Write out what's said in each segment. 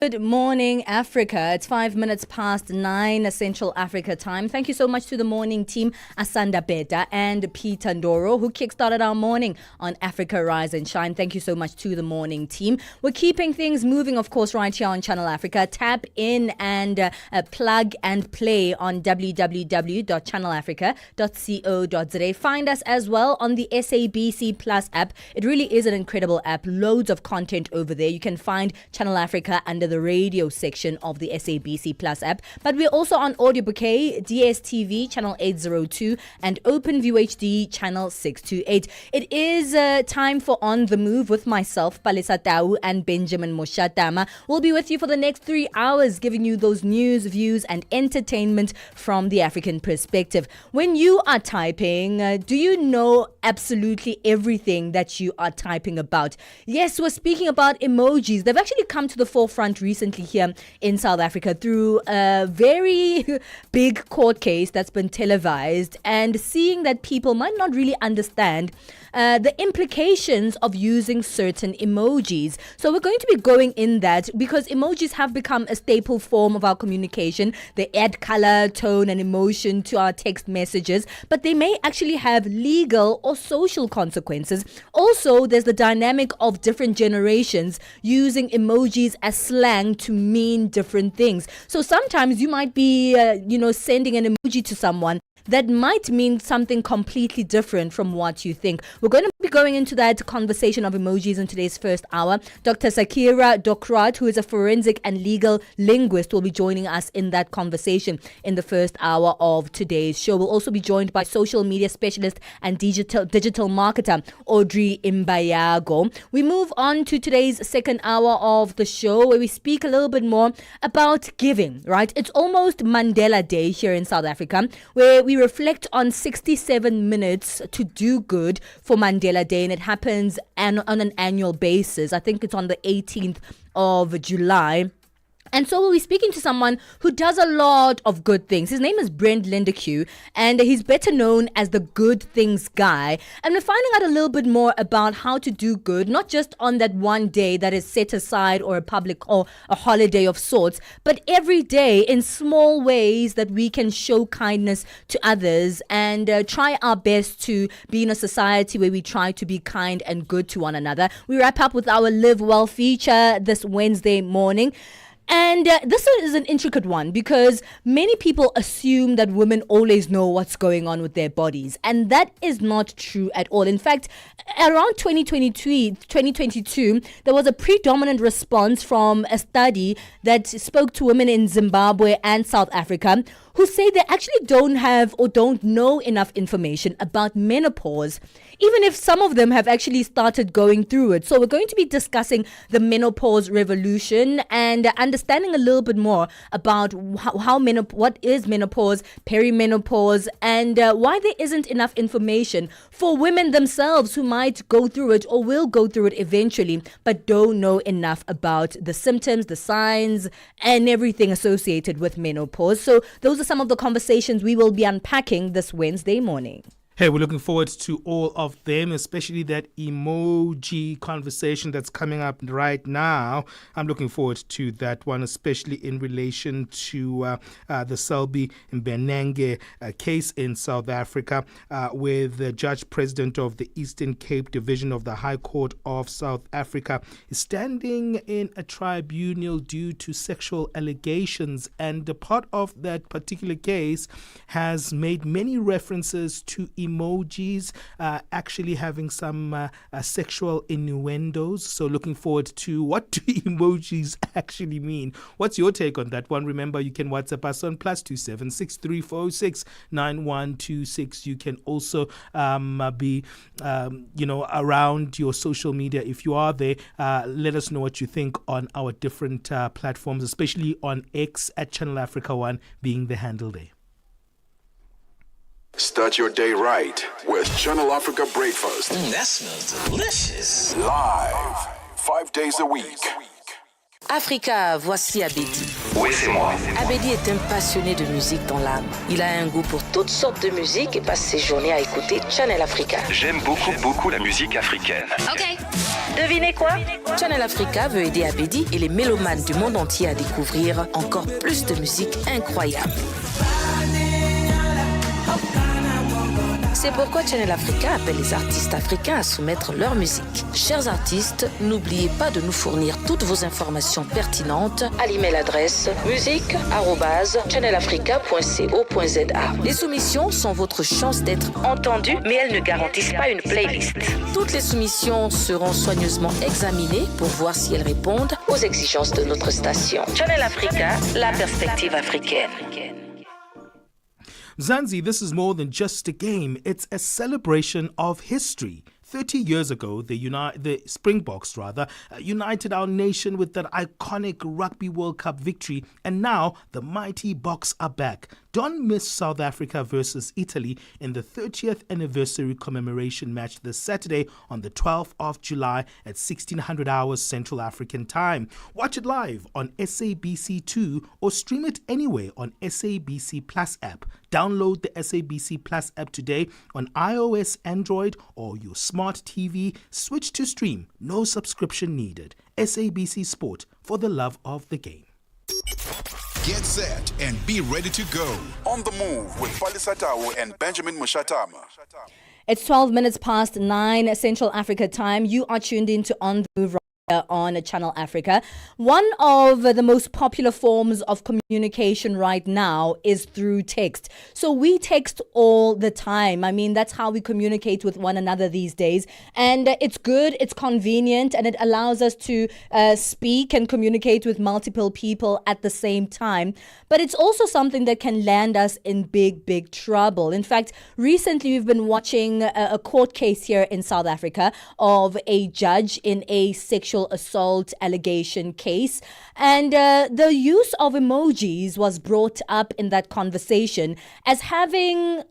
Good morning, Africa. It's 5 minutes past 9 Central Africa time. Thank you so much to the morning team, Asanda Beta and Peter Ndoro, who kickstarted our morning on Africa Rise and Shine. Thank you so much to the morning team. We're keeping things moving, of course, right here on Channel Africa. Tap in and plug and play on www.channelafrica.co.za. Find us as well on the SABC Plus app. It really is an incredible app. Loads of content over there. You can find Channel Africa under the radio section of the SABC Plus app. But we're also on Audio Bouquet, DSTV channel 802 and OpenView HD channel 628. It is time for On the Move with myself, Palesa and Benjamin Moshatama. We'll be with you for the next 3 hours, giving you those news, views and entertainment from the African perspective. When you are typing, do you know absolutely everything that you are typing about? Yes, we're speaking about emojis. They've actually come to the forefront recently here in South Africa through a very big court case that's been televised, and seeing that people might not really understand the implications of using certain emojis. So we're going to be going in that because emojis have become a staple form of our communication. They add color, tone and emotion to our text messages, but they may actually have legal or social consequences. Also, there's the dynamic of different generations using emojis as slang to mean different things. So sometimes you might be, sending an emoji to someone that might mean something completely different from what you think. We're going to be going into that conversation of emojis in today's first hour. Dr. Sakira Dokrat, who is a forensic and legal linguist, will be joining us in that conversation in the first hour of today's show. We'll also be joined by social media specialist and digital marketer Audrey Imbayago. We move on to today's second hour of the show, where we speak a little bit more about giving, right? It's almost Mandela Day here in South Africa, where we reflect on 67 minutes to do good for Mandela Day, and it happens on an annual basis. I think it's on the 18th of July. And so we'll be speaking to someone who does a lot of good things. His name is Brent Lindeque, and he's better known as the Good Things Guy. And we're finding out a little bit more about how to do good, not just on that one day that is set aside or a public or a holiday of sorts, but every day in small ways that we can show kindness to others and try our best to be in a society where we try to be kind and good to one another. We wrap up with our Live Well feature this Wednesday morning. And this is an intricate one because many people assume that women always know what's going on with their bodies. And that is not true at all. In fact, around 2022, there was a predominant response from a study that spoke to women in Zimbabwe and South Africa who say they actually don't have or don't know enough information about menopause, even if some of them have actually started going through it. So we're going to be discussing the menopause revolution and understanding a little bit more about what is menopause, perimenopause, and why there isn't enough information for women themselves who might go through it or will go through it eventually, but don't know enough about the symptoms, the signs, and everything associated with menopause. So those are some of the conversations we will be unpacking this Wednesday morning. Hey, we're looking forward to all of them, especially that emoji conversation that's coming up right now. I'm looking forward to that one, especially in relation to the Selby Mbenenge case in South Africa, where the Judge President of the Eastern Cape Division of the High Court of South Africa is standing in a tribunal due to sexual allegations. And a part of that particular case has made many references to emojis actually having some sexual innuendos. So looking forward to what do emojis actually mean. What's your take on that one? Remember, you can WhatsApp us on +27 63406 9126. You can also be around your social media. If you are there, let us know what you think on our different platforms, especially on X at Channel Africa 1 being the handle there. Start your day right with Channel Africa Breakfast. That smells delicious. Live, 5 days a week. Africa, voici Abedi. Oui, c'est moi. Abedi est un passionné de musique dans l'âme. Il a un goût pour toutes sortes de musique et passe ses journées à écouter Channel Africa. J'aime beaucoup la musique africaine. OK. Devinez quoi? Channel Africa veut aider Abedi et les mélomanes du monde entier à découvrir encore plus de musique incroyable. C'est pourquoi Channel Africa appelle les artistes africains à soumettre leur musique. Chers artistes, n'oubliez pas de nous fournir toutes vos informations pertinentes à l'email adresse musique@channelafrica.co.za. Les soumissions sont votre chance d'être entendues, mais elles ne garantissent pas une playlist. Toutes les soumissions seront soigneusement examinées pour voir si elles répondent aux exigences de notre station. Channel Africa, la perspective africaine. Zanzi, this is more than just a game. It's a celebration of history. 30 years ago, the Springboks united our nation with that iconic Rugby World Cup victory, and now the mighty Boks are back. Don't miss South Africa versus Italy in the 30th anniversary commemoration match this Saturday on the 12th of July at 1600 hours Central African Time. Watch it live on SABC2 or stream it anywhere on SABC Plus app. Download the SABC Plus app today on iOS, Android, or your smart TV. Switch to stream. No subscription needed. SABC Sport, for the love of the game. Get set and be ready to go. On the move with Palesa and Benjamin Moshatama. It's 12 minutes past 9 Central Africa time. You are tuned in to On the Move on Channel Africa. One of the most popular forms of communication right now is through text. So we text all the time. I mean, that's how we communicate with one another these days. And it's good, it's convenient, and it allows us to speak and communicate with multiple people at the same time. But it's also something that can land us in big trouble. In fact, recently we've been watching a court case here in South Africa of a judge in a sexual assault allegation case, and the use of emojis was brought up in that conversation as having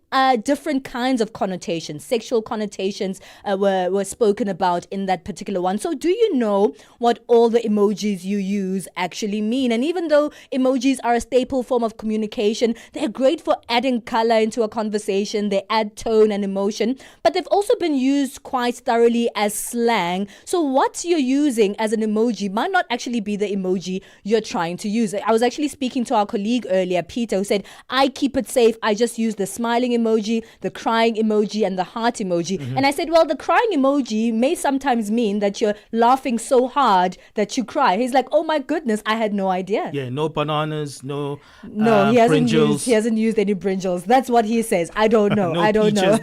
different kinds of connotations. Sexual connotations were spoken about in that particular one. So do you know what all the emojis you use actually mean? And even though emojis are a staple form of communication, they're great for adding color into a conversation. They add tone and emotion, but they've also been used quite thoroughly as slang. So what you're using as an emoji might not actually be the emoji you're trying to use. I was actually speaking to our colleague earlier, Peter, who said, I keep it safe. I just use the smiling emoji, the crying emoji, and the heart emoji. Mm-hmm. And I said, well, the crying emoji may sometimes mean that you're laughing so hard that you cry. He's like, oh my goodness, I had no idea. Yeah, no bananas, no he hasn't brinjals. used any brinjals. That's what he says. I don't know. I don't know.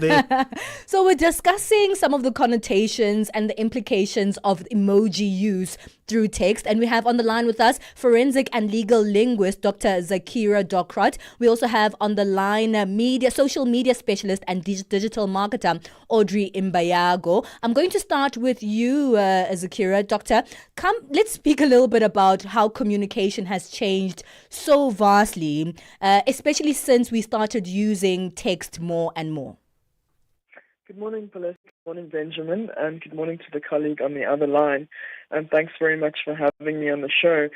So we're discussing some of the connotations and the implications of emoji use through text. And we have on the line with us forensic and legal linguist Dr. Zakira Dockrot. We also have on the line social media specialist and digital marketer Audrey Imbayago. I'm going to start with you, Zakira. Doctor, let's speak a little bit about how communication has changed so vastly, especially since we started using text more and more. Good morning, Palesa. Good morning, Benjamin, and good morning to the colleague on the other line. And thanks very much for having me on the show.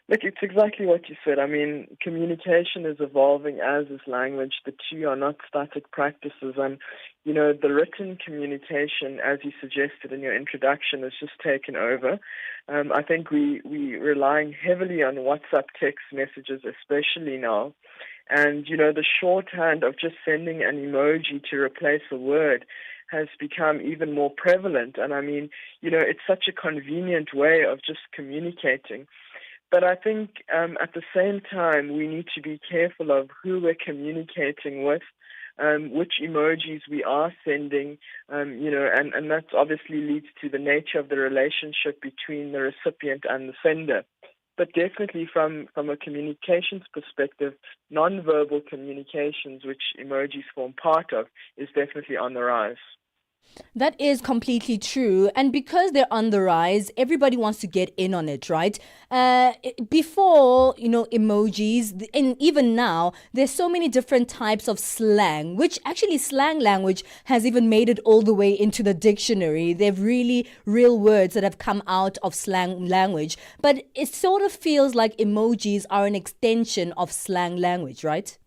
Look, it's exactly what you said. I mean, communication is evolving, as is language. The two are not static practices. And, the written communication, as you suggested in your introduction, has just taken over. I think we're relying heavily on WhatsApp text messages, especially now. And, the shorthand of just sending an emoji to replace a word has become even more prevalent. And I mean, it's such a convenient way of just communicating. But I think at the same time, we need to be careful of who we're communicating with, which emojis we are sending, and that obviously leads to the nature of the relationship between the recipient and the sender. But definitely from a communications perspective, non-verbal communications, which emojis form part of, is definitely on the rise. That is completely true. And because they're on the rise, everybody wants to get in on it, right? Before, emojis, and even now, there's so many different types of slang, which actually slang language has even made it all the way into the dictionary. They've really real words that have come out of slang language. But it sort of feels like emojis are an extension of slang language, right?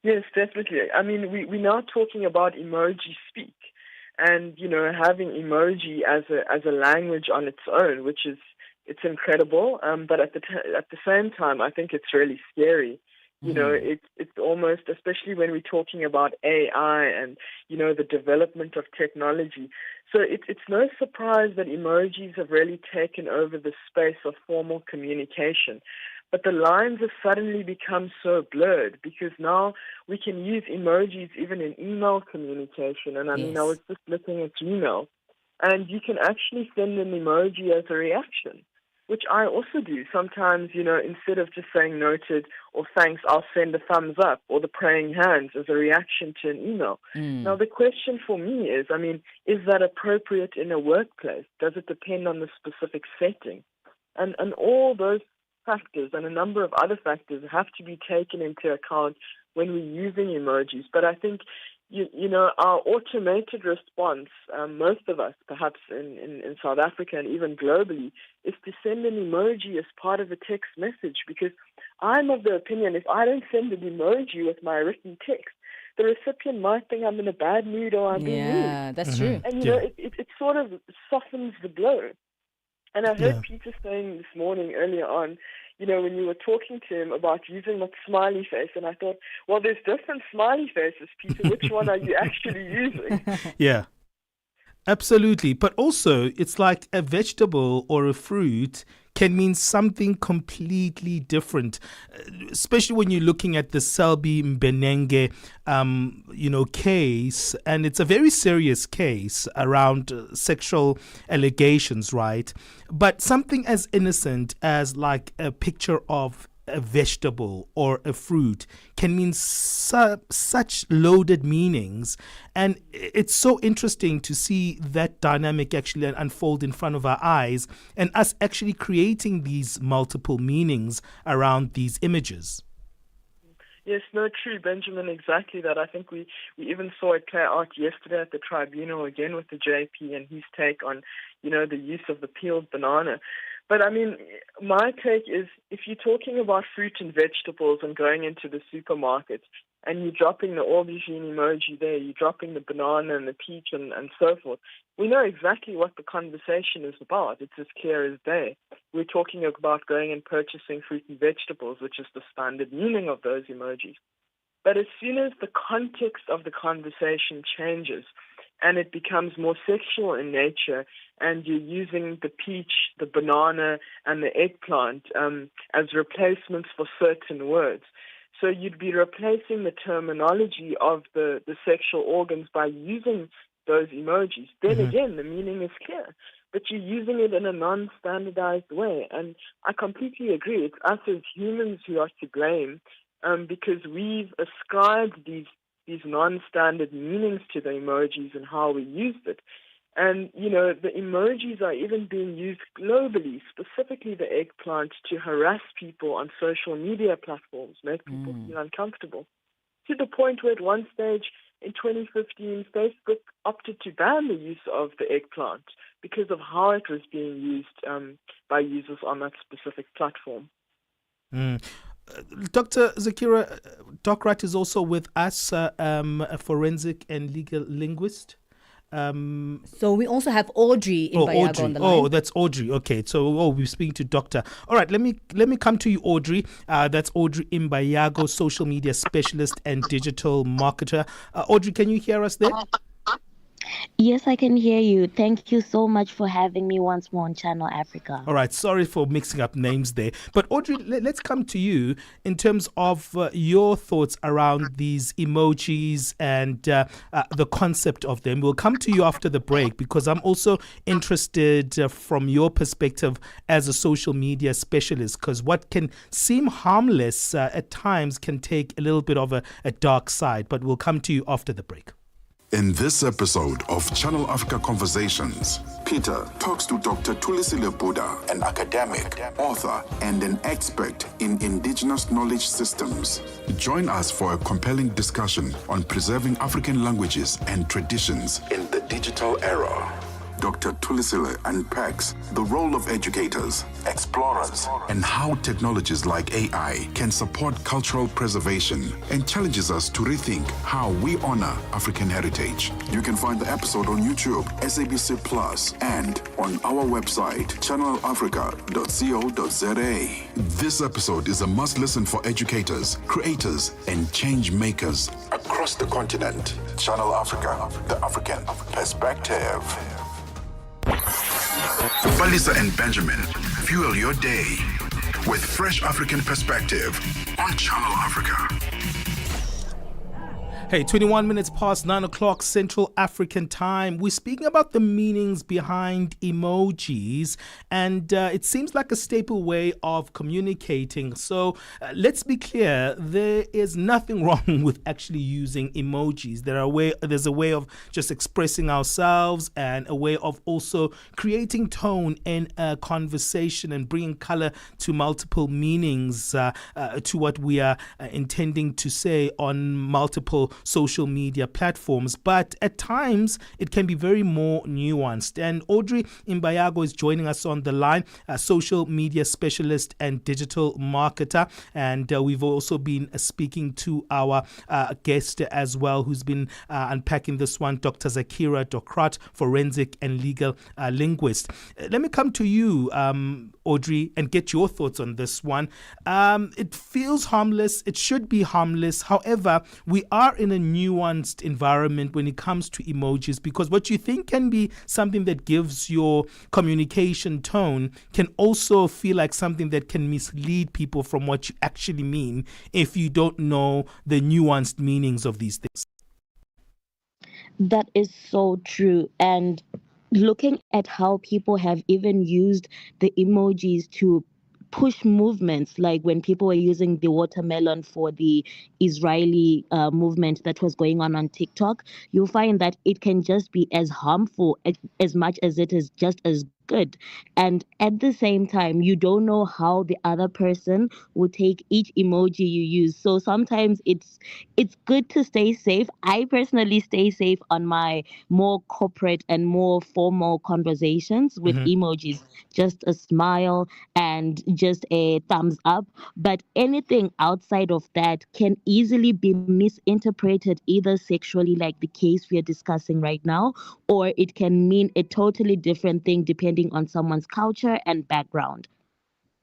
Yes, definitely. I mean, we're now talking about emoji speak. And having emoji as a language on its own, which is it's incredible. But at the same time, I think it's really scary. It's almost, especially when we're talking about AI and the development of technology. So it's no surprise that emojis have really taken over the space of formal communication. But the lines have suddenly become so blurred because now we can use emojis even in email communication. And I mean, I was just looking at Gmail, and you can actually send an emoji as a reaction, which I also do. Sometimes, instead of just saying noted or thanks, I'll send a thumbs up or the praying hands as a reaction to an email. Now, the question for me is, I mean, is that appropriate in a workplace? Does it depend on the specific setting? And all those factors and a number of other factors have to be taken into account when we're using emojis. But I think, our automated response, most of us, perhaps in South Africa and even globally, is to send an emoji as part of a text message, because I'm of the opinion if I don't send an emoji with my written text, the recipient might think I'm in a bad mood or I'm being rude. Yeah, that's true. And, it sort of softens the blow. And I heard Peter saying this morning earlier on, when you were talking to him about using that smiley face, and I thought, well, there's different smiley faces, Peter. Which one are you actually using? Yeah. Absolutely. But also, it's like a vegetable or a fruit can mean something completely different, especially when you're looking at the Selby Mbenenge, case. And it's a very serious case around sexual allegations, right? But something as innocent as like a picture of a vegetable or a fruit can mean such loaded meanings. And it's so interesting to see that dynamic actually unfold in front of our eyes and us actually creating these multiple meanings around these images. Yes, no, true, Benjamin, exactly that. I think we even saw it play out yesterday at the tribunal again with the JP and his take on, the use of the peeled banana. But I mean, my take is if you're talking about fruit and vegetables and going into the supermarket and you're dropping the aubergine emoji there, you're dropping the banana and the peach and so forth, we know exactly what the conversation is about. It's as clear as day. We're talking about going and purchasing fruit and vegetables, which is the standard meaning of those emojis. But as soon as the context of the conversation changes and it becomes more sexual in nature, and you're using the peach, the banana, and the eggplant as replacements for certain words. So you'd be replacing the terminology of the sexual organs by using those emojis. Then again, the meaning is clear, but you're using it in a non-standardized way. And I completely agree. It's us as humans who are to blame because we've ascribed these non-standard meanings to the emojis and how we used it. And, the emojis are even being used globally, specifically the eggplant, to harass people on social media platforms, make people feel uncomfortable. To the point where at one stage in 2015, Facebook opted to ban the use of the eggplant because of how it was being used by users on that specific platform. Dr. Zakira, Doc Wright is also with us, a forensic and legal linguist. So we also have Audrey in Bayago on the line. Oh, that's Audrey. Okay, so we're speaking to Doctor. All right, let me come to you, Audrey. That's Audrey Imbayago, social media specialist and digital marketer. Audrey, can you hear us there? Yes, I can hear you. Thank you so much for having me once more on Channel Africa. All right, sorry for mixing up names there. But Audrey, let's come to you in terms of your thoughts around these emojis and the concept of them. We'll come to you after the break because I'm also interested from your perspective as a social media specialist, because what can seem harmless at times can take a little bit of a dark side. But we'll come to you after the break. In this episode of Channel Africa Conversations, Peter talks to Dr. Tulisile Buddha, an academic, author, and an expert in indigenous knowledge systems. Join us for a compelling discussion on preserving African languages and traditions in the digital era. Dr. Tulisile unpacks the role of educators, explorers, and how technologies like AI can support cultural preservation, and challenges us to rethink how we honor African heritage. You can find the episode on YouTube, SABC Plus, and on our website, channelafrica.co.za. This episode is a must-listen for educators, creators, and change makers across the continent. Channel Africa, the African perspective. Palesa and Benjamin, fuel your day with fresh African perspective on Channel Africa. Hey, 21 minutes past 9 o'clock Central African time. We're speaking about the meanings behind emojis, and it seems like a staple way of communicating. So let's be clear, there is nothing wrong with actually using emojis. There's a way of just expressing ourselves, and a way of also creating tone in a conversation and bringing color to multiple meanings to what we are intending to say on multiple social media platforms. But at times it can be very more nuanced, and Audrey Imbayago is joining us on the line, a social media specialist and digital marketer, and we've also been speaking to our guest as well, who's been unpacking this one, Dr. Zakira Dokrat, forensic and legal linguist. Let me come to you, Audrey, and get your thoughts on this one. It feels harmless. It should be harmless. However, we are in a nuanced environment when it comes to emojis, because what you think can be something that gives your communication tone can also feel like something that can mislead people from what you actually mean if you don't know the nuanced meanings of these things. That is so true. And looking at how people have even used the emojis to push movements, like when people were using the watermelon for the Israeli movement that was going on TikTok, you'll find that it can just be as harmful as much as it is just as good. And at the same time, you don't know how the other person will take each emoji you use. So sometimes it's good to stay safe. I personally stay safe on my more corporate and more formal conversations with emojis. Just a smile and just a thumbs up. But anything outside of that can easily be misinterpreted either sexually, like the case we are discussing right now, or it can mean a totally different thing depending on someone's culture and background.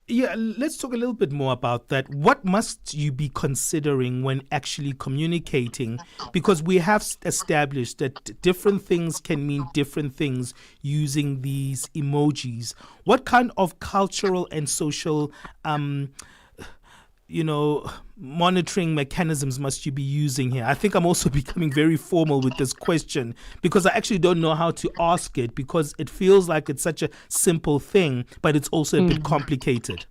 Yeah, let's talk a little bit more about that. What must you be considering when actually communicating? Because we have established that different things can mean different things using these emojis. What kind of cultural and social monitoring mechanisms must you be using here? I think I'm also becoming very formal with this question, because I actually don't know how to ask it, because it feels like it's such a simple thing, but it's also a bit complicated.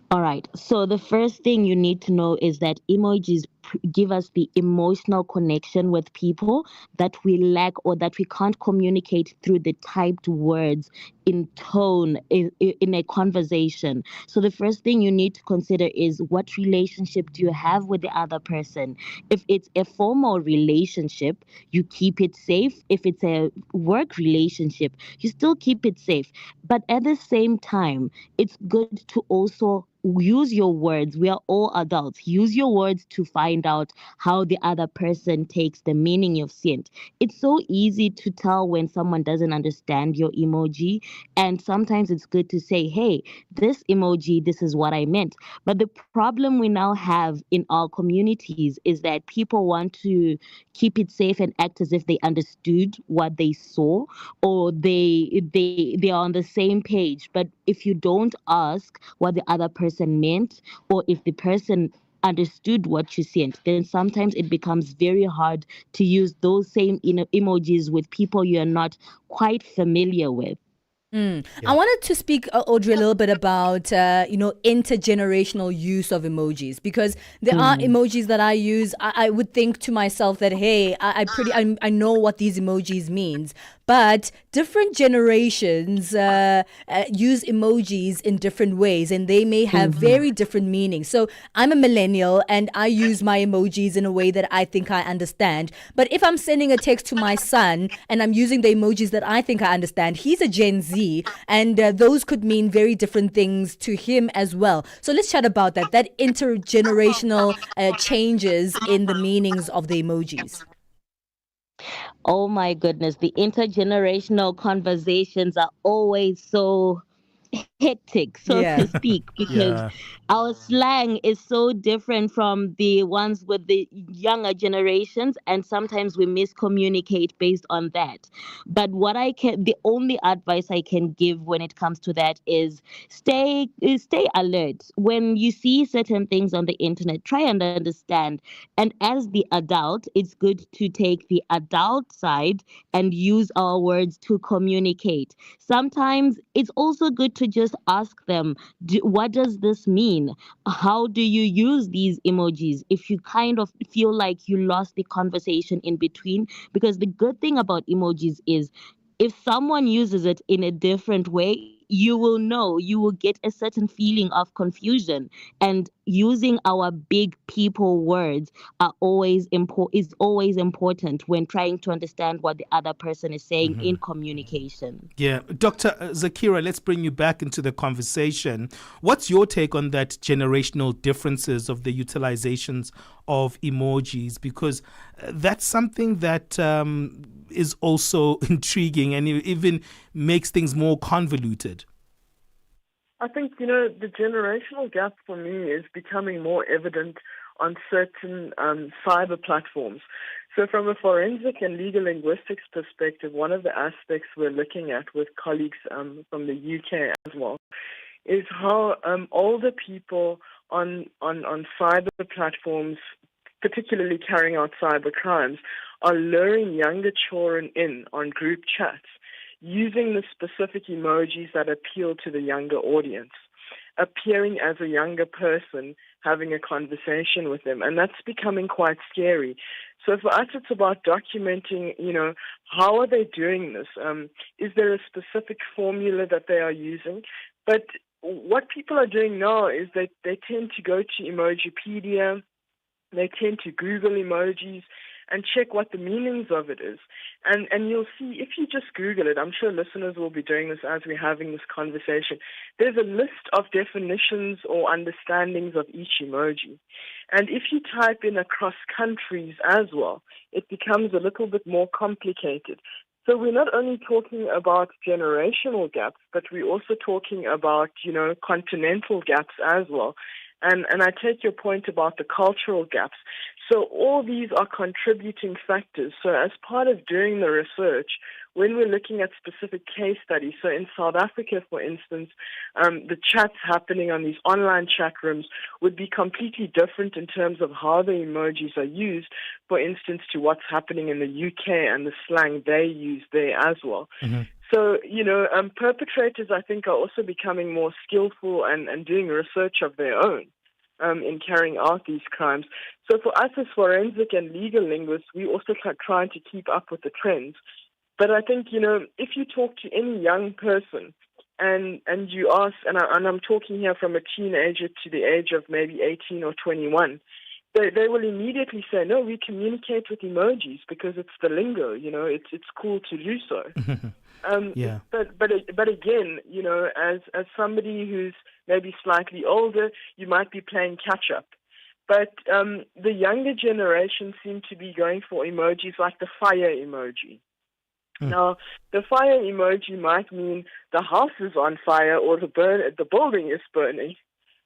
All right. So the first thing you need to know is that emojis give us the emotional connection with people that we lack, or that we can't communicate through the typed words in tone in a conversation. So the first thing you need to consider is, what relationship do you have with the other person? If it's a formal relationship, you keep it safe. If it's a work relationship, you still keep it safe. But at the same time, it's good to also use your words. We are all adults. Use your words to find out how the other person takes the meaning you've sent. It's so easy to tell when someone doesn't understand your emoji. And sometimes it's good to say, hey, this emoji, this is what I meant. But the problem we now have in our communities is that people want to keep it safe and act as if they understood what they saw, or they are on the same page. But if you don't ask what the other person meant, or if the person understood what you sent, then sometimes it becomes very hard to use those same emojis with people you're not quite familiar with. I wanted to speak, Audrey, a little bit about, intergenerational use of emojis, because there are emojis that I use. I would think to myself that, hey, I know what these emojis means, but different generations use emojis in different ways, and they may have very different meanings. So I'm a millennial, and I use my emojis in a way that I think I understand. But if I'm sending a text to my son and I'm using the emojis that I think I understand, he's a Gen Z, and those could mean very different things to him as well. So let's chat about that intergenerational changes in the meanings of the emojis. Oh my goodness, the intergenerational conversations are always so hectic, so to Yeah. speak, because Yeah. our slang is so different from the ones with the younger generations, and sometimes we miscommunicate based on that. But the only advice I can give when it comes to that is stay alert. When you see certain things on the internet, try and understand. And as the adult, it's good to take the adult side and use our words to communicate. Sometimes it's also good to just ask them, what does this mean? How do you use these emojis? If you kind of feel like you lost the conversation in between, because the good thing about emojis is if someone uses it in a different way, you will know, you will get a certain feeling of confusion. And using our big people words is always important when trying to understand what the other person is saying in communication. Yeah. Dr. Zakira, let's bring you back into the conversation. What's your take on that generational differences of the utilizations of emojis? Because that's something that is also intriguing and even makes things more convoluted. I think, the generational gap for me is becoming more evident on certain cyber platforms. So from a forensic and legal linguistics perspective, one of the aspects we're looking at with colleagues from the UK as well is how older people on cyber platforms, particularly carrying out cyber crimes, are luring younger children in on group chats using the specific emojis that appeal to the younger audience, appearing as a younger person, having a conversation with them. And that's becoming quite scary. So for us, it's about documenting, how are they doing this? Is there a specific formula that they are using? But what people are doing now is they tend to go to Emojipedia, they tend to Google emojis and check what the meanings of it is. And you'll see, if you just Google it, I'm sure listeners will be doing this as we're having this conversation, there's a list of definitions or understandings of each emoji. And if you type in across countries as well, it becomes a little bit more complicated. So we're not only talking about generational gaps, but we're also talking about, continental gaps as well. And I take your point about the cultural gaps. So all these are contributing factors. So as part of doing the research, when we're looking at specific case studies, so in South Africa, for instance, the chats happening on these online chat rooms would be completely different in terms of how the emojis are used, for instance, to what's happening in the UK and the slang they use there as well. Mm-hmm. So, perpetrators, I think, are also becoming more skillful and doing research of their own in carrying out these crimes. So for us as forensic and legal linguists, we also trying to keep up with the trends. But I think, if you talk to any young person and you ask, and I'm talking here from a teenager to the age of maybe 18 or 21, they will immediately say, no, we communicate with emojis because it's the lingo, it's cool to do so. Yeah. But again, as somebody who's maybe slightly older, you might be playing catch up. But the younger generation seem to be going for emojis like the fire emoji. Now, the fire emoji might mean the house is on fire or the building is burning.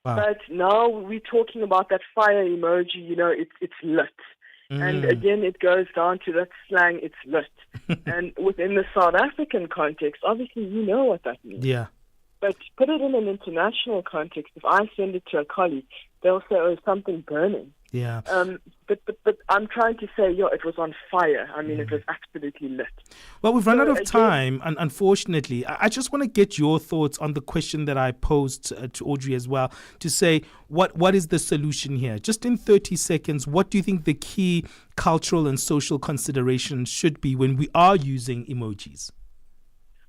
Wow. But now we're talking about that fire emoji, it's lit. And again, it goes down to that slang, it's lit. And within the South African context, obviously you know what that means. Yeah. But put it in an international context. If I send it to a colleague, they'll say, oh, something burning. Yeah. But I'm trying to say, it was on fire. I mean, it was absolutely lit. Well, we've run out of again- time, and unfortunately, I just want to get your thoughts on the question that I posed to Audrey as well, to say, what is the solution here? Just in 30 seconds, what do you think the key cultural and social considerations should be when we are using emojis?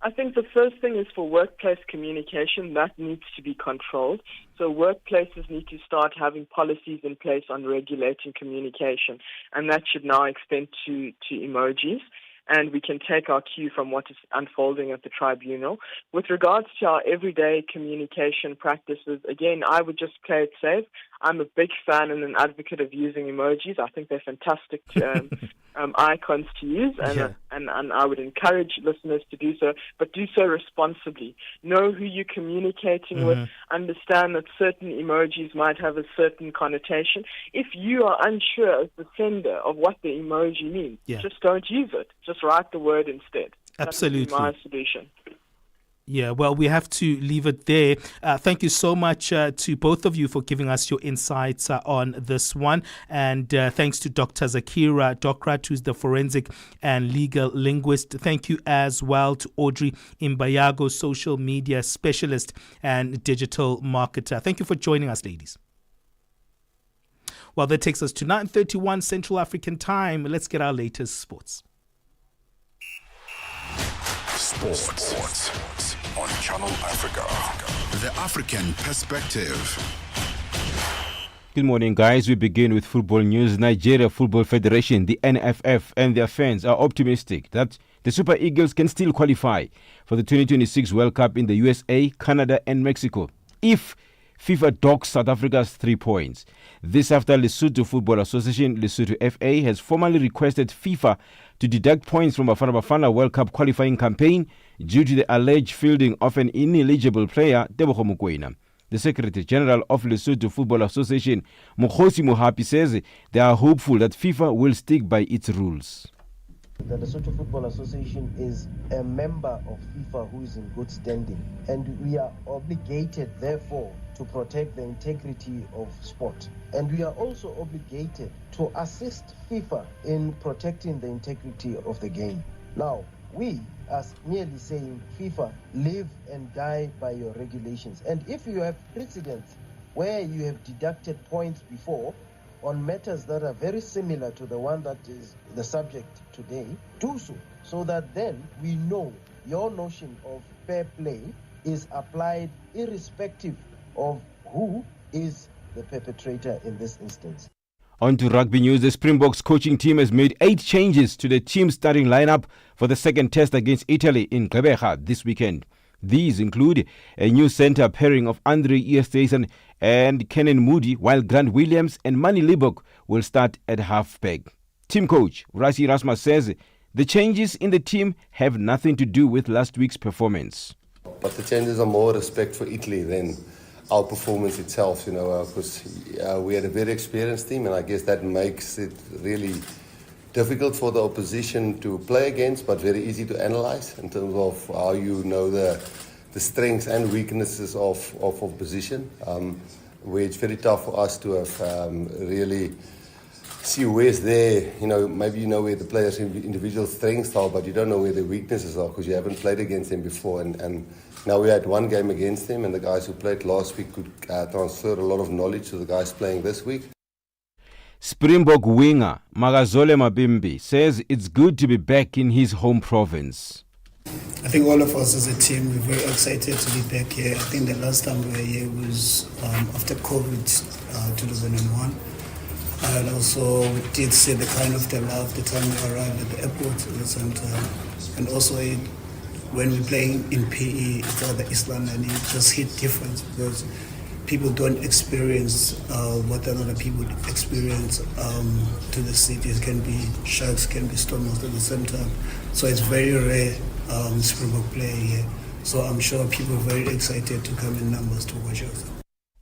I think the first thing is for workplace communication. That needs to be controlled. So workplaces need to start having policies in place on regulating communication, and that should now extend to emojis. And we can take our cue from what is unfolding at the tribunal. With regards to our everyday communication practices, again, I would just play it safe. I'm a big fan and an advocate of using emojis. I think they're fantastic icons to use, and I would encourage listeners to do so, but do so responsibly. Know who you're communicating with. Understand that certain emojis might have a certain connotation. If you are unsure as the sender of what the emoji means, just don't use it. Just write the word instead. Absolutely. That would be my solution. Yeah, well, we have to leave it there. Thank you so much to both of you for giving us your insights on this one. And thanks to Dr. Zakira Dokrat, who's the forensic and legal linguist. Thank you as well to Audrey Imbayago, social media specialist and digital marketer. Thank you for joining us, ladies. Well, that takes us to 9:31 Central African time. Let's get our latest sports. Sports on Channel Africa. The African perspective. Good morning, guys. We begin with football news. Nigeria Football Federation, the NFF, and their fans are optimistic that the Super Eagles can still qualify for the 2026 World Cup in the USA, Canada, and Mexico if FIFA docks South Africa's 3 points. This after Lesotho Football Association, Lesotho FA, has formally requested FIFA to deduct points from Bafana Bafana World Cup qualifying campaign due to the alleged fielding of an ineligible player, Tebogo Mokoena. The Secretary General of Lesotho Football Association, Mokgosi Mohapi, says they are hopeful that FIFA will stick by its rules. The Lesotho Football Association is a member of FIFA who is in good standing, and we are obligated, therefore, to protect the integrity of sport. And we are also obligated to assist FIFA in protecting the integrity of the game. Now, we are merely saying, FIFA, live and die by your regulations. And if you have precedents where you have deducted points before, on matters that are very similar to the one that is the subject today, do so that then we know your notion of fair play is applied irrespective of who is the perpetrator in this instance. On to rugby news. The Springboks coaching team has made 8 changes to the team's starting lineup for the second test against Italy in Gqeberha this weekend. These include a new centre pairing of Andre Easthuizen and Kenan Moody, while Grant Williams and Manny Libok will start at halfback. Team coach Rasi Rasmus says the changes in the team have nothing to do with last week's performance. But the changes are more respect for Italy than our performance itself, because we had a very experienced team, and I guess that makes it really difficult for the opposition to play against, but very easy to analyze in terms of how you know the strengths and weaknesses of opposition, where it's very tough for us to have really see where's there, maybe you know where the players' individual strengths are, but you don't know where their weaknesses are because you haven't played against them before. And now we had one game against them, and the guys who played last week could transfer a lot of knowledge to the guys playing this week. Springbok winger Magazole Mabimbi says it's good to be back in his home province. I think all of us as a team, we're very excited to be back here. I think the last time we were here was after COVID, 2001. And also we did see the kind of the love the time we arrived at the airport at the same time. And also when we play in PE for the Islam, and it just hit different because people don't experience what other people experience to the cities. Can be sharks, can be storms at the same time. So it's very rare Springbok play here. So I'm sure people are very excited to come in numbers to watch us.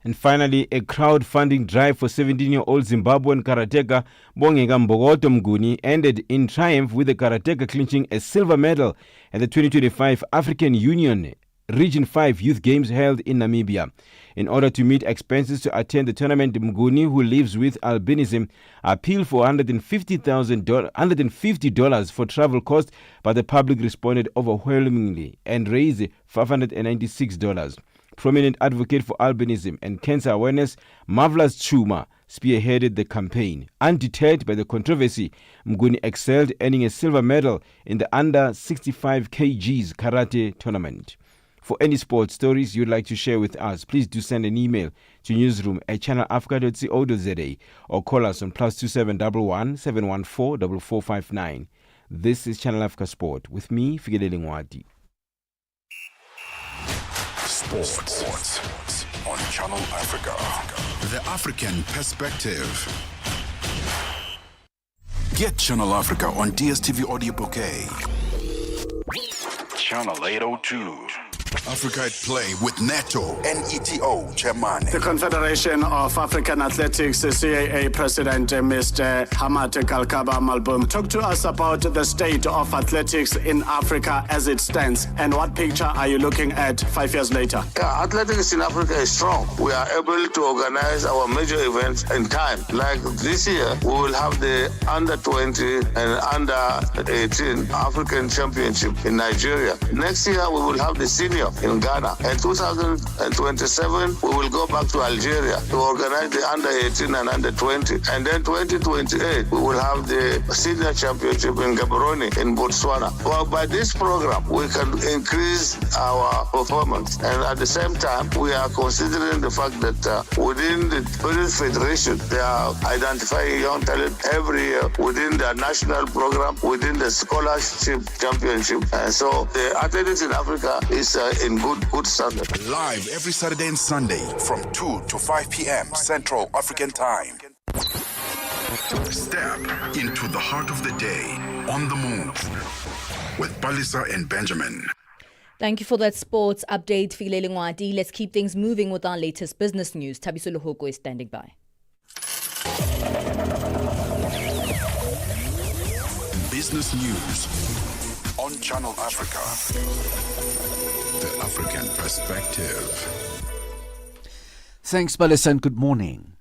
And finally, a crowdfunding drive for 17-year-old Zimbabwean karateka Bongeka Mbogoto Mguni ended in triumph, with the karateka clinching a silver medal at the 2025 African Union Region 5 Youth Games held in Namibia. In order to meet expenses to attend the tournament, Mguni, who lives with albinism, appealed for $150 for travel costs, but the public responded overwhelmingly and raised $596. Prominent advocate for albinism and cancer awareness, Marvelous Chuma, spearheaded the campaign. Undeterred by the controversy, Mguni excelled, earning a silver medal in the under 65 kgs karate tournament. For any sports stories you'd like to share with us, please do send an email to newsroom@channelafrica.co.za or call us on +2711 714 4459. This is Channel Africa Sport with me, Figelele Ngwadi. Sports on Channel Africa. The African Perspective. Get Channel Africa on DSTV Audio Bouquet. Channel 802. Africa at Play with Neto and ETO Chairman. The Confederation of African Athletics, CAA President Mr. Hamad Kalkaba Malboum, talk to us about the state of athletics in Africa as it stands, and what picture are you looking at 5 years later? Yeah, athletics in Africa is strong. We are able to organize our major events in time. Like this year, we will have the under 20 and under 18 African Championship in Nigeria. Next year, we will have the senior in Ghana. In 2027, we will go back to Algeria to organize the under 18 and under 20. And then 2028, we will have the senior championship in Gaborone in Botswana. Well, by this program, we can increase our performance. And at the same time, we are considering the fact that within the British Federation, they are identifying young talent every year within their national program, within the scholarship championship. And so the athletics in Africa is in good standard. Live every Saturday and Sunday from 2 to 5 p.m. Central African Time. Step into the heart of the day on the move with Palesa and Benjamin. Thank you for that sports update, Figelele Ngwadi. Let's keep things moving with our latest business news. Thabiso Lohoko is standing by. Business news on Channel Africa. The African Perspective. Thanks, Palesa, and good morning.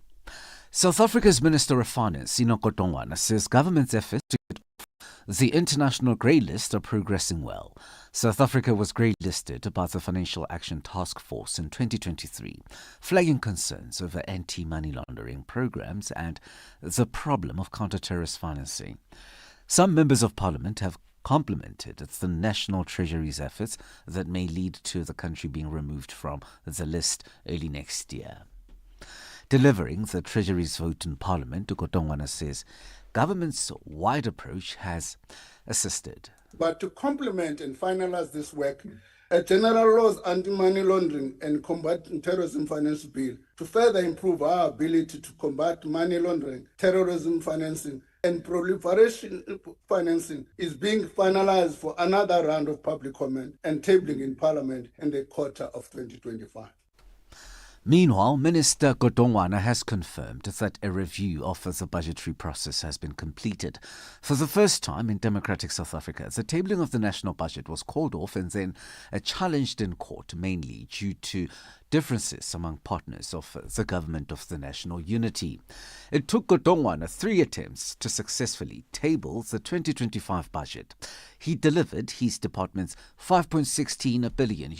South Africa's Minister of Finance, Sino Kotongwana, says government's efforts to get off the international grey list are progressing well. South Africa was grey listed by the Financial Action Task Force in 2023, flagging concerns over anti-money laundering programs and the problem of counter-terrorist financing. Some members of parliament have complimented the National Treasury's efforts that may lead to the country being removed from the list early next year. Delivering the Treasury's vote in Parliament, Kotongwana says government's wide approach has assisted. But to complement and finalize this work, a general laws anti-money laundering and combating terrorism finance bill to further improve our ability to combat money laundering, terrorism financing, and proliferation financing is being finalized for another round of public comment and tabling in Parliament in the quarter of 2025. Meanwhile, Minister Kotongwana has confirmed that a review of the budgetary process has been completed. For the first time in democratic South Africa, the tabling of the national budget was called off and then challenged in court, mainly due to differences among partners of the government of the national unity. It took Kotongwana 3 attempts to successfully table the 2025 budget. He delivered his department's $5.16 billion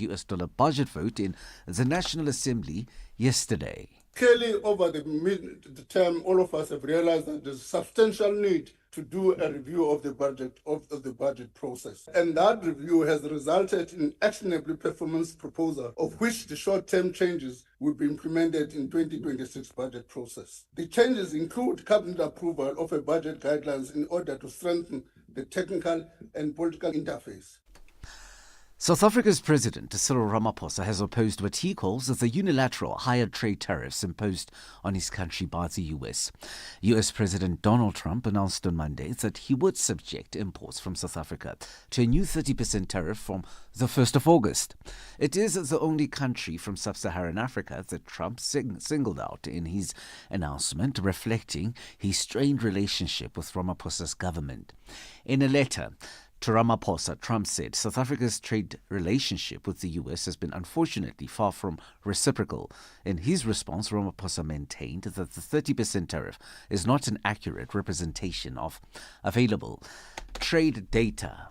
budget vote in the National Assembly yesterday. Clearly, over the term, all of us have realized that there's a substantial need to do a review of the budget process. And that review has resulted in actionable performance proposal, of which the short-term changes will be implemented in 2026 budget process. The changes include cabinet approval of a budget guidelines in order to strengthen the technical and political interface. South Africa's President Cyril Ramaphosa has opposed what he calls the unilateral higher trade tariffs imposed on his country by the US. US President Donald Trump announced on Monday that he would subject imports from South Africa to a new 30% tariff from the 1st of August. It is the only country from sub-Saharan Africa that Trump singled out in his announcement, reflecting his strained relationship with Ramaphosa's government. In a letter, To Ramaphosa, Trump said South Africa's trade relationship with the US has been unfortunately far from reciprocal. In his response, Ramaphosa maintained that the 30% tariff is not an accurate representation of available trade data.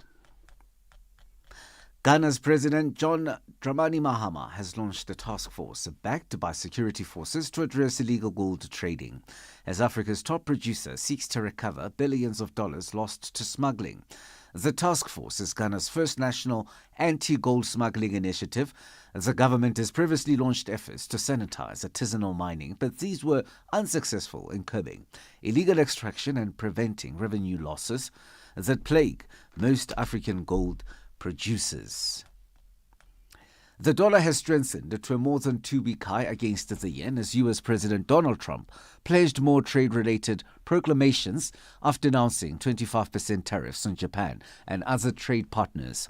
Ghana's President John Dramani Mahama has launched a task force backed by security forces to address illegal gold trading, as Africa's top producer seeks to recover billions of dollars lost to smuggling. The task force is Ghana's first national anti-gold smuggling initiative. The government has previously launched efforts to sanitize artisanal mining, but these were unsuccessful in curbing illegal extraction and preventing revenue losses that plague most African gold producers. The dollar has strengthened to a more than 2-week high against the yen as US President Donald Trump pledged more trade-related proclamations after announcing 25% tariffs on Japan and other trade partners.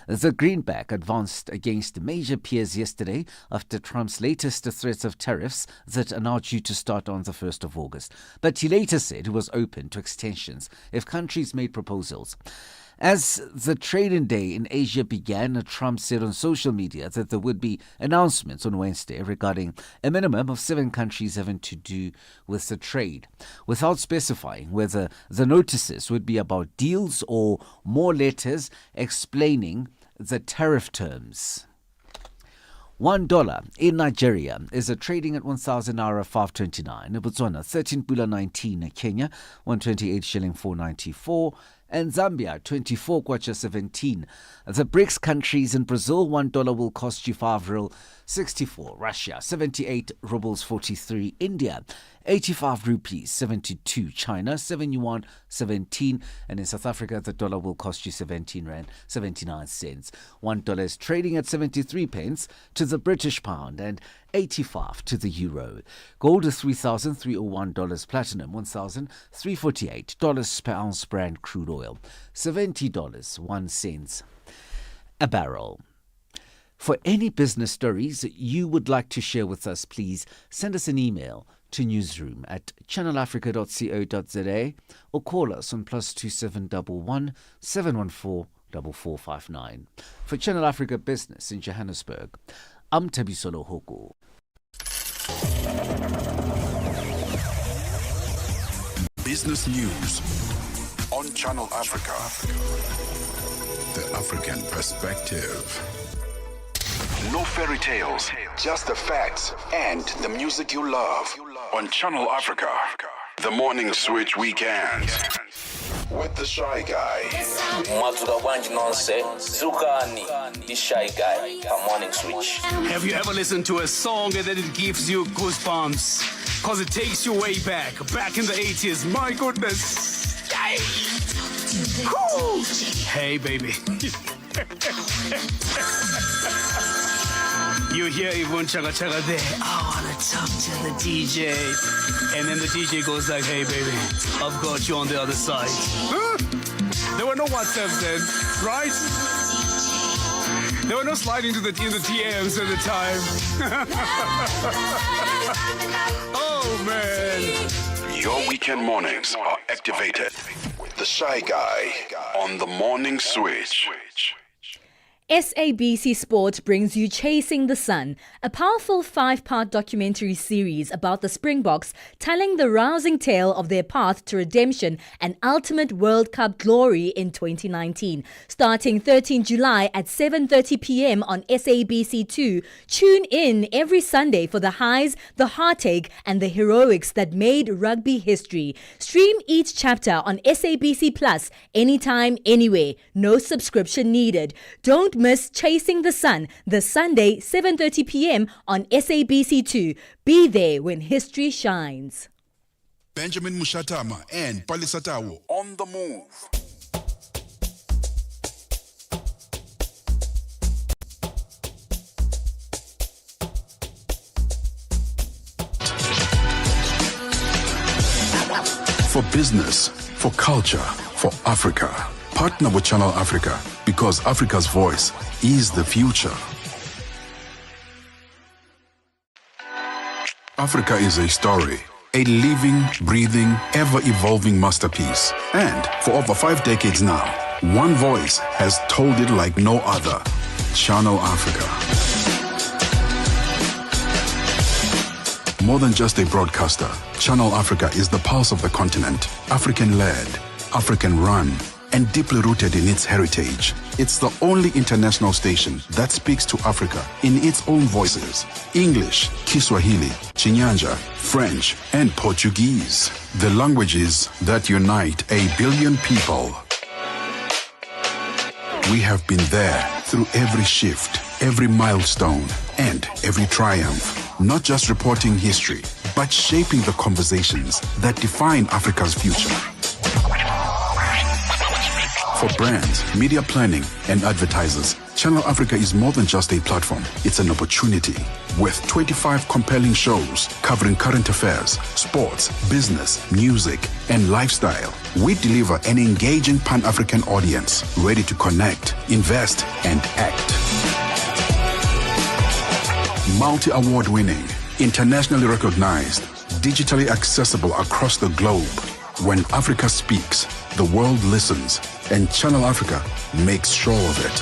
The greenback advanced against major peers yesterday after Trump's latest threats of tariffs that are now due to start on the 1st of August. But he later said he was open to extensions if countries made proposals. As the trading day in Asia began, Trump said on social media that there would be announcements on Wednesday regarding a minimum of 7 countries having to do with the trade, without specifying whether the notices would be about deals or more letters explaining the tariff terms. $1 in Nigeria is trading at 1,000 naira 529. In Botswana, 13 pula 19. Kenya, 128 shilling 494. And Zambia, 24 kwacha 17. The BRICS countries in Brazil, $1 will cost you 5 real 64. Russia, 78 rubles 43. India, 85 rupees 72. China, 7 yuan 17. And in South Africa, the dollar will cost you 17 rand 79 cents. $1 is trading at 73 pence to the British pound and 85 to the euro. Gold is $3,301. Platinum $1,348 per ounce. Brand crude oil $70.01 a barrel. For any business stories you would like to share with us, please send us an email to newsroom@channelafrica.co.za or call us on +2711 714 4459. For Channel Africa Business in Johannesburg, I'm Tabisolo Hoko. Business News on Channel Africa. The African perspective. No fairy tales, just the facts and the music you love. On Channel Africa, the Morning Switch Weekends. With the Shy Guy. The Shy Guy, a Morning Switch. Have you ever listened to a song and then it gives you goosebumps? Because it takes you way back in the 80s. My goodness. Woo. Hey, baby. You hear Yvonne Chaga Chaga there. I want to talk to the DJ. And then the DJ goes like, hey, baby, I've got you on the other side. Huh? There were no WhatsApps then, right? There were no sliding in the TMs at the time. Oh, man. Your weekend mornings are activated with the Shy Guy on the Morning Switch. SABC Sport brings you Chasing the Sun, a powerful 5-part documentary series about the Springboks telling the rousing tale of their path to redemption and ultimate World Cup glory in 2019. Starting 13 July at 7:30 p.m. on SABC2, tune in every Sunday for the highs, the heartache and the heroics that made rugby history. Stream each chapter on SABC Plus anytime, anywhere. No subscription needed. Don't miss Chasing the Sun, this Sunday, 7:30 p.m. on SABC2. Be there when history shines. Benjamin Moshatama and Palesa on the move. For business, for culture, for Africa. Partner with Channel Africa because Africa's voice is the future. Africa is a story, a living, breathing, ever-evolving masterpiece. And for over 5 decades now, One voice has told it like no other. Channel Africa. More than just a broadcaster, Channel Africa is the pulse of the continent. African-led, African-run, and deeply rooted in its heritage. It's the only international station that speaks to Africa in its own voices. English, Kiswahili, Chinyanja, French, and Portuguese. The languages that unite 1 billion people. We have been there through every shift, every milestone, and every triumph. Not just reporting history, but shaping the conversations that define Africa's future. For brands, media planning, and advertisers, Channel Africa is more than just a platform. It's an opportunity. With 25 compelling shows covering current affairs, sports, business, music, and lifestyle, we deliver an engaging Pan-African audience ready to connect, invest, and act. Multi-award winning, internationally recognized, digitally accessible across the globe. When Africa speaks, the world listens, and Channel Africa makes sure of it.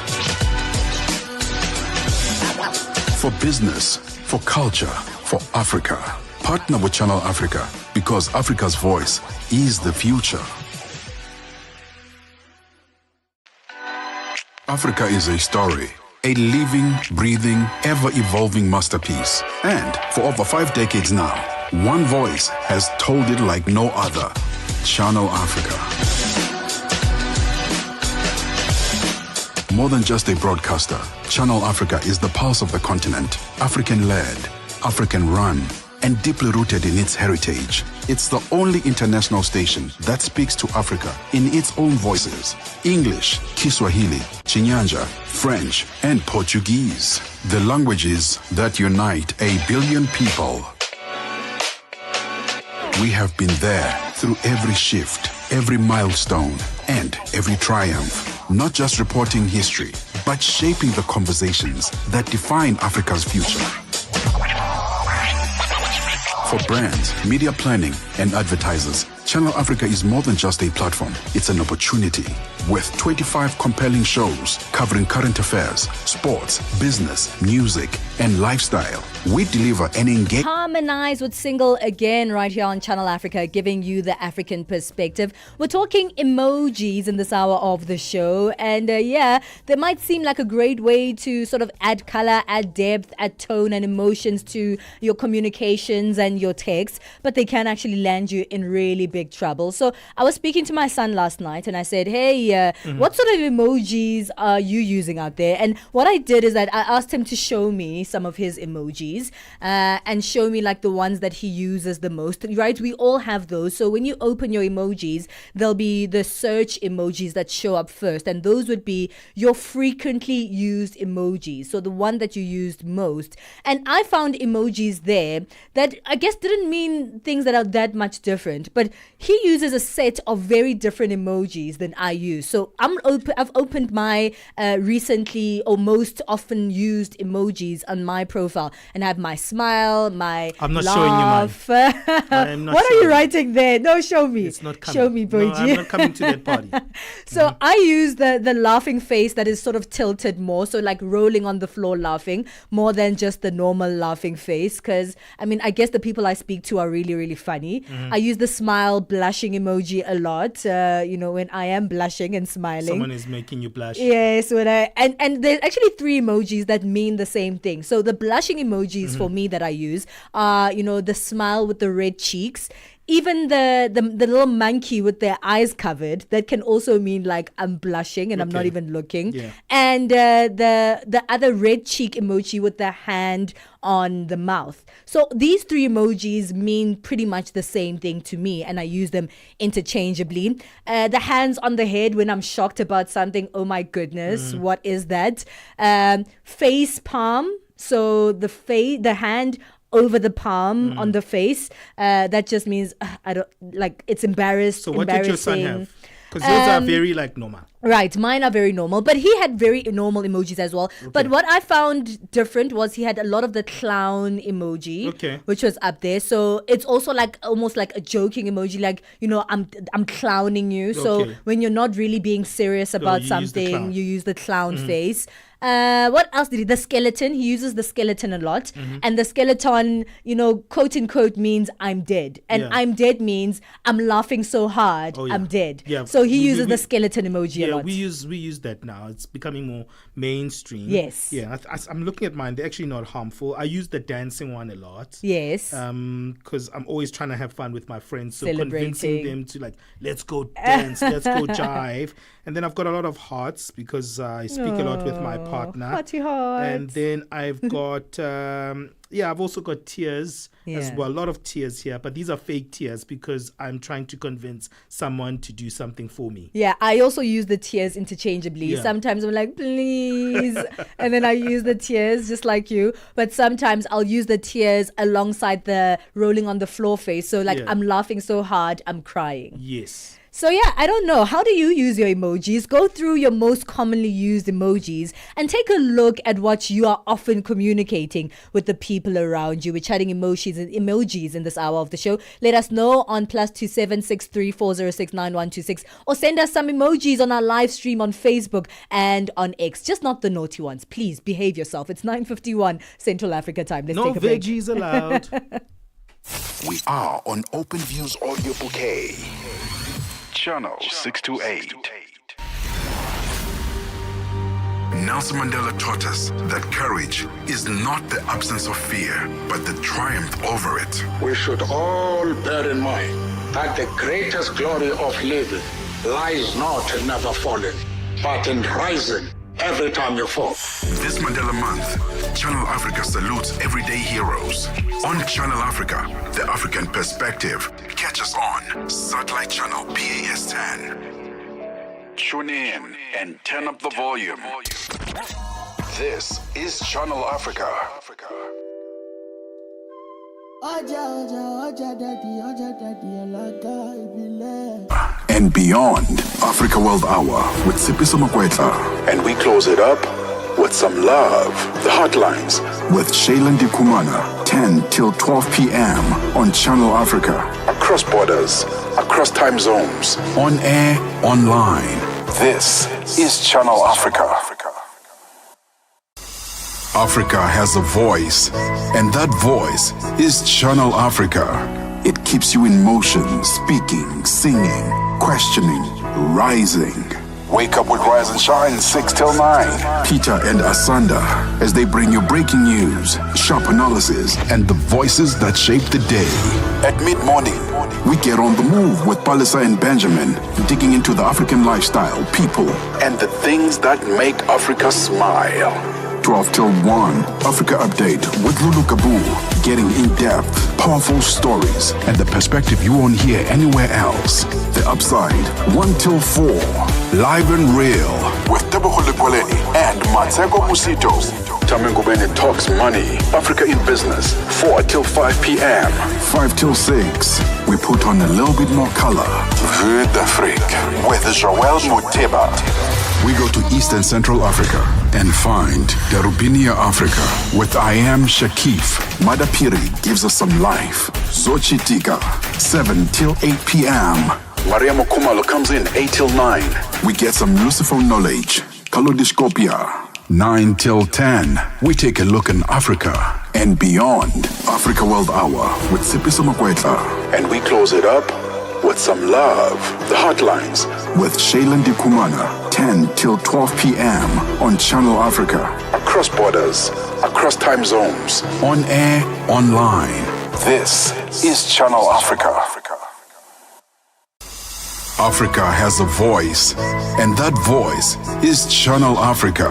For business, for culture, for Africa, partner with Channel Africa, because Africa's voice is the future. Africa is a story, a living, breathing, ever-evolving masterpiece. And for over 5 decades now, one voice has told it like no other. Channel Africa. More than just a broadcaster, Channel Africa is the pulse of the continent. African-led, African-run, and deeply rooted in its heritage. It's the only international station that speaks to Africa in its own voices. English, Kiswahili, Chinyanja, French, and Portuguese. The languages that unite 1 billion people. We have been there through every shift, every milestone, and every triumph. Not just reporting history, but shaping the conversations that define Africa's future. For brands, media planning, and advertisers, Channel Africa is more than just a platform. It's an opportunity. With 25 compelling shows covering current affairs, sports, business, music, and lifestyle, we deliver an engaging... Harmonize with Single again right here on Channel Africa, giving you the African perspective. We're talking emojis in this hour of the show. And they might seem like a great way to sort of add color, add depth, add tone and emotions to your communications and your texts, but they can actually land you in really big trouble. So I was speaking to my son last night and I said, hey, what sort of emojis are you using out there? And what I did is that I asked him to show me some of his emojis and show me like the ones that he uses the most, right? We all have those. So when you open your emojis, there'll be the search emojis that show up first. And those would be your frequently used emojis. So the one that you used most. And I found emojis there that I guess didn't mean things that are that much different. But he uses a set of very different emojis than I use. So I've opened my recently or most often used emojis on my profile, and I have my smile, my I'm not laugh. showing you mine. I'm not What are showing you writing there? No, show me. It's not coming. Show me, Boji. No, I'm not coming to that party. So I use the laughing face that is sort of tilted more, so like rolling on the floor laughing, more than just the normal laughing face. Because I mean, I guess the people I speak to are really, really funny. I use the smile blushing emoji a lot. When I am blushing and smiling. Someone is making you blush. Yes, and there's actually 3 emojis that mean the same thing. So the blushing emojis for me that I use are, the smile with the red cheeks. Even the little monkey with their eyes covered, that can also mean like I'm blushing and I'm not even looking. Yeah. And the other red cheek emoji with the hand on the mouth. So these 3 emojis mean pretty much the same thing to me, and I use them interchangeably. The hands on the head when I'm shocked about something. Oh my goodness, what is that? Face palm. So the hand over the palm on the face. That just means I don't like it's embarrassed. So what did your son embarrassing. Because yours are very normal. Right, mine are very normal, but he had very normal emojis as well. Okay. But what I found different was he had a lot of the clown emoji, which was up there. So it's also almost like a joking emoji, I'm clowning you. So when you're not really being serious about something, you use the clown face. What else did he? The skeleton. He uses the skeleton a lot. And the skeleton, quote unquote, means I'm dead. And I'm dead means I'm laughing so hard, I'm dead. Yeah. So he uses the skeleton emoji a lot. We use that now. It's becoming more mainstream. Yes. Yeah, I'm looking at mine. They're actually not harmful. I use the dancing one a lot. Yes. Because I'm always trying to have fun with my friends. So convincing them to let's go dance, let's go jive. And then I've got a lot of hearts because I speak a lot with my partner. Hearty hearts. And then I've got, I've also got tears as well. A lot of tears here, but these are fake tears because I'm trying to convince someone to do something for me. Yeah, I also use the tears interchangeably. Yeah. Sometimes I'm like, please. And then I use the tears just like you. But sometimes I'll use the tears alongside the rolling on the floor face. So I'm laughing so hard, I'm crying. Yes. So I don't know. How do you use your emojis? Go through your most commonly used emojis and take a look at what you are often communicating with the people around you. We're chatting emojis in this hour of the show. Let us know on +27 63406 9126 or send us some emojis on our live stream on Facebook and on X. Just not the naughty ones. Please behave yourself. It's 9:51 Central Africa time. Let's take a break. No veggies allowed. We are on Open Views Audio Bouquet. Channel 628. Nelson Mandela taught us that courage is not the absence of fear, but the triumph over it. We should all bear in mind that the greatest glory of living lies not in never falling, but in rising every time you fall. This Mandela Month, Channel Africa salutes everyday heroes. On Channel Africa, the African perspective. Catch us on Satellite Channel PAS 10. Tune in and turn up the volume. This is Channel Africa. And beyond, Africa World Hour with Sipiso Makwetla. And we close it up with some love. The Hotlines with Shailen Dikumana, 10 till 12 p.m. on Channel Africa. Across borders, across time zones, on air, online. This is Channel Africa. Africa has a voice, and that voice is Channel Africa. It keeps you in motion, speaking, singing, questioning, rising. Wake up with Rise and Shine 6 till 9. Peter and Asanda as they bring you breaking news, sharp analysis, and the voices that shape the day. At mid-morning, we get on the move with Palesa and Benjamin, digging into the African lifestyle, people, and the things that make Africa smile. 12 till 1, Africa Update with Lulu Kabu, getting in-depth, powerful stories, and the perspective you won't hear anywhere else. The Upside, 1 till 4, live and real, with Tebogo Lepoleni and Matseko Musito. Tamengubene talks money, Africa in business, 4 till 5 p.m. 5 till 6, we put on a little bit more color. Vue d'Afrique, with Joël Muteba. We go to East and Central Africa and find Darubinia Africa with I Am Shakif. Madapiri gives us some life. Zochitika, 7 till 8 p.m. Maria Mokumalo comes in 8 till 9. We get some Lucifer knowledge. Kalodiscopia, 9 till 10. We take a look in Africa and beyond. Africa World Hour with Sipiso Makwetla. And we close it up with some love. The Hotlines with Shailen Dikumana, 10 till 12 p.m. on Channel Africa. Across borders, across time zones, on air, online. This is Channel Africa. Africa has a voice, and that voice is Channel Africa.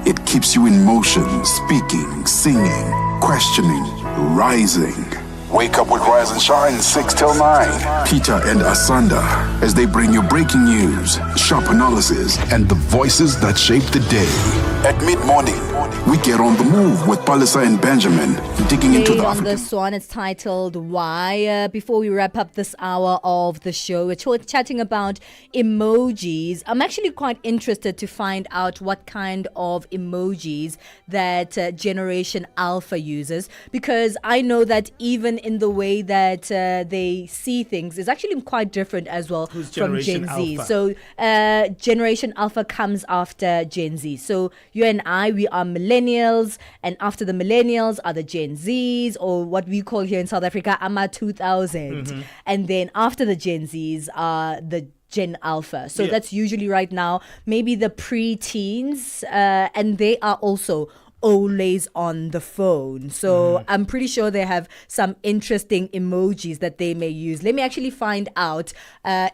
It keeps you in motion, speaking, singing, questioning, rising. Wake up with Rise and Shine 6 till 9. Peter and Asanda as they bring you breaking news, sharp analysis, and the voices that shape the day. At mid-morning, we get on the move with Palesa and Benjamin, digging into Played the on African... this one, it's titled Why. Before we wrap up this hour of the show, we're chatting about emojis. I'm actually quite interested to find out what kind of emojis that Generation Alpha uses, because I know that even in the way that they see things is actually quite different as well Who's from Generation Gen Z. Alpha? So Generation Alpha comes after Gen Z. So you and I, we are millennials, and after the millennials are the Gen Zs, or what we call here in South Africa, AMA 2000. Mhm. And then after the Gen Zs are the Gen Alpha. So Yeah. that's usually right now maybe the pre-teens, and they are also always on the phone. So I'm pretty sure they have some interesting emojis that they may use. Let me actually find out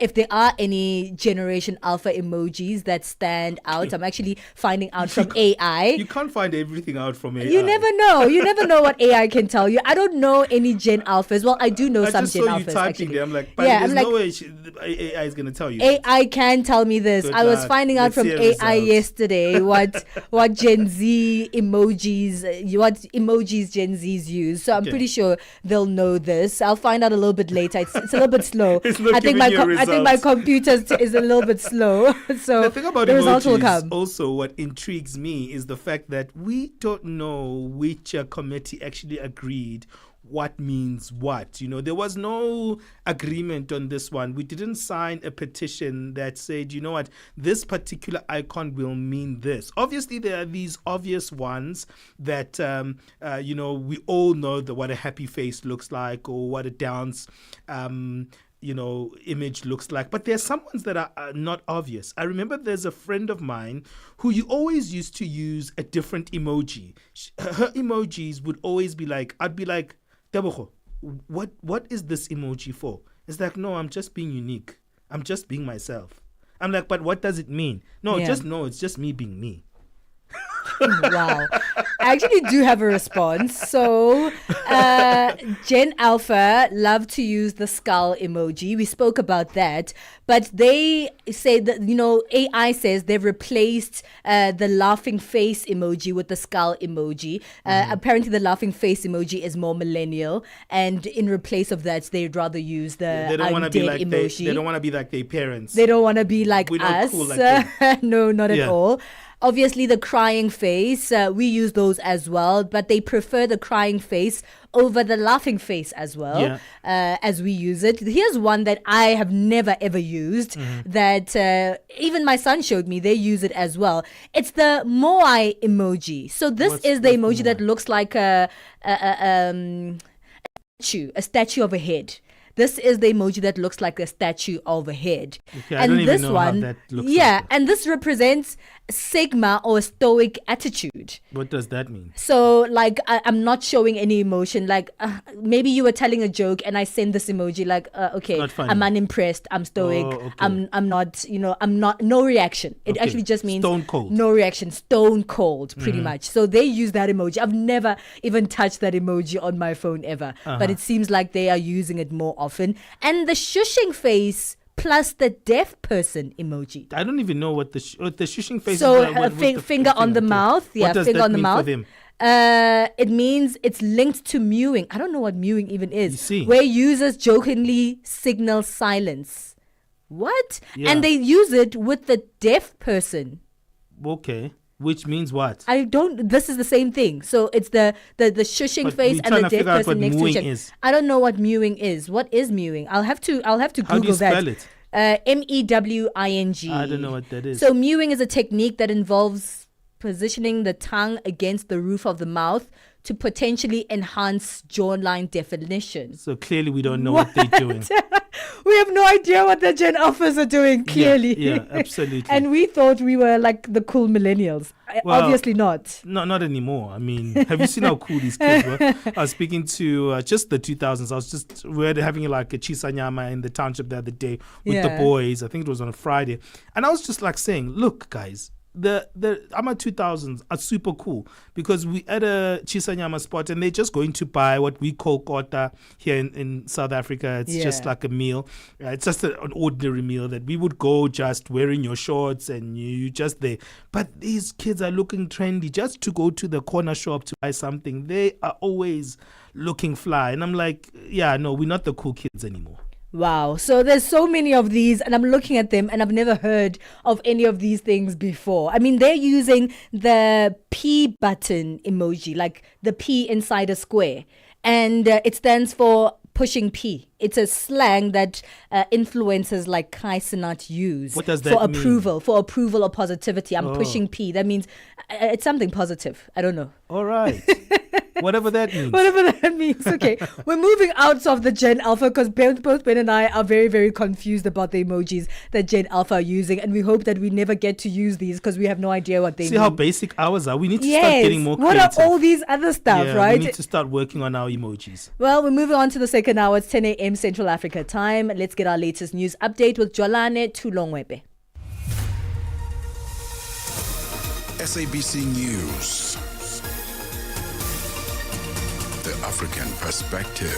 if there are any Generation Alpha emojis that stand out. I'm actually finding out from AI. You can't find everything out from AI. You never know. You never know what AI can tell you. I don't know any Gen Alphas. Well, I do know I some just Gen saw you Alphas typing actually. there. I'm like, but Yeah, there's I'm like, no way AI is going to tell you. AI can tell me this. Good I was luck. finding out Let's from see AI the results. yesterday what Gen Z emojis, what emojis Gen Zs use. So I'm Okay. pretty sure they'll know this. I'll find out a little bit later. It's a little bit slow. It's not I think giving you a I think my result. computer is a little bit slow. So The thing about the results will emojis, come. also what intrigues me is the fact that we don't know which committee actually agreed what means what. You know, there was no agreement on this one. We didn't sign a petition that said, you know what, this particular icon will mean this. Obviously, there are these obvious ones that, you know, we all know that what a happy face looks like, or what a dance you know, image looks like. But there's some ones that are not obvious. I remember there's a friend of mine who you always used to use a different emoji. Her emojis would always be like, I'd be like, Tebogo, what is this emoji for? It's like, no, I'm just being unique. I'm just being myself. I'm like, but what does it mean? No, Yeah. it's just me being me. Wow. I actually do have a response. So, Gen Alpha love to use the skull emoji. We spoke about that. But they say that, you know, AI says they've replaced the laughing face emoji with the skull emoji. Apparently, the laughing face emoji is more millennial. And in replace of that, they'd rather use the They don't I'm want to be dead like emoji. they don't want to be like their parents. They don't want to be like We're not us. cool like them. No, not at Yeah. all. Obviously, the crying face, we use those as well, but they prefer the crying face over the laughing face as well, as we use it. Here's one that I have never ever used that even my son showed me. They use it as well. It's the moai emoji. So this is the emoji that looks like a statue of a head. This is the emoji that looks like a statue of a head. Okay, I don't even know how that looks like. And this represents Sigma or stoic attitude. What does that mean? So, like, I'm not showing any emotion. Like, maybe you were telling a joke and I send this emoji, like, okay, Not funny. I'm unimpressed, I'm stoic, Oh, okay. I'm not, you know, I'm not, no reaction. It Okay. actually just means Stone cold. no reaction, stone cold, pretty Mhm. much. So they use that emoji. I've never even touched that emoji on my phone ever, but Uh-huh. it seems like they are using it more often. And the shushing face plus the deaf person emoji. I don't even know what the shushing face So is. What's the finger on the okay. mouth. Yeah, What does finger that on the mean mouth. for them? It means it's linked to mewing. I don't know what mewing even is. You see. Where users jokingly signal silence. What? Yeah. And they use it with the deaf person. Okay. Which means what? I don't. This is the same thing. So it's the shushing But face we're and trying the to deaf figure out person what next to each mewing other. is. I don't know what mewing is. What is mewing? I'll have to How do Google you spell that. it? MEWING. I don't know what that is. So mewing is a technique that involves positioning the tongue against the roof of the mouth to potentially enhance jawline definition. So clearly we don't know what they're doing. We have no idea what the Gen Alphas are doing, clearly. Yeah, absolutely. And we thought we were like the cool millennials. Well, Obviously not. No, not anymore. I mean, have you seen how cool these kids were? I was speaking to just the 2000s. We were having like a chisanyama in the township the other day with the Yeah. boys. I think it was on a Friday. And I was just like saying, look, guys, the AMA 2000s are super cool because we at a Chisanyama spot and they're just going to buy what we call kota here in South Africa. It's just like a meal. It's just an ordinary meal that we would go just wearing your shorts and you just there. But these kids are looking trendy just to go to the corner shop to buy something. They are always looking fly. And I'm like, yeah, no, we're not the cool kids anymore. Wow. So there's so many of these and I'm looking at them and I've never heard of any of these things before. I mean, they're using the P button emoji, like the P inside a square. And it stands for pushing P. It's a slang that influencers like Kai Sinat use. What does that mean? For approval or positivity. I'm pushing P. That means it's something positive. I don't know. All right. Whatever that means. Whatever that means. Okay. We're moving out of the Gen Alpha because both Ben and I are very, very confused about the emojis that Gen Alpha are using. And we hope that we never get to use these because we have no idea what they mean. See how basic ours are. We need to start getting more creative. What are all these other stuff, right? We need to start working on our emojis. Well, we're moving on to the second hour. It's 10 a.m. Central Africa time. Let's get our latest news update with Jolane Tulongwebe. SABC News. The African Perspective.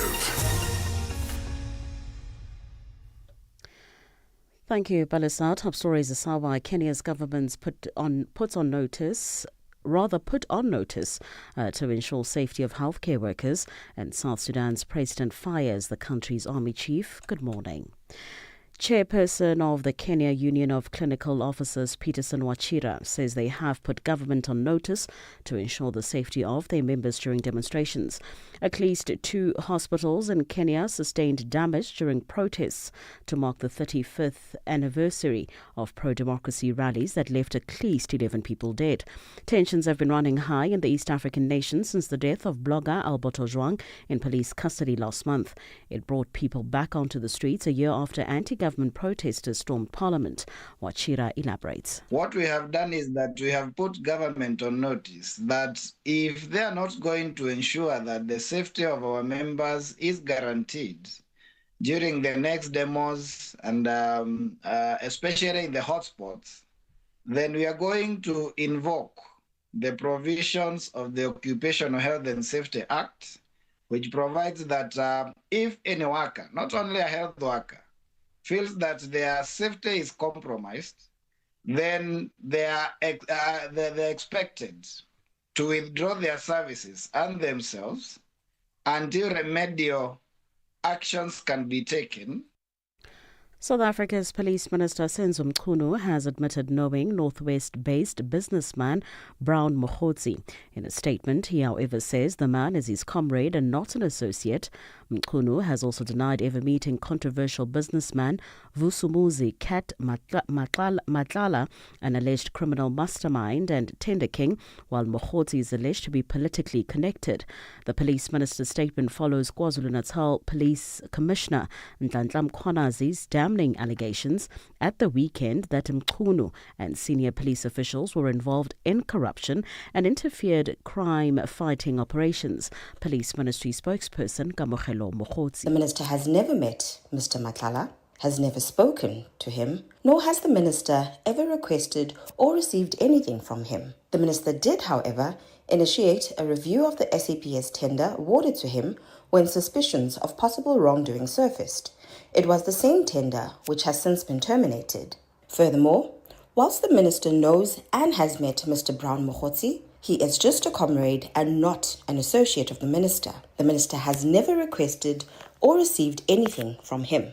Thank you, Palesa. Top stories is how Kenya's government's put on notice to ensure safety of healthcare workers, and South Sudan's president fires the country's army chief. Good morning. Chairperson of the Kenya Union of Clinical Officers, Peterson Wachira, says they have put government on notice to ensure the safety of their members during demonstrations. At least 2 hospitals in Kenya sustained damage during protests to mark the 35th anniversary of pro-democracy rallies that left at least 11 people dead. Tensions have been running high in the East African nation since the death of blogger Alberto Joang in police custody last month. It brought people back onto the streets a year after anti-government protesters stormed parliament. Wachira elaborates. What we have done is that we have put government on notice that if they are not going to ensure that the safety of our members is guaranteed during the next demos and especially in the hotspots, then we are going to invoke the provisions of the Occupational Health and Safety Act, which provides that if any worker, not only a health worker, feels that their safety is compromised, then they're expected to withdraw their services and themselves until remedial actions can be taken. South Africa's Police Minister Senzo Mchunu has admitted knowing Northwest-based businessman Brown Mokhotsi. In a statement, he however says the man is his comrade and not an associate. Mchunu has also denied ever meeting controversial businessman Vusumuzi Kat Matlala, an alleged criminal mastermind and tender king, while Mokhotsi is alleged to be politically connected. The police minister's statement follows KwaZulu-Natal Police Commissioner Nhlanhla Mkhwanazi's damning allegations at the weekend that Mchunu and senior police officials were involved in corruption and interfered crime-fighting operations. Police Ministry spokesperson Kamokhelo Mokhotsi. The minister has never met Mr. Matlala, has never spoken to him, nor has the minister ever requested or received anything from him. The minister did, however, initiate a review of the SAPS tender awarded to him when suspicions of possible wrongdoing surfaced. It was the same tender which has since been terminated. Furthermore, whilst the minister knows and has met Mr. Brown Mokhotsi, he is just a comrade and not an associate of the minister. The minister has never requested or received anything from him.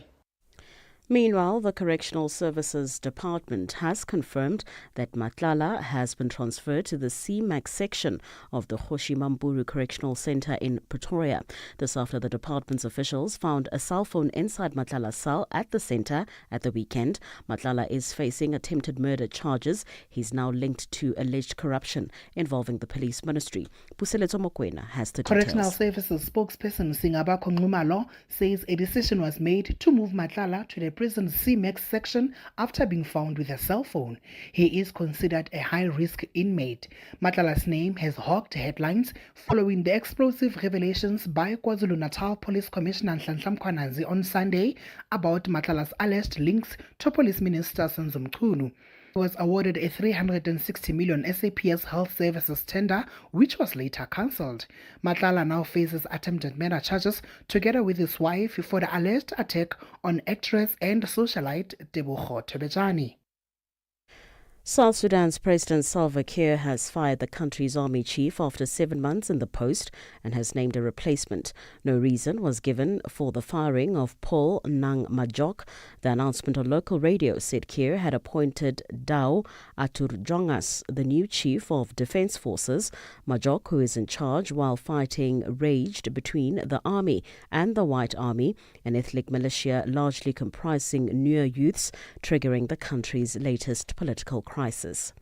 Meanwhile, the Correctional Services Department has confirmed that Matlala has been transferred to the CMAX section of the Hoshimamburu Correctional Centre in Pretoria. This after the department's officials found a cell phone inside Matlala's cell at the centre at the weekend. Matlala is facing attempted murder charges. He's now linked to alleged corruption involving the police ministry. Puseletso Mokwena has the details. Correctional Services spokesperson Singabakho Nxumalo says a decision was made to move Matlala to the prison's CMAX section after being found with a cell phone. He is considered a high-risk inmate. Matlala's name has hawked headlines following the explosive revelations by KwaZulu-Natal Police Commissioner Nhlanhla Mkhwanazi on Sunday about Matlala's alleged links to Police Minister Senzo Mchunu. Was awarded a 360 million SAPS Health Services tender, which was later cancelled. Matlala now faces attempted murder charges together with his wife for the alleged attack on actress and socialite Tebogo Tebejane. South Sudan's President Salva Kiir has fired the country's army chief after 7 months in the post and has named a replacement. No reason was given for the firing of Paul Nang Majok. The announcement on local radio said Kiir had appointed Dao Aturjongas, the new chief of defense forces. Majok, who is in charge while fighting raged between the army and the White Army, an ethnic militia largely comprising Nuer youths, triggering the country's latest political crisis.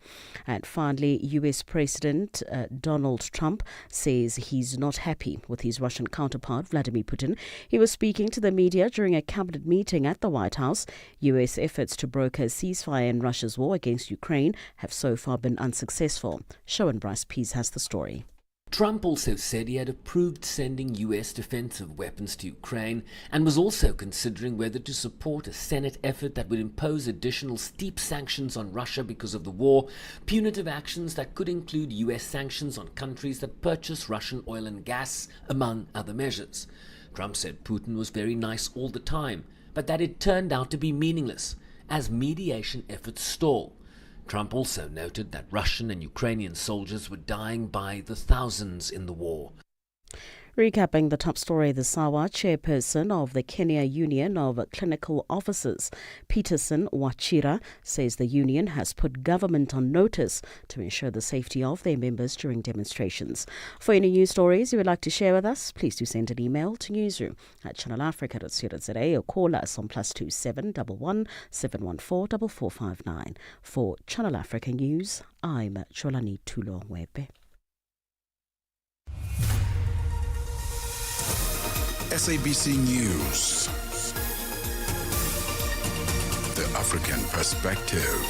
And finally, US President Donald Trump says he's not happy with his Russian counterpart, Vladimir Putin. He was speaking to the media during a cabinet meeting at the White House. US efforts to broker a ceasefire in Russia's war against Ukraine have so far been unsuccessful. Showan Bryce Pease has the story. Trump also said he had approved sending US defensive weapons to Ukraine and was also considering whether to support a Senate effort that would impose additional steep sanctions on Russia because of the war, punitive actions that could include US sanctions on countries that purchase Russian oil and gas, among other measures. Trump said Putin was very nice all the time, but that it turned out to be meaningless as mediation efforts stall. Trump also noted that Russian and Ukrainian soldiers were dying by the thousands in the war. Recapping the top story this hour, chairperson of the Kenya Union of Clinical Officers, Peterson Wachira, says the union has put government on notice to ensure the safety of their members during demonstrations. For any news stories you would like to share with us, please do send an email to newsroom@channelafrica.co.za or call us on +27 11 714 4459. For Channel Africa News, I'm Cholani Tulo Wepe. SABC News. The African Perspective.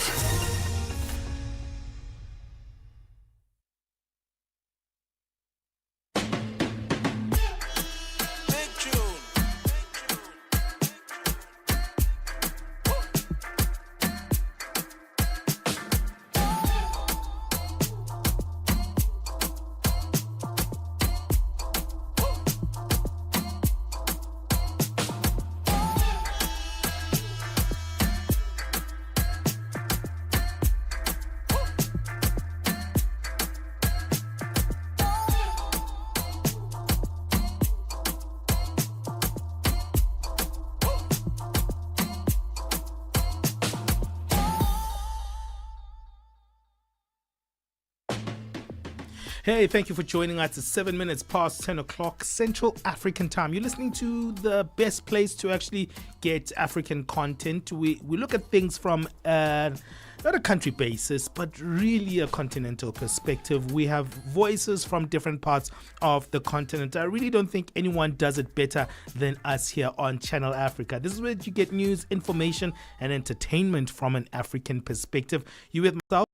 Hey, thank you for joining us. It's 7 minutes past 10 o'clock Central African time. You're listening to the best place to actually get African content. We look at things from not a country basis, but really a continental perspective. We have voices from different parts of the continent. I really don't think anyone does it better than us here on Channel Africa. This is where you get news, information, and entertainment from an African perspective. You with myself,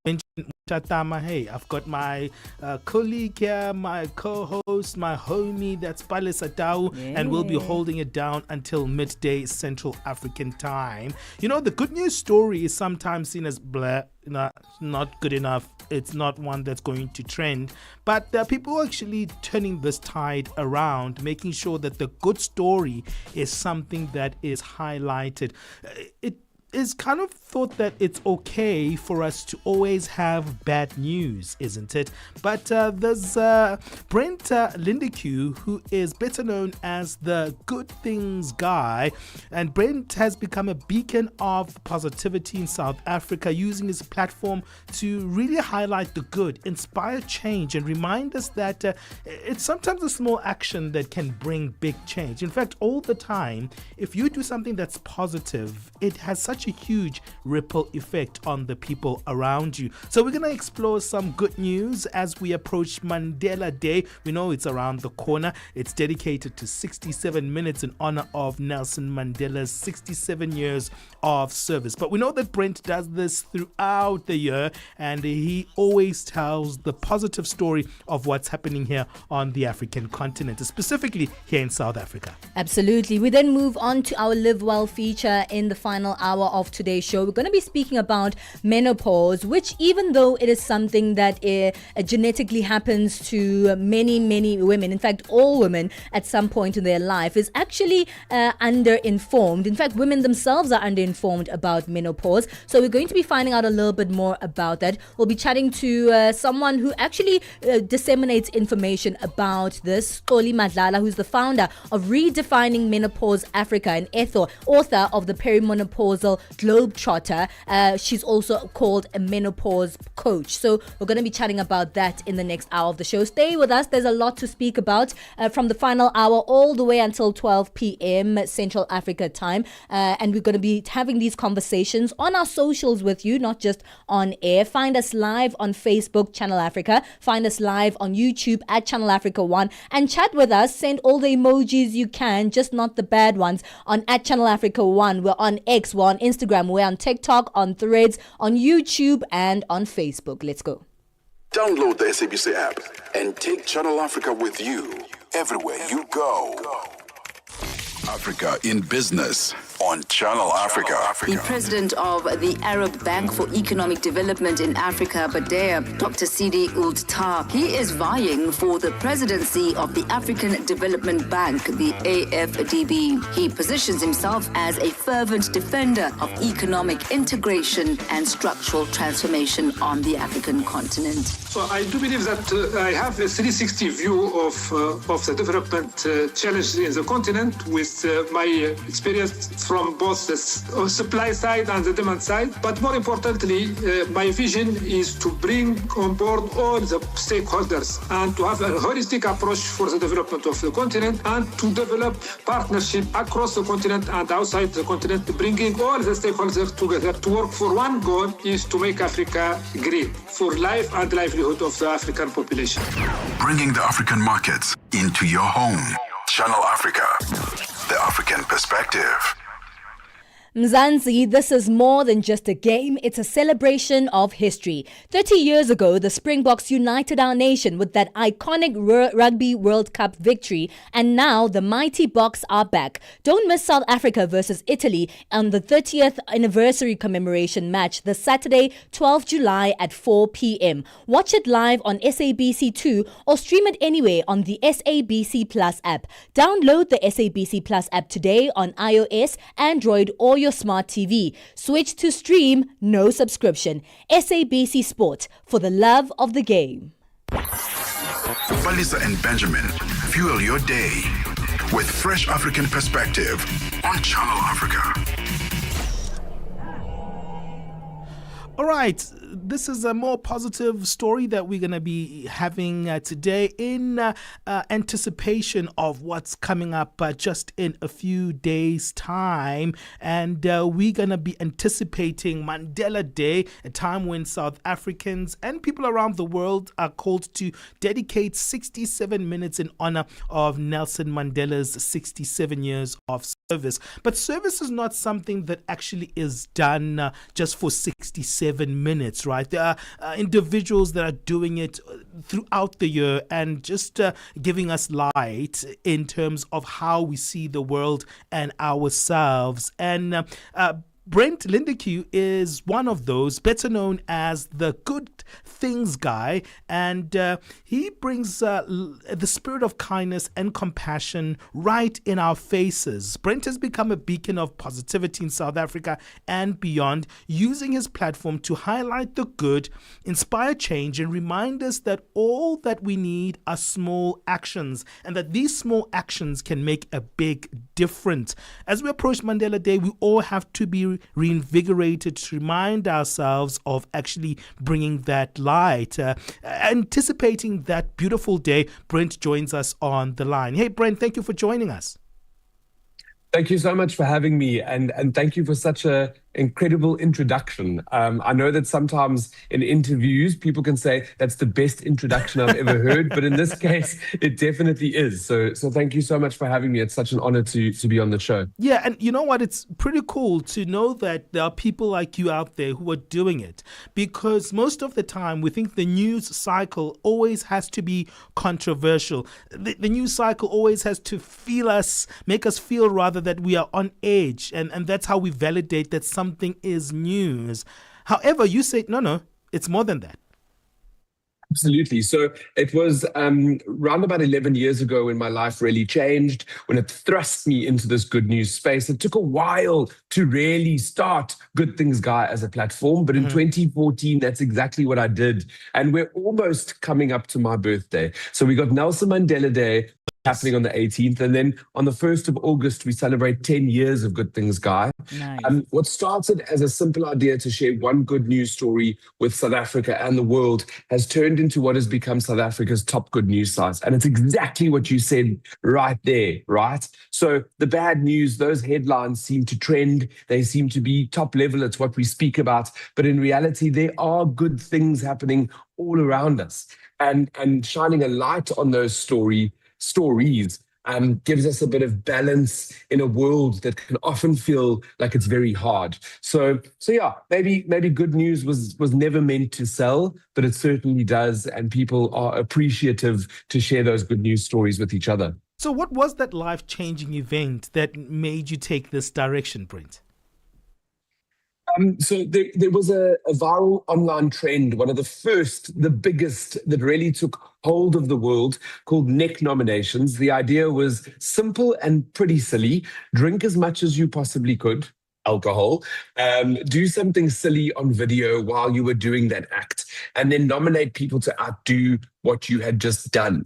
Moshatama. Hey, I've got my colleague here, my co-host, my homie, that's Palesa, and we'll be holding it down until midday Central African time. You know, the good news story is sometimes seen as not good enough. It's not one that's going to trend, but there are people actually turning this tide around, making sure that the good story is something that is highlighted. It is kind of thought that it's okay for us to always have bad news, isn't it? But there's Brent Lindeque, who is better known as the Good Things Guy, and Brent has become a beacon of positivity in South Africa, using his platform to really highlight the good, inspire change, and remind us that it's sometimes a small action that can bring big change. In fact, all the time, if you do something that's positive, it has such a huge ripple effect on the people around you. So we're going to explore some good news as we approach Mandela Day. We know it's around the corner. It's dedicated to 67 minutes in honor of Nelson Mandela's 67 years of service. But we know that Brent does this throughout the year, and he always tells the positive story of what's happening here on the African continent, specifically here in South Africa. Absolutely. We then move on to our Live Well feature in the final hour of today's show. We're going to be speaking about menopause, which, even though it is something that genetically happens to many women, in fact all women at some point in their life, is actually underinformed. In fact, women themselves are underinformed about menopause. So we're going to be finding out a little bit more about that. We'll be chatting to someone who actually disseminates information about this, Xoli Madlala, who's the founder of Redefining Menopause Africa and author of the Perimenopausal Globetrotter. She's also called a menopause coach. So we're going to be chatting about that in the next hour of the show. Stay with us. There's a lot to speak about from the final hour all the way until 12 p.m. Central Africa time. And we're going to be having these conversations on our socials with you, not just on air. Find us live on Facebook, Channel Africa. Find us live on YouTube at Channel Africa 1 and chat with us. Send all the emojis you can, just not the bad ones, on at Channel Africa 1. We're on X, we're on Instagram, we're on TikTok, on Threads, on YouTube, and on Facebook. Let's go. Download the SABC app and take Channel Africa with you everywhere you go. Africa in Business on Channel Africa. The president of the Arab Bank for Economic Development in Africa, Badea, Dr. Sidi Ould Tah, he is vying for the presidency of the African Development Bank, the AFDB. He positions himself as a fervent defender of economic integration and structural transformation on the African continent. So I do believe that I have a 360 view of the development challenges in the continent with my experience from both the supply side and the demand side. But more importantly, my vision is to bring on board all the stakeholders and to have a holistic approach for the development of the continent and to develop partnership across the continent and outside the continent, bringing all the stakeholders together to work for one goal, is to make Africa great for life and livelihood of the African population. Bringing the African markets into your home. Channel Africa, the African perspective. Mzansi, this is more than just a game, it's a celebration of history. 30 years ago, the Springboks united our nation with that iconic Rugby World Cup victory, and now the mighty Boks are back. Don't miss South Africa versus Italy on the 30th anniversary commemoration match this Saturday, 12 July at 4 p.m. Watch it live on SABC2 or stream it anywhere on the SABC Plus app. Download the SABC Plus app today on iOS, Android, or your smart TV. Switch to stream, no subscription. SABC Sport, for the love of the game. Palesa and Benjamin fuel your day with fresh African perspective on Channel Africa. All right, this is a more positive story that we're going to be having today in anticipation of what's coming up just in a few days' time. And we're going to be anticipating Mandela Day, a time when South Africans and people around the world are called to dedicate 67 minutes in honor of Nelson Mandela's 67 years of service. But service is not something that actually is done just for 67 minutes, right? There are individuals that are doing it throughout the year and just giving us light in terms of how we see the world and ourselves. And Brent Lindeque is one of those, better known as the Good Things Guy, and he brings the spirit of kindness and compassion right in our faces. Brent has become a beacon of positivity in South Africa and beyond, using his platform to highlight the good, inspire change, and remind us that all that we need are small actions, and that these small actions can make a big difference. As we approach Mandela Day, we all have to be reinvigorated to remind ourselves of actually bringing that light. Anticipating that beautiful day, Brent joins us on the line. Hey, Brent, thank you for joining us. Thank you so much for having me, and thank you for such a incredible introduction. I know that sometimes in interviews, people can say that's the best introduction I've ever heard, but in this case, it definitely is. So thank you so much for having me. It's such an honor to be on the show. Yeah, and you know what? It's pretty cool to know that there are people like you out there who are doing it, because most of the time we think the news cycle always has to be controversial. The news cycle always has to make us feel rather that we are on edge, and that's how we validate that some something is news. However, you say, no, it's more than that. Absolutely. So it was around about 11 years ago when my life really changed, when it thrust me into this good news space. It took a while to really start Good Things Guy as a platform, but in 2014, that's exactly what I did. And we're almost coming up to my birthday. So we got Nelson Mandela Day happening on the 18th. And then on the 1st of August, we celebrate 10 years of Good Things Guy. Nice. What started as a simple idea to share one good news story with South Africa and the world has turned into what has become South Africa's top good news site. And it's exactly what you said right there, right? So the bad news, those headlines seem to trend. They seem to be top level. It's what we speak about. But in reality, there are good things happening all around us. And shining a light on those stories gives us a bit of balance in a world that can often feel like it's very hard. So yeah, maybe good news was never meant to sell, but it certainly does, and people are appreciative to share those good news stories with each other. So what was that life-changing event that made you take this direction, Brent? So there was a viral online trend, one of the first, the biggest, that really took hold of the world, called neck nominations. The idea was simple and pretty silly. Drink as much as you possibly could, alcohol, do something silly on video while you were doing that act, and then nominate people to outdo what you had just done.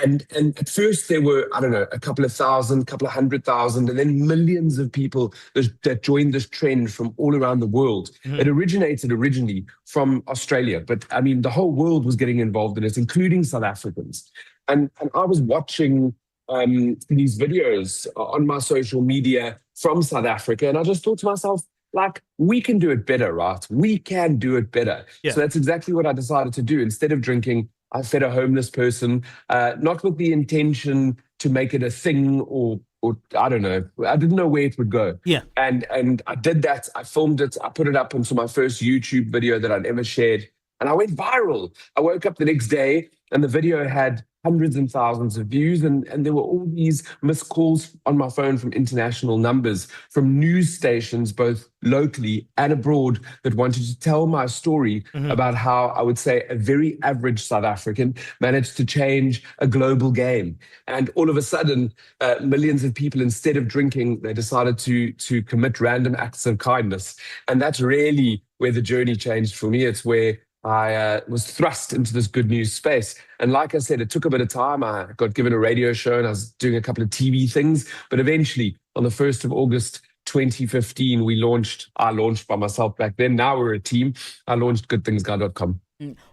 And at first there were, I don't know, a couple of thousand, couple of 100,000, and then millions of people that joined this trend from all around the world. It originated originally from Australia, but I mean, the whole world was getting involved in it, including South Africans. And I was watching these videos on my social media from South Africa, and I just thought to myself, like, we can do it better, right? We can do it better. Yeah. So that's exactly what I decided to do. Instead of drinking, I fed a homeless person, not with the intention to make it a thing or I don't know. I didn't know where it would go. Yeah. And I did that. I filmed it. I put it up onto my first YouTube video that I'd ever shared. And I went viral. I woke up the next day and the video had hundreds and thousands of views. And there were all these missed calls on my phone from international numbers, from news stations, both locally and abroad, that wanted to tell my story about how, I would say, a very average South African managed to change a global game. And all of a sudden, millions of people, instead of drinking, they decided to commit random acts of kindness. And that's really where the journey changed for me. It's where I was thrust into this good news space. And like I said, it took a bit of time. I got given a radio show and I was doing a couple of TV things. But eventually, on the 1st of August 2015, I launched by myself back then. Now we're a team. I launched goodthingsguy.com.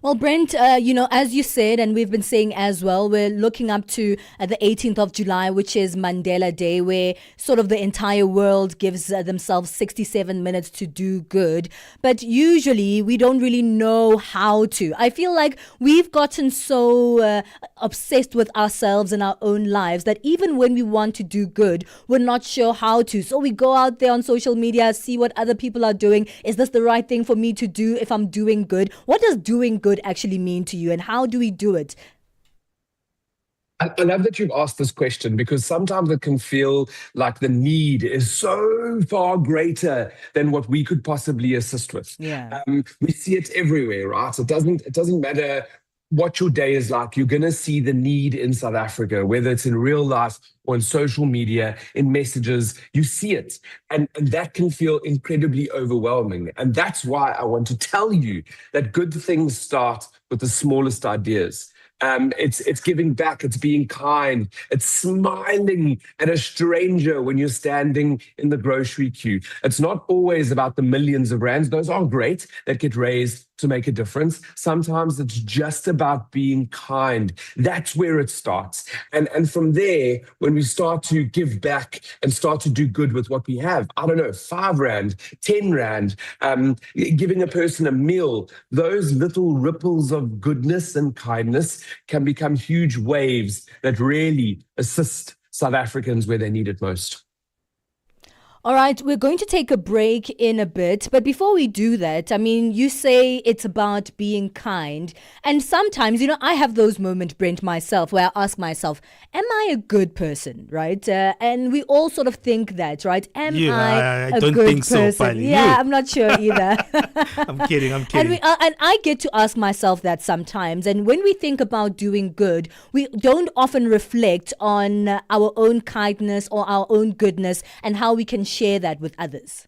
Well, Brent, as you said, and we've been saying as well, we're looking up to the 18th of July, which is Mandela Day, where sort of the entire world gives themselves 67 minutes to do good. But usually we don't really know how to. I feel like we've gotten so obsessed with ourselves and our own lives that even when we want to do good, we're not sure how to. So we go out there on social media, see what other people are doing. Is this the right thing for me to do if I'm doing good? What does doing good actually mean to you, and how do we do it? I love that you've asked this question, because sometimes it can feel like the need is so far greater than what we could possibly assist with. Yeah. We see it everywhere, right? It doesn't matter what your day is like. You're going to see the need in South Africa, whether it's in real life or in social media, in messages. You see it. And that can feel incredibly overwhelming. And that's why I want to tell you that good things start with the smallest ideas. It's giving back, it's being kind, it's smiling at a stranger when you're standing in the grocery queue. It's not always about the millions of rands. Those are great, that get raised to make a difference. Sometimes it's just about being kind. That's where it starts. And from there, when we start to give back and start to do good with what we have, I don't know, 5 rand, 10 rand, giving a person a meal, those little ripples of goodness and kindness can become huge waves that really assist South Africans where they need it most. All right, we're going to take a break in a bit. But before we do that, I mean, you say it's about being kind. And sometimes, I have those moments, Brent, myself, where I ask myself, am I a good person, right? And we all sort of think that, right? Am I a don't good think so, person? Pali. Yeah, You. I'm not sure either. I'm kidding. And I get to ask myself that sometimes. And when we think about doing good, we don't often reflect on our own kindness or our own goodness and how we can share that with others.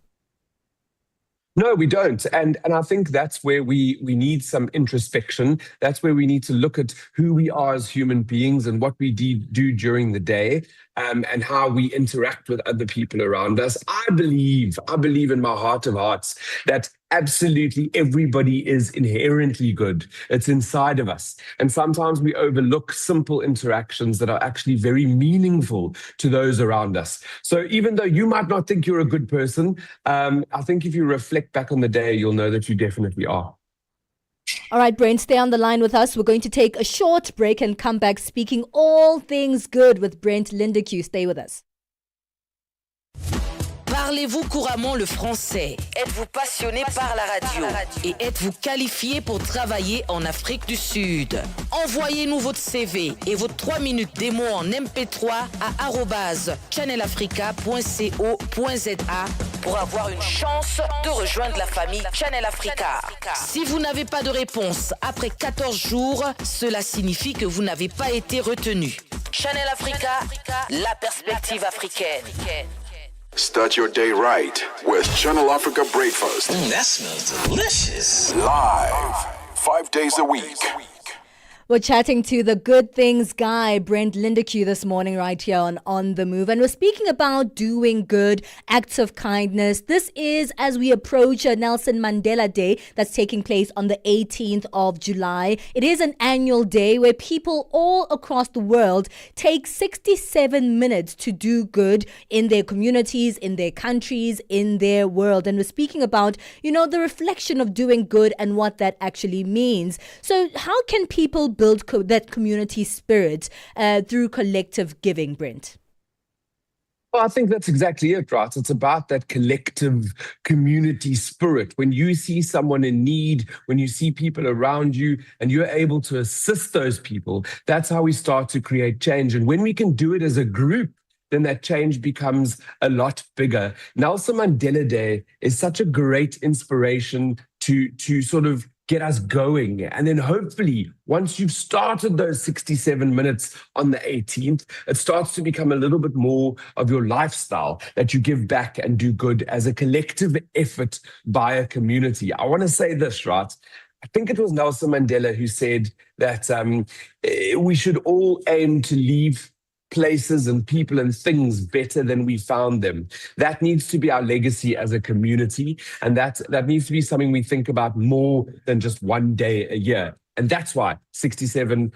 No, we don't. And I think that's where we need some introspection. That's where we need to look at who we are as human beings and what we do during the day, and how we interact with other people around us. I believe in my heart of hearts that absolutely everybody is inherently good. It's inside of us. And sometimes we overlook simple interactions that are actually very meaningful to those around us. So even though you might not think you're a good person, I think if you reflect back on the day, you'll know that you definitely are. All right, Brent, stay on the line with us. We're going to take a short break and come back speaking all things good with Brent Lindeque. Stay with us. Parlez-vous couramment le français? Êtes-vous passionné par la radio? Et êtes-vous qualifié pour travailler en Afrique du Sud? Envoyez-nous votre CV et vos 3 minutes démo en MP3 à @channelafrica.co.za pour avoir une chance de rejoindre la famille Channel Africa. Si vous n'avez pas de réponse après 14 jours, cela signifie que vous n'avez pas été retenu. Channel Africa, la perspective africaine. Start your day right with Channel Africa Breakfast. That smells delicious. Live, 5 days a week. We're chatting to the good things guy, Brent Lindeque, this morning right here on The Move. And we're speaking about doing good, acts of kindness. This is as we approach Nelson Mandela Day that's taking place on the 18th of July. It is an annual day where people all across the world take 67 minutes to do good in their communities, in their countries, in their world. And we're speaking about, the reflection of doing good and what that actually means. So how can people build that community spirit through collective giving, Brent? Well, I think that's exactly it, right? It's about that collective community spirit. When you see someone in need, when you see people around you and you're able to assist those people, that's how we start to create change. And when we can do it as a group, then that change becomes a lot bigger. Nelson Mandela Day is such a great inspiration to sort of get us going. And then hopefully, once you've started those 67 minutes on the 18th, it starts to become a little bit more of your lifestyle, that you give back and do good as a collective effort by a community. I want to say this, right? I think it was Nelson Mandela who said that we should all aim to leave places and people and things better than we found them. That needs to be our legacy as a community, and that needs to be something we think about more than just one day a year. And that's why 67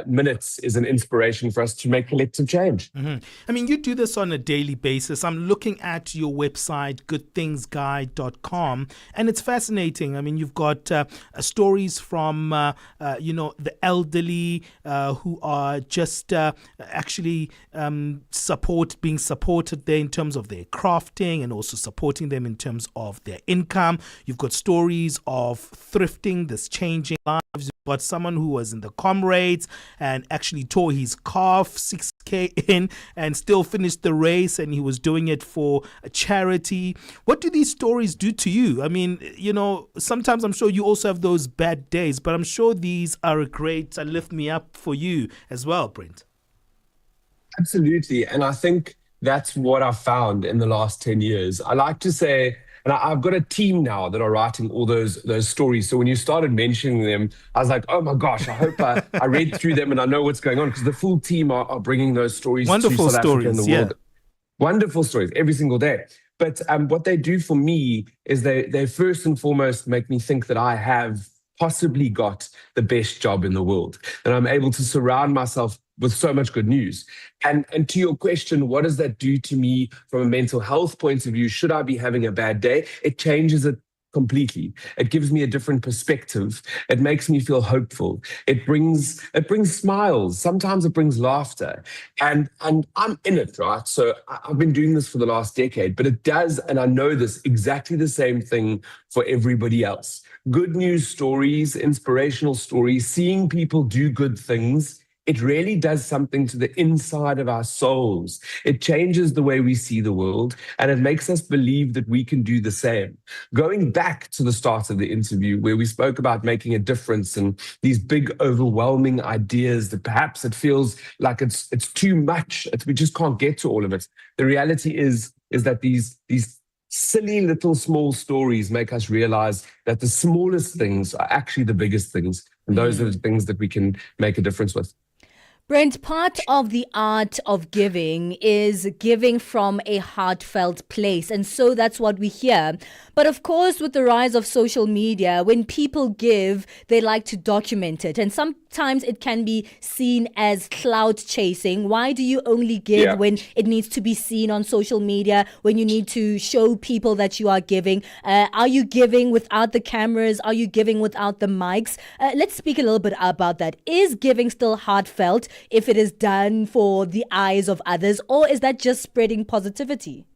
minutes is an inspiration for us to make collective change. Mm-hmm. I mean, you do this on a daily basis. I'm looking at your website, goodthingsguide.com, and it's fascinating. I mean, you've got stories from, the elderly who are just actually being supported there in terms of their crafting and also supporting them in terms of their income. You've got stories of thrifting that's changing lives. You've got someone who was in the Comrades and actually tore his calf 6K in and still finished the race, and he was doing it for a charity. What do these stories do to you? I mean, sometimes I'm sure you also have those bad days, but I'm sure these are a great lift me up for you as well, Brent. Absolutely. And I think that's what I've found in the last 10 years. I like to say, and I've got a team now that are writing all those stories. So when you started mentioning them, I was like, oh my gosh, I hope I read through them and I know what's going on, because the full team are bringing those stories to South Africa and the world. Wonderful stories every single day. But what they do for me is they first and foremost make me think that I have possibly got the best job in the world, that I'm able to surround myself with so much good news. And to your question, what does that do to me from a mental health point of view? Should I be having a bad day? It changes it completely. It gives me a different perspective. It makes me feel hopeful. It brings smiles. Sometimes it brings laughter. And I'm in it, right? So I've been doing this for the last decade, but it does, and I know this, exactly the same thing for everybody else. Good news stories, inspirational stories, seeing people do good things, it really does something to the inside of our souls. It changes the way we see the world, and it makes us believe that we can do the same. Going back to the start of the interview where we spoke about making a difference and these big, overwhelming ideas that perhaps it feels like it's too much, we just can't get to all of it. The reality is that these silly little small stories make us realize that the smallest things are actually the biggest things, and those are the things that we can make a difference with. Brent, part of the art of giving is giving from a heartfelt place. And so that's what we hear. But of course, with the rise of social media, when people give, they like to document it. And sometimes it can be seen as clout chasing. Why do you only give when it needs to be seen on social media, when you need to show people that you are giving? Are you giving without the cameras? Are you giving without the mics? Let's speak a little bit about that. Is giving still heartfelt if it is done for the eyes of others, or is that just spreading positivity?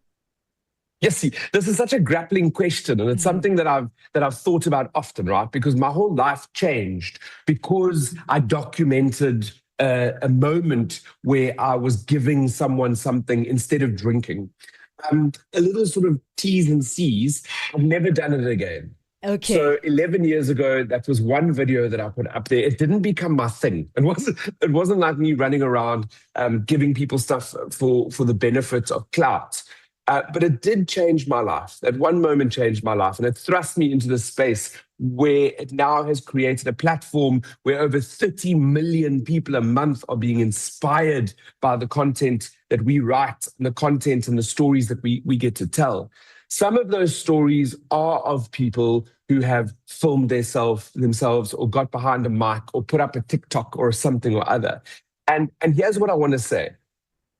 Yes, see, this is such a grappling question, and it's something that I've thought about often, right? Because my whole life changed because I documented a moment where I was giving someone something instead of drinking. A little sort of T's and C's. I've never done it again. Okay. So 11 years ago, that was one video that I put up there. It didn't become my thing. It wasn't like me running around giving people stuff for the benefit of clout. But it did change my life. That one moment changed my life, and it thrust me into this space where it now has created a platform where over 30 million people a month are being inspired by the content that we write and the content and the stories that we get to tell. Some of those stories are of people who have filmed themselves or got behind a mic or put up a TikTok or something or other. And here's what I want to say.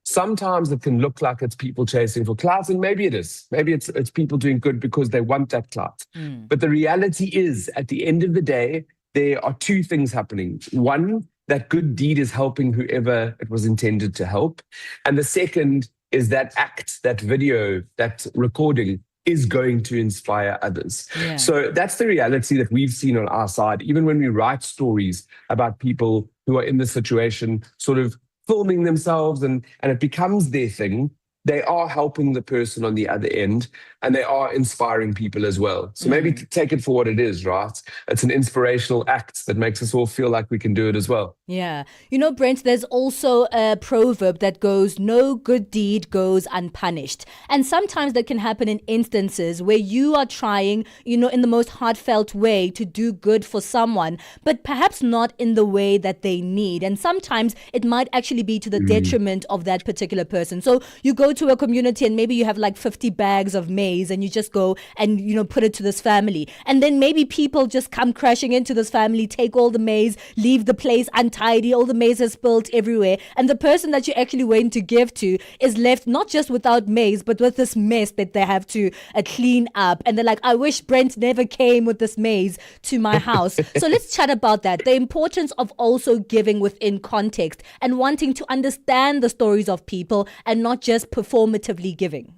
Sometimes it can look like it's people chasing for clout, and maybe it is. Maybe it's people doing good because they want that clout. But the reality is, at the end of the day, there are two things happening. One, that good deed is helping whoever it was intended to help. And the second is that act, that video, that recording is going to inspire others. Yeah. So that's the reality that we've seen on our side. Even when we write stories about people who are in this situation, sort of filming themselves and it becomes their thing, they are helping the person on the other end, and they are inspiring people as well. So maybe take it for what it is, right? It's an inspirational act that makes us all feel like we can do it as well. Yeah. You know, Brent, there's also a proverb that goes, no good deed goes unpunished. And sometimes that can happen in instances where you are trying, you know, in the most heartfelt way to do good for someone, but perhaps not in the way that they need. And sometimes it might actually be to the detriment of that particular person. So you go to a community and maybe you have like 50 bags of maize and you just go and, you know, put it to this family. And then maybe people just come crashing into this family, take all the maize, leave the place untidy, all the maize is spilled everywhere. And the person that you actually went to give to is left not just without maize, but with this mess that they have to clean up. And they're like, I wish Brent never came with this maize to my house. So let's chat about that. The importance of also giving within context and wanting to understand the stories of people and not just performatively giving.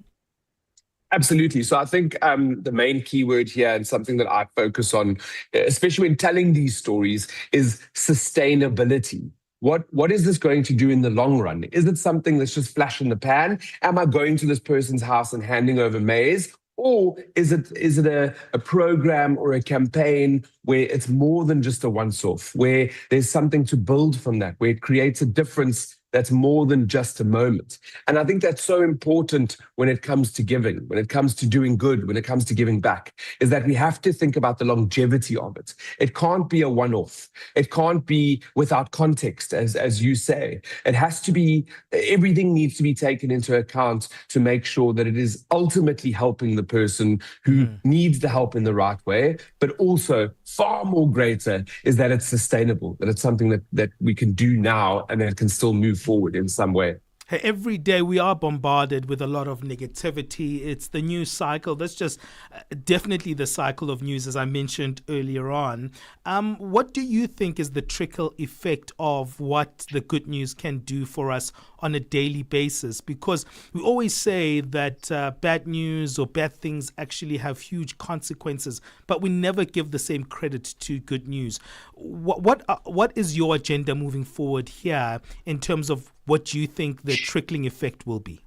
Absolutely. So I think the main keyword here, and something that I focus on, especially when telling these stories, is sustainability. What is this going to do in the long run? Is it something that's just flash in the pan? Am I going to this person's house and handing over maize? Or is it a program or a campaign where it's more than just a once-off, where there's something to build from that, where it creates a difference that's more than just a moment? And I think that's so important when it comes to giving, when it comes to doing good, when it comes to giving back, is that we have to think about the longevity of it. It can't be a one-off. It can't be without context, as you say. It has to be, everything needs to be taken into account to make sure that it is ultimately helping the person who needs the help in the right way, but also far more greater is that it's sustainable, that it's something that we can do now and that it can still move forward in some way. Hey, every day we are bombarded with a lot of negativity. It's the news cycle. That's just definitely the cycle of news, as I mentioned earlier on. What do you think is the trickle effect of what the good news can do for us on a daily basis? Because we always say that bad news or bad things actually have huge consequences, but we never give the same credit to good news. What is your agenda moving forward here in terms of what you think the trickling effect will be?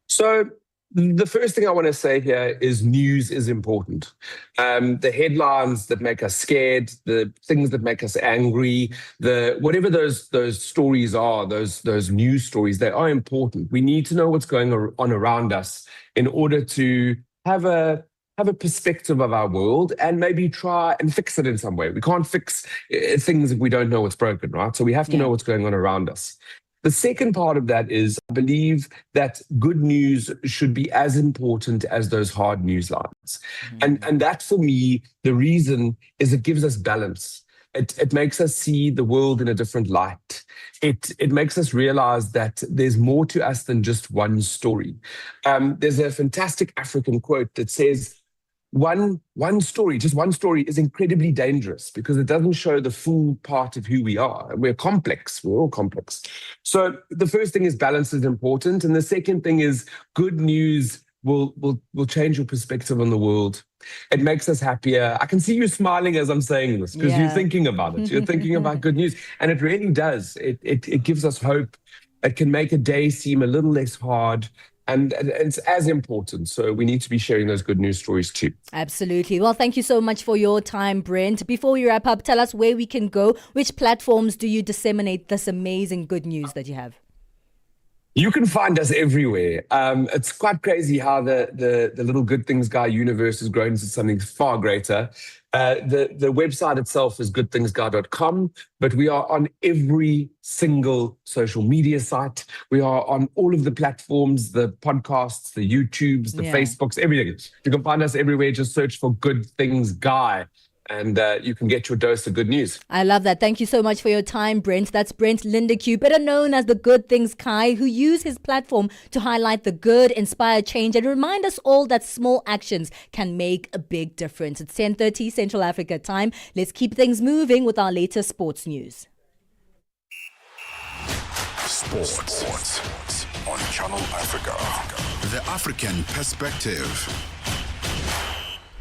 So the first thing I want to say here is news is important. The headlines that make us scared, the things that make us angry, whatever those stories are, those news stories, they are important. We need to know what's going on around us in order to have a perspective of our world and maybe try and fix it in some way. We can't fix things if we don't know what's broken, right? So we have to know what's going on around us. The second part of that is I believe that good news should be as important as those hard news lines. And that, for me, the reason is it gives us balance. It makes us see the world in a different light. It makes us realize that there's more to us than just one story. There's a fantastic African quote that says, one story is incredibly dangerous because it doesn't show the full part of who we are. We're complex. We're all complex. So the first thing is balance is important. And the second thing is good news will change your perspective on the world. It makes us happier. I can see you smiling as I'm saying this because you're thinking about it. You're thinking about good news. And it really does. It gives us hope. It can make a day seem a little less hard. And it's as important. So we need to be sharing those good news stories too. Absolutely. Well, thank you so much for your time, Brent. Before we wrap up, tell us where we can go. Which platforms do you disseminate this amazing good news that you have? You can find us everywhere. It's quite crazy how the Little Good Things Guy universe has grown into something far greater. The website itself is goodthingsguy.com, but we are on every single social media site. We are on all of the platforms, the podcasts, the YouTubes, the Facebooks, everything. You can find us everywhere. Just search for Good Things Guy. And you can get your dose of good news. I love that. Thank you so much for your time, Brent. That's Brent Lindeque, better known as the Good Things Guy, who used his platform to highlight the good, inspire change, and remind us all that small actions can make a big difference. It's 10:30 Central Africa time. Let's keep things moving with our latest sports news. Sports on Channel Africa. The African perspective.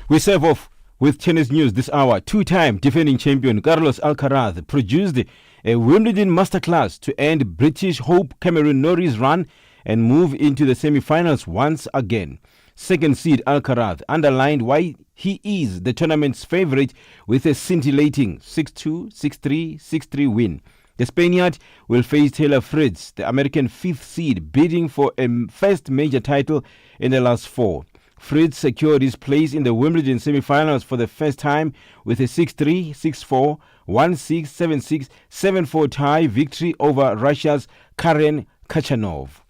We serve off with tennis news this hour. Two-time defending champion Carlos Alcaraz produced a Wimbledon masterclass to end British hope Cameron Norrie's run and move into the semi-finals once again. Second seed Alcaraz underlined why he is the tournament's favorite with a scintillating 6-2, 6-3, 6-3 win. The Spaniard will face Taylor Fritz, the American fifth seed, bidding for a first major title in the last four. Fritz secured his place in the Wimbledon semi-finals for the first time with a 6-3, 6-4, 1-6, 7-6, 7-4 tie victory over Russia's Karen Khachanov.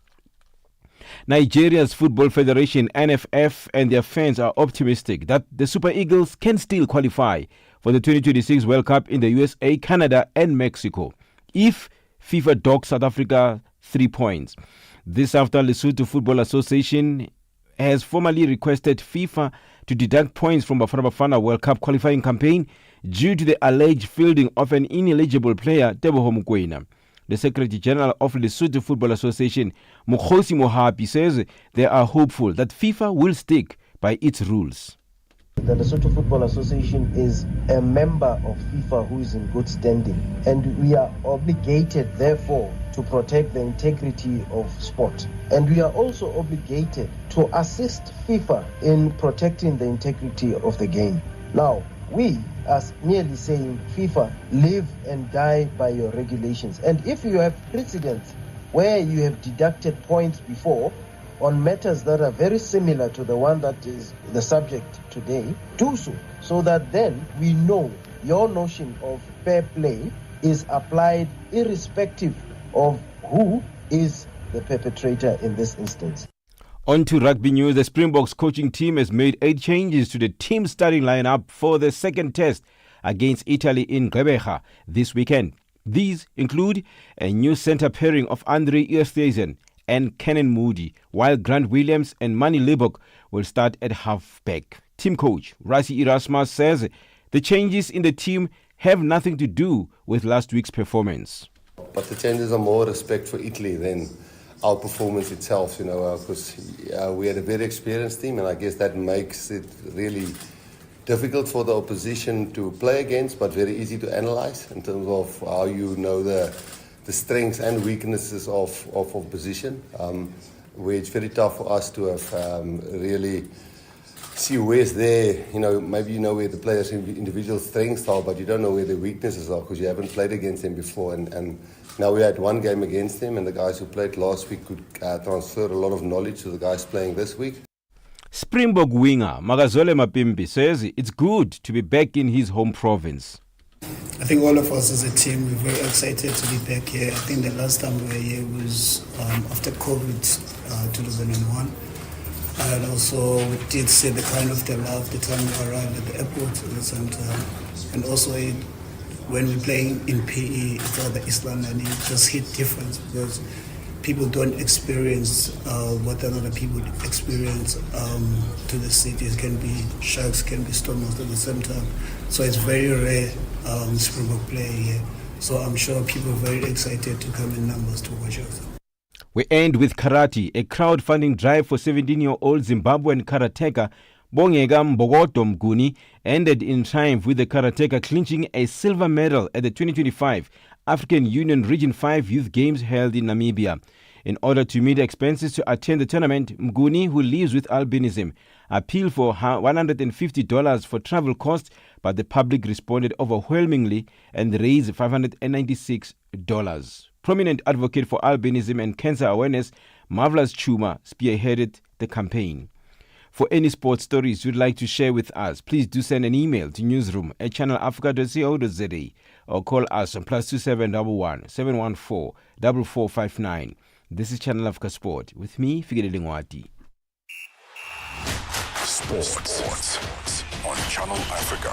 Nigeria's Football Federation, NFF, and their fans are optimistic that the Super Eagles can still qualify for the 2026 World Cup in the USA, Canada, and Mexico if FIFA docks South Africa 3 points. This after Lesotho Football Association has formally requested FIFA to deduct points from Bafana Bafana World Cup qualifying campaign due to the alleged fielding of an ineligible player, Teboho Mokoena. The Secretary General of Lesotho Football Association, Mokgosi Mohapi, says they are hopeful that FIFA will stick by its rules. The Lesotho Football Association is a member of FIFA who is in good standing, and we are obligated, therefore, to protect the integrity of sport. And we are also obligated to assist FIFA in protecting the integrity of the game. Now, we are merely saying, FIFA, live and die by your regulations. And if you have precedents where you have deducted points before on matters that are very similar to the one that is the subject today, do so that then we know your notion of fair play is applied irrespective of who is the perpetrator in this instance. On to rugby news. The Springboks coaching team has made 8 changes to the team's starting lineup for the second test against Italy in Gqeberha this weekend. These include a new centre pairing of Andre Eusthuizen and Kenan Moody, while Grant Williams and Manny Libok will start at halfback. Team coach Rassie Erasmus says the changes in the team have nothing to do with last week's performance. But the changes are more respect for Italy than our performance itself, because we had a very experienced team, and I guess that makes it really difficult for the opposition to play against, but very easy to analyze in terms of how you know the strengths and weaknesses of opposition, where it's very tough for us to have really see where's there, maybe you know where the players' individual strengths are, but you don't know where their weaknesses are because you haven't played against them before. And now we had one game against them, and the guys who played last week could transfer a lot of knowledge to the guys playing this week. Springbok winger Magazole Mapimpi says it's good to be back in his home province. I think all of us as a team, we're very excited to be back here. I think the last time we were here was after COVID, 2001. And also we did see the kind of the love the time we arrived at the airport at the same time. And also when we're playing in PE, it's all the East London, it just hit different because people don't experience what other people experience to the cities. Can be Sharks, can be Stormers at the same time. So it's very rare Springbok play here. So I'm sure people are very excited to come in numbers to watch us. We end with karate. A crowdfunding drive for 17-year-old Zimbabwean karateka Bongeka Mbogodo Mguni ended in triumph, with the karateka clinching a silver medal at the 2025 African Union Region 5 Youth Games held in Namibia. In order to meet expenses to attend the tournament, Mguni, who lives with albinism, appealed for $150 for travel costs, but the public responded overwhelmingly and raised $596. Prominent advocate for albinism and cancer awareness, Marvelous Chuma, spearheaded the campaign. For any sports stories you'd like to share with us, please do send an email to newsroom@channelafrica.co.za or call us on +2711 714 4459. This is Channel Africa Sport with me, Fikile Ngwati. Sports on Channel Africa.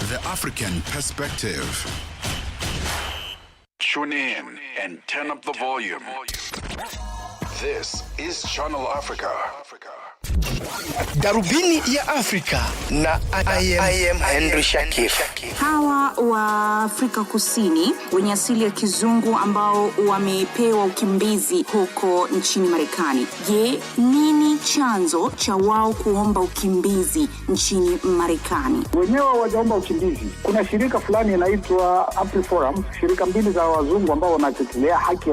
The African perspective. Tune in and turn up the volume. This is Channel Africa. Darubini ya Afrika na I am Henry Shakif. Hawa wa Afrika Kusini wenye asili ya kizungu ambao wamepewa ukimbizi huko nchini Marekani. Je, nini chanzo cha wao kuomba ukimbizi nchini Marekani? Wenyewe wajaomba ukimbizi. Kuna shirika fulani inaitwa AfriForum, shirika mbili za wazungu ambao wanatetea haki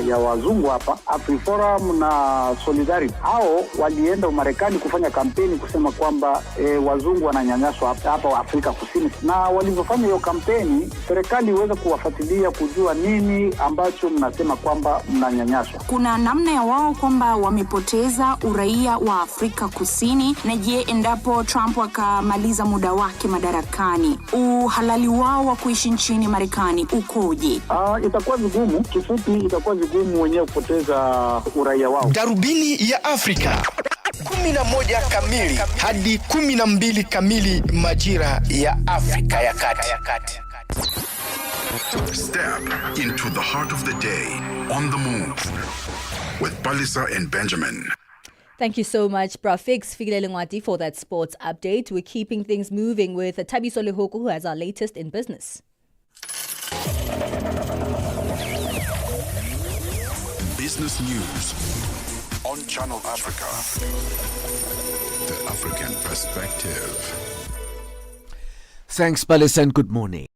ya wazungu hapa, AfriForum na Solidarity. Hao walienda Marekani kufanya kampeni kusema kwamba wazungu wananyanyaswa hapa Afrika Kusini, na walivyofanya hiyo kampeni, serikali iweze kuwafuatilia kujua nini ambacho mnasema kwamba mnanyanyaswa. Kuna namna ya wao kwamba wamepoteza uraia wa Afrika Kusini, na je, endapo Trump akamaliza muda wake madarakani, uhalali wao wa kuishi nchini Marekani ukoje? Itakuwa vigumu, kifupi itakuwa vigumu wenyewe kupoteza uraia wao. Darubini ya Afrika 11 kamili hadi 12 kamili majira ya Afrika ya Kati. Step into the heart of the day on the move with Palesa and Benjamin. Thank you so much, Brafix Fikile Ngwati, for that sports update. We're keeping things moving with Thabiso Lehoko, who has our latest in business. Business news on Channel Africa. The African perspective. Thanks, Palesa, and good morning.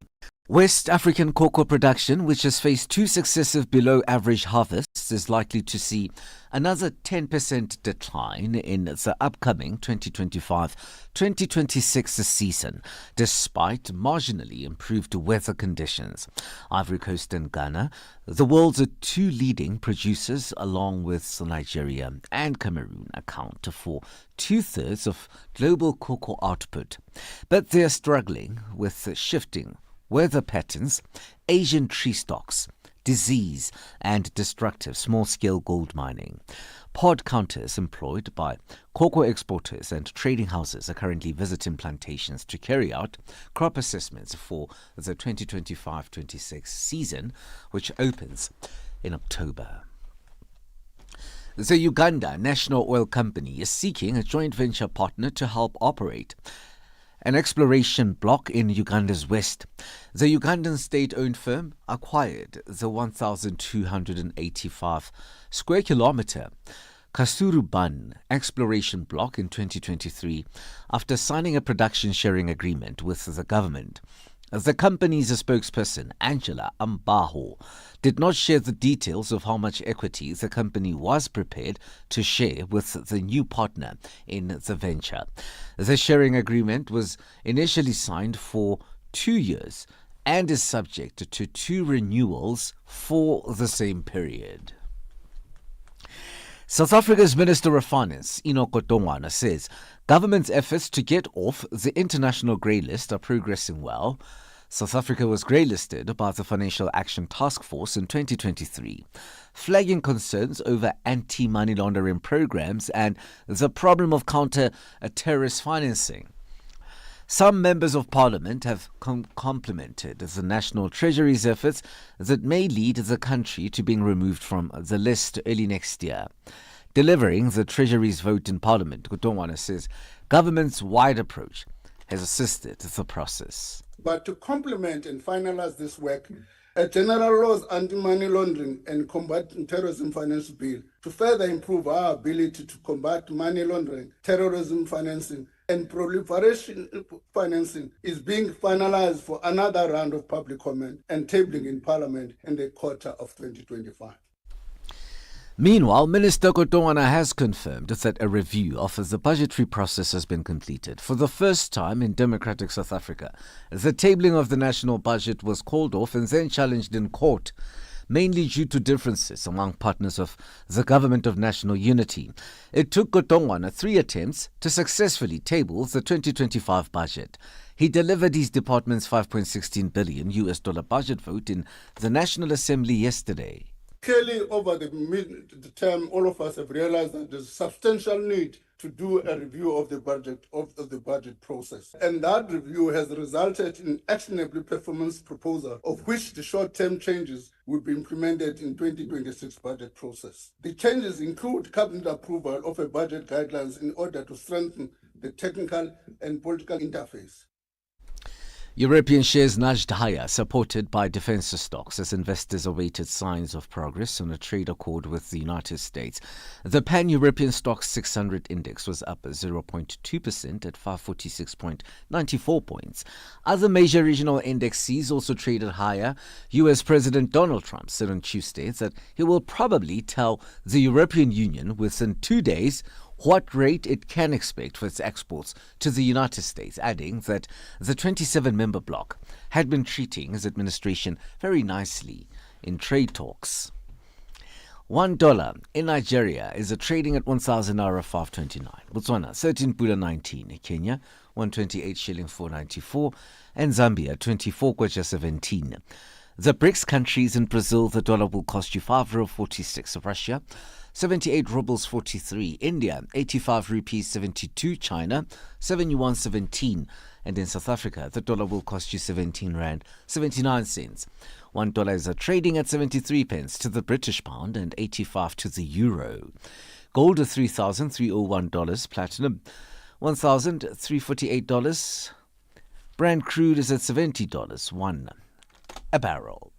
West African cocoa production, which has faced 2 successive below-average harvests, is likely to see another 10% decline in the upcoming 2025-2026 season, despite marginally improved weather conditions. Ivory Coast and Ghana, the world's 2 leading producers, along with Nigeria and Cameroon, account for 2/3 of global cocoa output. But they are struggling with shifting weather patterns, Asian tree stocks, disease, and destructive small-scale gold mining. Pod counters employed by cocoa exporters and trading houses are currently visiting plantations to carry out crop assessments for the 2025-26 season, which opens in October. The Uganda National Oil Company is seeking a joint venture partner to help operate an exploration block in Uganda's west. The Ugandan state-owned firm acquired the 1,285 square kilometer Kasuruban exploration block in 2023 after signing a production sharing agreement with the government. The company's spokesperson, Angela Ambaho, did not share the details of how much equity the company was prepared to share with the new partner in the venture. The sharing agreement was initially signed for 2 years and is subject to 2 renewals for the same period. South Africa's Minister of Finance, Moshatama, says government's efforts to get off the international grey list are progressing well. South Africa was grey-listed by the Financial Action Task Force in 2023, flagging concerns over anti-money laundering programs and the problem of counter-terrorist financing. Some members of parliament have complimented the National Treasury's efforts that may lead the country to being removed from the list early next year. Delivering the Treasury's vote in parliament, Moshatama says government's wide approach has assisted the process. But to complement and finalize this work, a general laws anti-money laundering and combat terrorism finance bill to further improve our ability to combat money laundering, terrorism financing, and proliferation financing is being finalized for another round of public comment and tabling in Parliament in the quarter of 2025. Meanwhile, Minister Moshatama has confirmed that a review of the budgetary process has been completed. For the first time in democratic South Africa, the tabling of the national budget was called off and then challenged in court, mainly due to differences among partners of the Government of National Unity. It took Moshatama 3 attempts to successfully table the 2025 budget. He delivered his department's $5.16 billion budget vote in the National Assembly yesterday. Clearly, over the term, all of us have realized that there's a substantial need to do a review of the budget process. And that review has resulted in actionable performance proposal, of which the short-term changes will be implemented in 2026 budget process. The changes include cabinet approval of a budget guidelines in order to strengthen the technical and political interface. European shares nudged higher, supported by defense stocks as investors awaited signs of progress on a trade accord with the United States. The Pan-European Stoxx 600 index was up 0.2% at 546.94 points. Other major regional indexes also traded higher. U.S. President Donald Trump said on Tuesday that he will probably tell the European Union within 2 days what rate it can expect for its exports to the United States, adding that the 27-member bloc had been treating his administration very nicely in trade talks. $1 in Nigeria is trading at 1,000 naira 529. Botswana 13.19. Kenya 128 shillings 494, and Zambia 24 kwacha 17. The BRICS countries in Brazil, the dollar will cost you 5.46. Russia 78 rubles 43, India 85 rupees 72, China 7 yuan 17, and in South Africa the dollar will cost you 17 rand 79 cents. $1 is trading at 73 pence to the British pound and 85 to the euro. Gold at $3,301, platinum $1,348, Brent crude is at $70 a barrel.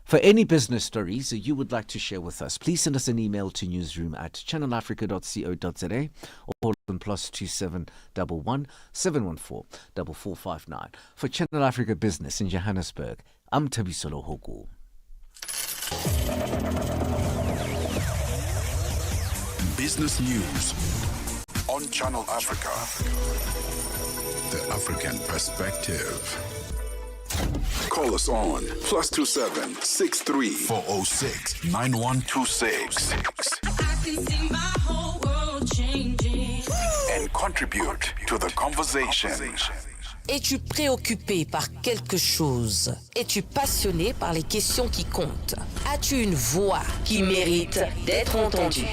For any business stories you would like to share with us, please send us an email to newsroom@channelafrica.co.za or on +2711 714 4459. For Channel Africa Business in Johannesburg, I'm Thabisolo Hoku. Business news on Channel Africa. The African perspective. Call us on +27 63 406 9126 and contribute to the conversation. Es-tu préoccupé par quelque chose? Es-tu passionné par les questions qui comptent? As-tu une voix qui mérite d'être entendue?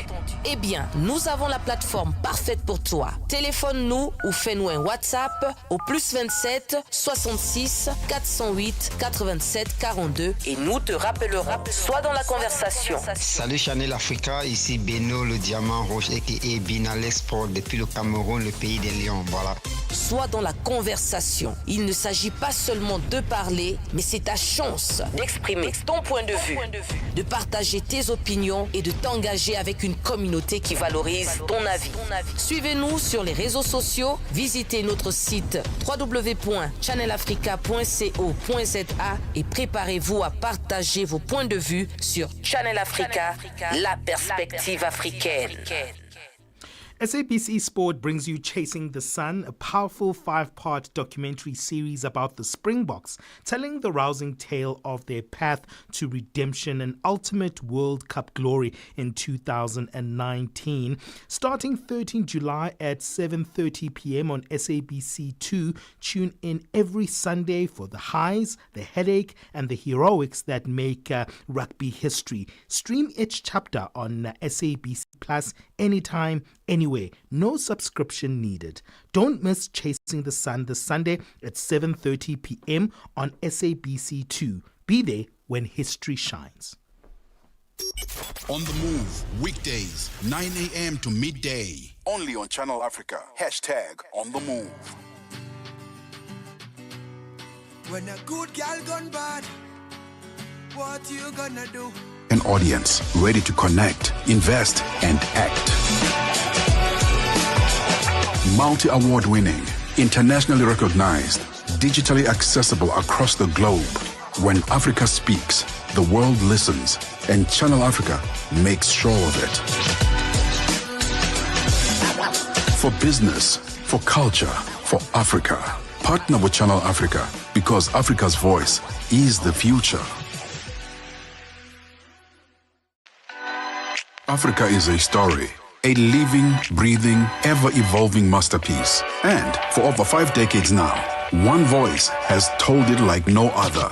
Eh bien, nous avons la plateforme parfaite pour toi. Téléphone-nous ou fais-nous un WhatsApp au +27 66 408 87 42 et nous te rappellerons. Sois dans la conversation. Salut Channel Africa, ici Beno le diamant rouge aka Binal Export depuis le Cameroun, le pays des lions. Voilà. Sois dans la conversation. Il ne s'agit pas seulement de parler, mais c'est ta chance d'exprimer ton point de vue, de partager tes opinions et de t'engager avec une communauté qui valorise ton avis. Suivez-nous sur les réseaux sociaux, visitez notre site www.channelafrica.co.za et préparez-vous à partager vos points de vue sur Channel Africa, la perspective africaine. SABC Sport brings you Chasing the Sun, a powerful 5-part documentary series about the Springboks, telling the rousing tale of their path to redemption and ultimate World Cup glory in 2019. Starting 13 July at 7:30 p.m. on SABC2, tune in every Sunday for the highs, the headache, and the heroics that make rugby history. Stream each chapter on SABC Plus anytime, anywhere. No subscription needed. Don't miss Chasing the Sun this Sunday at 7:30 p.m. on SABC2. Be there when history shines. On the Move, weekdays, 9 a.m. to midday. Only on Channel Africa. #On the Move. When a good girl gone bad, what you gonna do? An audience ready to connect, invest, and act. Multi-award winning, internationally recognized, digitally accessible across the globe. When Africa speaks, the world listens, and Channel Africa makes sure of it. For business, for culture, for Africa. Partner with Channel Africa because Africa's voice is the future. Africa is a story, a living, breathing, ever-evolving masterpiece. And for over 5 decades now, one voice has told it like no other.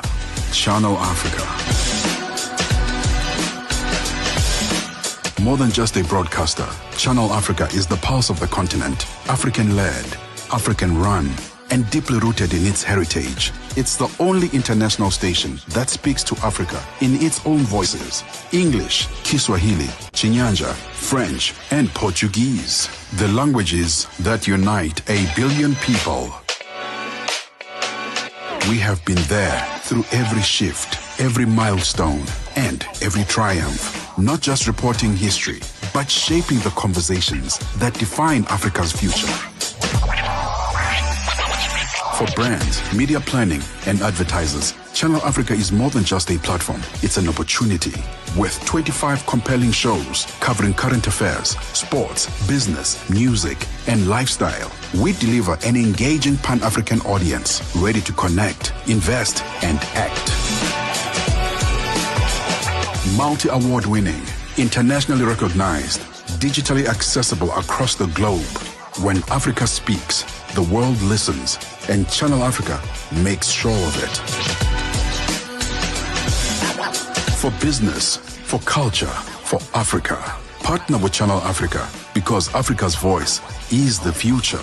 Channel Africa. More than just a broadcaster, Channel Africa is the pulse of the continent, African-led, African-run, and deeply rooted in its heritage. It's the only international station that speaks to Africa in its own voices. English, Kiswahili, Chinyanja, French, and Portuguese. The languages that unite 1 billion people. We have been there through every shift, every milestone, and every triumph. Not just reporting history, but shaping the conversations that define Africa's future. For brands, media planning, and advertisers, Channel Africa is more than just a platform. It's an opportunity. With 25 compelling shows covering current affairs, sports, business, music, and lifestyle, we deliver an engaging Pan-African audience ready to connect, invest, and act. Multi-award winning, internationally recognized, digitally accessible across the globe. When Africa speaks, the world listens, and Channel Africa makes sure of it. For business, for culture, for Africa. Partner with Channel Africa because Africa's voice is the future.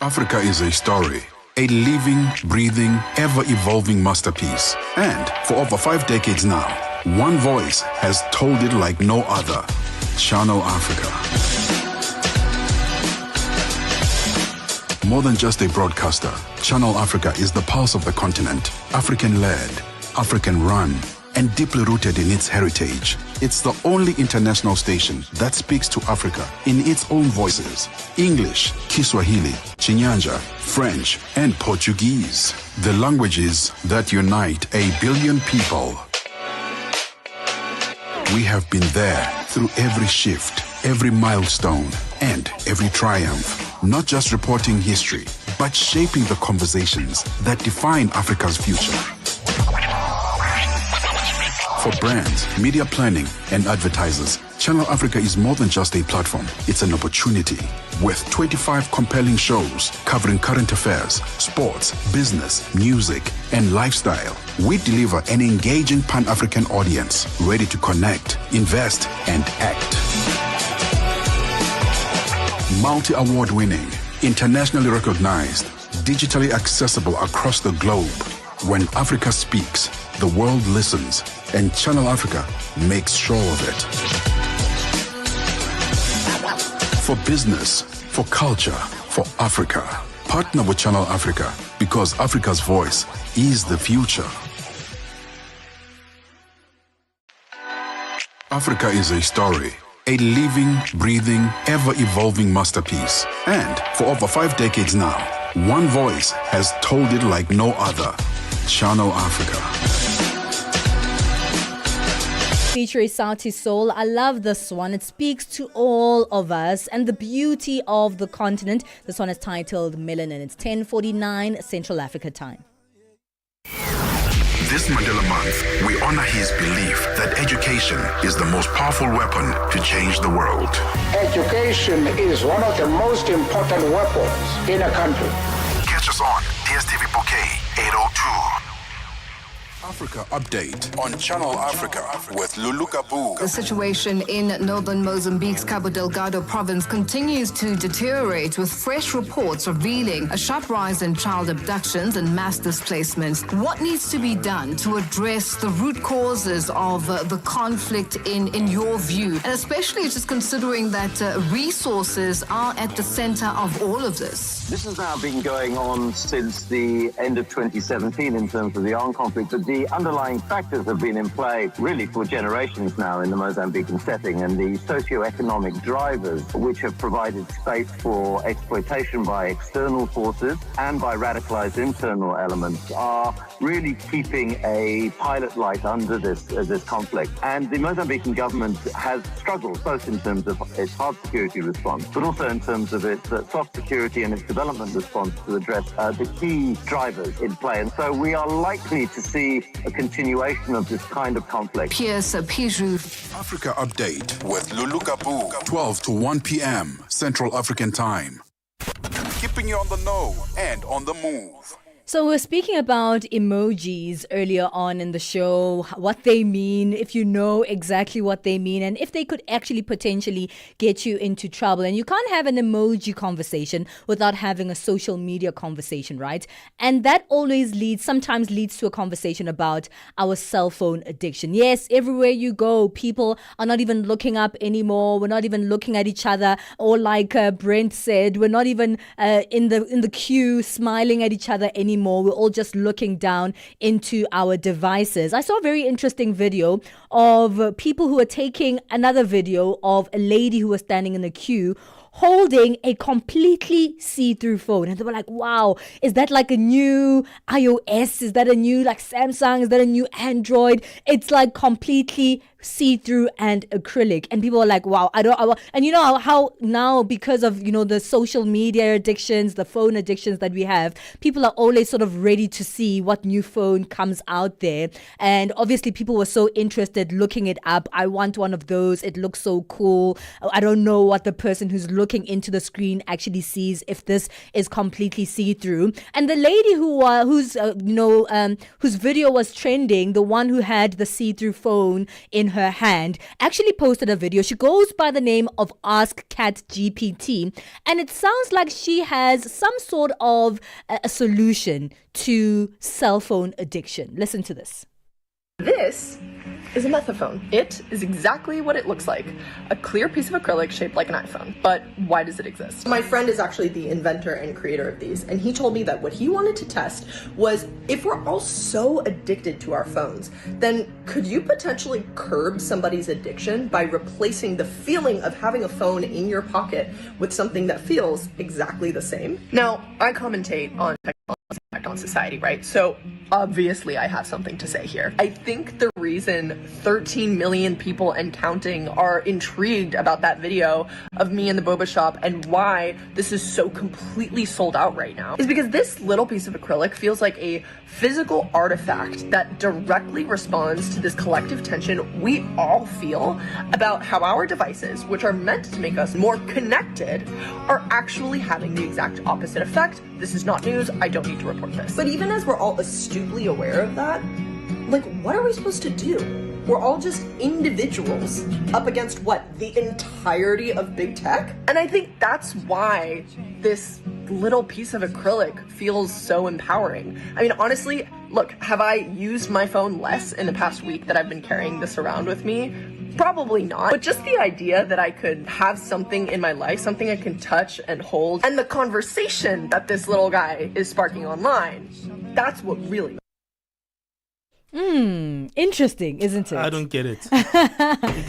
Africa is a story, a living, breathing, ever-evolving masterpiece. And for over 5 decades now, one voice has told it like no other. Channel Africa. More than just a broadcaster, Channel Africa is the pulse of the continent, African-led, African-run, and deeply rooted in its heritage. It's the only international station that speaks to Africa in its own voices. English, Kiswahili, Chinyanja, French, and Portuguese. The languages that unite 1 billion people. We have been there through every shift, every milestone, and every triumph. Not just reporting history, but shaping the conversations that define Africa's future. For brands, media planning, and advertisers, Channel Africa is more than just a platform. It's an opportunity. With 25 compelling shows covering current affairs, sports, business, music, and lifestyle, we deliver an engaging Pan-African audience ready to connect, invest, and act. Multi-award winning, internationally recognized, digitally accessible across the globe. When Africa speaks, the world listens, and Channel Africa makes sure of it. For business, for culture, for Africa. Partner with Channel Africa because Africa's voice is the future. Africa is a story, a living, breathing, ever-evolving masterpiece. And for over 5 decades now, one voice has told it like no other. Channel Africa. Featuring Sauti Soul. I love this one. It speaks to all of us and the beauty of the continent. This one is titled Melanin. It's 10:49 Central Africa time. This Mandela Month, we honor his belief that education is the most powerful weapon to change the world. Education is one of the most important weapons in a country. Catch us on DSTV Bouquet 802. Africa Update on Channel Africa with Lulu Kabu. The situation in northern Mozambique's Cabo Delgado province continues to deteriorate, with fresh reports revealing a sharp rise in child abductions and mass displacements. What needs to be done to address the root causes of the conflict in your view? And especially just considering that resources are at the center of all of this. This has now been going on since the end of 2017 in terms of the armed conflict, but the underlying factors have been in play really for generations now in the Mozambican setting, and the socio-economic drivers which have provided space for exploitation by external forces and by radicalized internal elements are really keeping a pilot light under this conflict. And the Mozambican government has struggled both in terms of its hard security response, but also in terms of its soft security and its development response to address the key drivers in play. And so we are likely to see a continuation of this kind of conflict. Pierce Piju. Africa Update with Lulu Kabu, 12 to 1 p.m. Central African Time. Keeping you on the know and on the move. So we're speaking about emojis earlier on in the show, what they mean, if you know exactly what they mean, and if they could actually potentially get you into trouble. And you can't have an emoji conversation without having a social media conversation, right? And that always sometimes leads to a conversation about our cell phone addiction. Yes, everywhere you go, people are not even looking up anymore. We're not even looking at each other. Or like Brent said, we're not even in the queue smiling at each other anymore. We're all just looking down into our devices. I saw a very interesting video of people who are taking another video of a lady who was standing in a queue holding a completely see-through phone. And they were like, wow, is that like a new iOS? Is that a new like Samsung? Is that a new Android? It's like completely see-through and acrylic. And people are like, wow, and you know how now, because of, you know, the social media addictions, the phone addictions that we have, people are always sort of ready to see what new phone comes out there. And obviously people were so interested looking it up. I want one of those. It looks so cool. I don't know what the person who's looking into the screen actually sees, if this is completely see-through. And the lady whose video was trending, the one who had the see-through phone in her hand, actually posted a video. She goes by the name of Ask Cat GPT, and it sounds like she has some sort of a solution to cell phone addiction. Listen to this. This is a methaphone. It is exactly what it looks like. A clear piece of acrylic shaped like an iPhone. But why does it exist? My friend is actually the inventor and creator of these, and he told me that what he wanted to test was, if we're all so addicted to our phones, then could you potentially curb somebody's addiction by replacing the feeling of having a phone in your pocket with something that feels exactly the same? Now, I commentate on technology on society, right? So obviously I have something to say here. I think the reason 13 million people and counting are intrigued about that video of me in the boba shop and why this is so completely sold out right now is because this little piece of acrylic feels like a physical artifact that directly responds to this collective tension we all feel about how our devices, which are meant to make us more connected, are actually having the exact opposite effect. This is not news. I don't need to report this. But even as we're all astutely aware of that, like, what are we supposed to do? We're all just individuals up against what? The entirety of big tech? And I think that's why this little piece of acrylic feels so empowering. I mean, honestly, look, have I used my phone less in the past week that I've been carrying this around with me? Probably not. But just the idea that I could have something in my life, something I can touch and hold, and the conversation that this little guy is sparking online, that's what really. Interesting, isn't it? I don't get it.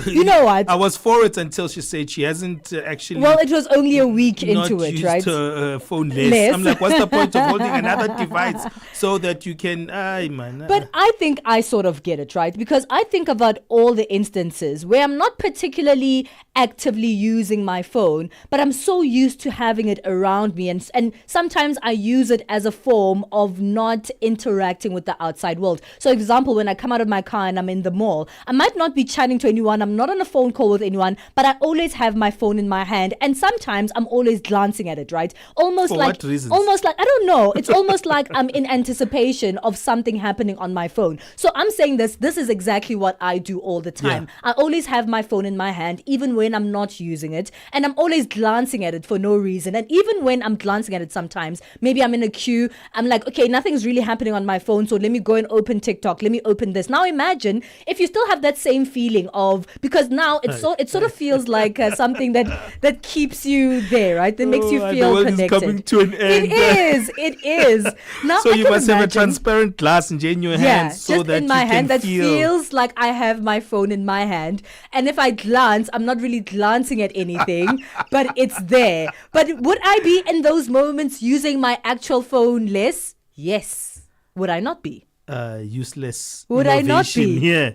You know what? I was for it until she said she hasn't actually. Well, it was only a week into it, used right? Her phone less. I'm like, what's the point of holding another device so that you can? But I think I sort of get it, right? Because I think about all the instances where I'm not particularly actively using my phone, but I'm so used to having it around me, and sometimes I use it as a form of not interacting with the outside world. So, for example, when I come out of my car and I'm in the mall, I might not be chatting to anyone, I'm not on a phone call with anyone, but I always have my phone in my hand, and sometimes I'm always glancing at it, right? Almost For like, what reasons? almost like, I don't know, it's almost like I'm in anticipation of something happening on my phone. So I'm saying this is exactly what I do all the time. Yeah. I always have my phone in my hand, even when I'm not using it, and I'm always glancing at it for no reason. And even when I'm glancing at it sometimes, maybe I'm in a queue, I'm like, okay, nothing's really happening on my phone, so let me go and open TikTok, let me open this. Now imagine if you still have that same feeling of, because now it sort of feels like something that keeps you there, right? That makes you feel the world connected. is coming to an end. It is. Now So I you can must have a imagine- transparent glass in your hand so just that in my you hand can that feel. feels like I have my phone in my hand, and if I glance, I'm not really glancing at anything, but it's there. But would I be in those moments using my actual phone less? Yes. Would I not be? Useless. Would I not be? Yeah.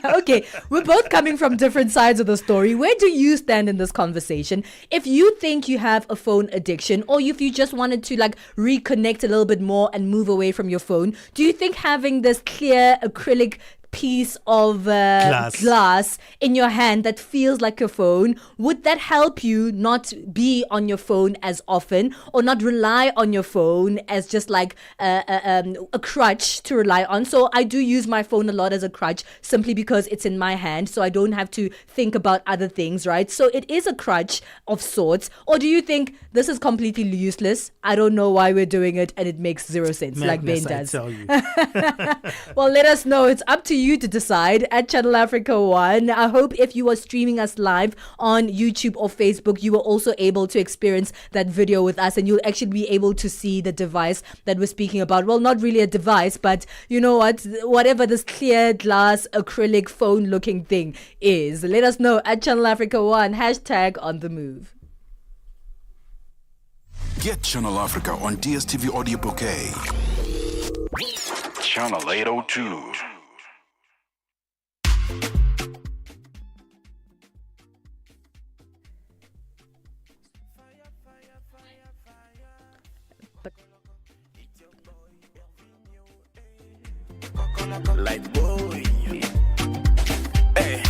Okay, we're both coming from different sides of the story. Where do you stand in this conversation? If you think you have a phone addiction, or if you just wanted to like reconnect a little bit more and move away from your phone, do you think having this clear acrylic piece of glass in your hand that feels like your phone, would that help you not be on your phone as often, or not rely on your phone as just like a crutch to rely on? So I do use my phone a lot as a crutch, simply because it's in my hand, so I don't have to think about other things, right? So it is a crutch of sorts. Or do you think this is completely useless? I don't know why we're doing it, and it makes zero sense. Madness, like Ben I does. tell you. Well, let us know. It's up to you to decide at Channel Africa 1. I hope if you are streaming us live on YouTube or Facebook, you were also able to experience that video with us, and you'll actually be able to see the device that we're speaking about. Well, not really a device, but you know what? Whatever this clear glass acrylic phone looking thing is. Let us know at Channel Africa 1. Hashtag on the move. Get Channel Africa on DSTV Audio Bouquet. Channel 802. Like boy, hey.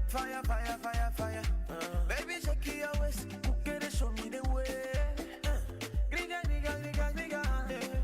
Fire, fire, fire, fire. Baby, shake your waist. Get it, show me the way.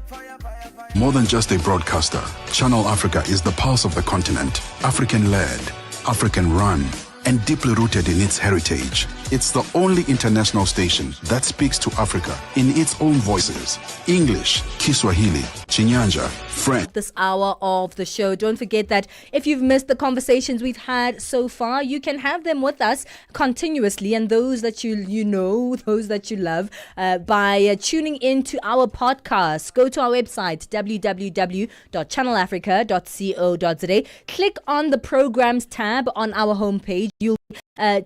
Fire, fire, fire. More than just a broadcaster, Channel Africa is the pulse of the continent. African-led, African-run, and deeply rooted in its heritage. It's the only international station that speaks to Africa in its own voices. English, Kiswahili, Chinyanja, French. This hour of the show. Don't forget that if you've missed the conversations we've had so far, you can have them with us continuously, and those that you know, those that you love, by tuning into our podcast. Go to our website, www.channelafrica.co.za. Click on the programs tab on our homepage. You'll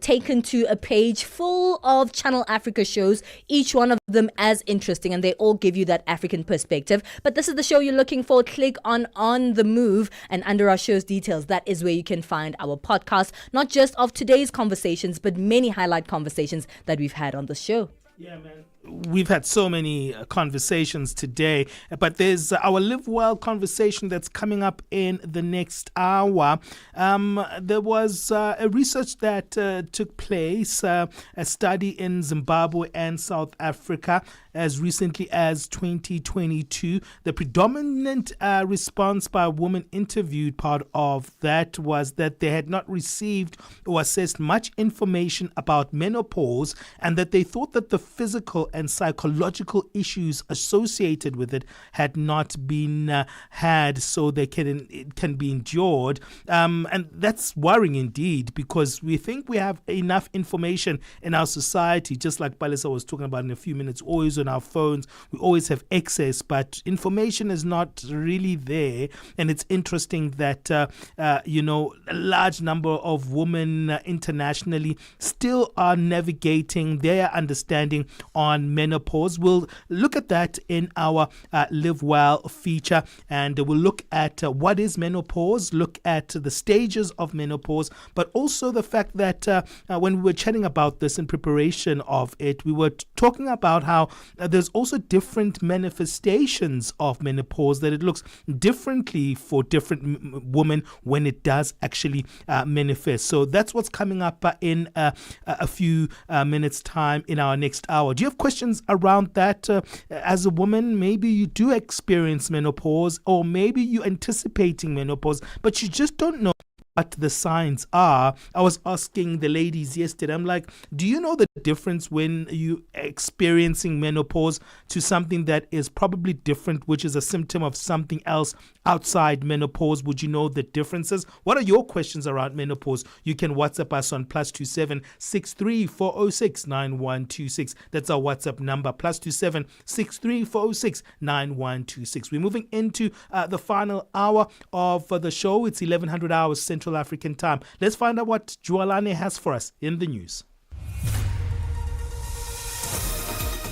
taken to a page full of Channel Africa shows, each one of them as interesting, and they all give you that African perspective. But this is the show you're looking for. Click on the Move, and under our show's details, that is where you can find our podcast, not just of today's conversations, but many highlight conversations that we've had on the show. Yeah, man. We've had so many conversations today, but there's our Live Well conversation that's coming up in the next hour. There was a research that took place, a study in Zimbabwe and South Africa as recently as 2022. The predominant response by women interviewed, part of that was that they had not received or assessed much information about menopause, and that they thought that the physical and psychological issues associated with it had not been had, so it can be endured. And that's worrying indeed, because we think we have enough information in our society, just like Palesa was talking about in a few minutes, always on our phones. We always have access, but information is not really there. And it's interesting that, a large number of women internationally still are navigating their understanding on menopause. We'll look at that in our Live Well feature, and we'll look at what is menopause, look at the stages of menopause, but also the fact that when we were chatting about this in preparation of it, we were talking about how there's also different manifestations of menopause, that it looks differently for different women when it does actually manifest. So that's what's coming up in a few minutes time in our next hour. Do you have questions around that? As a woman, maybe you do experience menopause, or maybe you're anticipating menopause, but you just don't know what the signs are. I was asking the ladies yesterday, I'm like, do you know the difference when you experiencing menopause to something that is probably different, which is a symptom of something else outside menopause? Would you know the differences? What are your questions around menopause? You can WhatsApp us on +27 63 406 9126. That's our WhatsApp number, +27 63 406 9126. We're moving into the final hour of the show. It's 1100 hours Central African time. Let's find out what Jualane has for us in the news.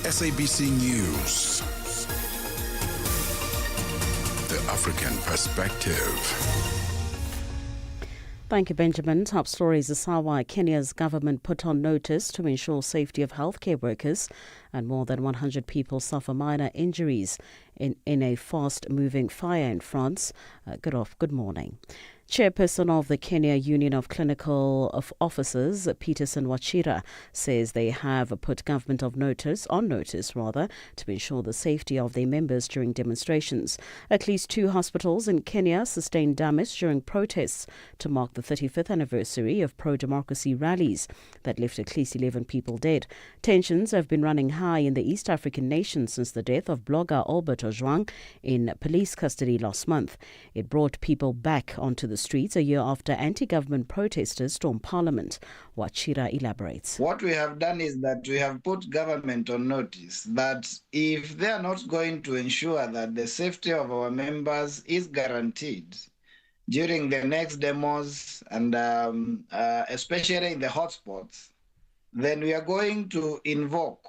SABC News. The African perspective. Thank you, Benjamin. Top stories is how Kenya's government put on notice to ensure safety of healthcare workers, and more than 100 people suffer minor injuries in a fast-moving fire in France. Good morning. Chairperson of the Kenya Union of Clinical Officers, Peterson Wachira, says they have put government on notice to ensure the safety of their members during demonstrations. At least 2 hospitals in Kenya sustained damage during protests to mark the 35th anniversary of pro-democracy rallies that left at least 11 people dead. Tensions have been running high in the East African nation since the death of blogger Albert Ojwang in police custody last month. It brought people back onto the streets a year after anti-government protesters stormed parliament. Wachira elaborates. What we have done is that we have put government on notice that if they are not going to ensure that the safety of our members is guaranteed during the next demos, and especially in the hotspots, then we are going to invoke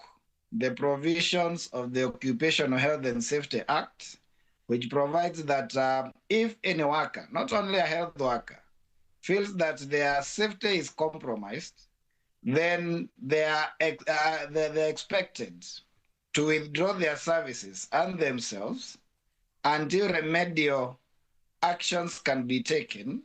the provisions of the Occupational Health and Safety Act, which provides that if any worker, not only a health worker, feels that their safety is compromised, then they're expected to withdraw their services and themselves until remedial actions can be taken.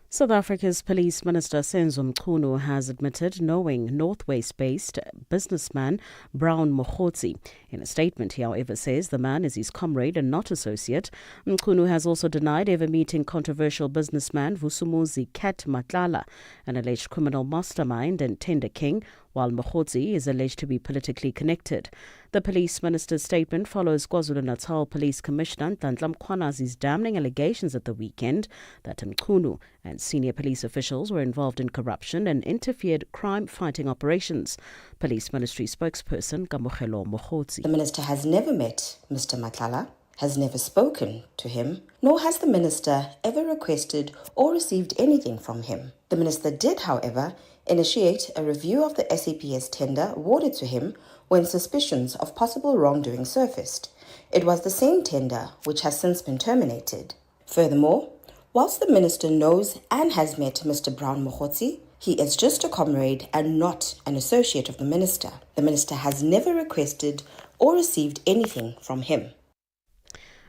South Africa's Police Minister Senzo Mchunu has admitted knowing Northwest-based businessman Brown Mokhotsi. In a statement, he however says the man is his comrade and not associate. Mchunu has also denied ever meeting controversial businessman Vusumuzi Kat Matlala, an alleged criminal mastermind and tender king, while Mokhotsi is alleged to be politically connected. The police minister's statement follows KwaZulu-Natal Police Commissioner Nhlanhla Mkhwanazi's damning allegations at the weekend that Mchunu and senior police officials were involved in corruption and interfered crime-fighting operations. Police Ministry spokesperson Kamokhelo Mokhotsi. The minister has never met Mr. Matlala, has never spoken to him, nor has the minister ever requested or received anything from him. The minister did, however, initiate a review of the SAPS tender awarded to him when suspicions of possible wrongdoing surfaced. It was the same tender which has since been terminated. Furthermore, whilst the minister knows and has met Mr. Brown Mokhotsi, He is just a comrade and not an associate of the minister. The minister has never requested or received anything from him.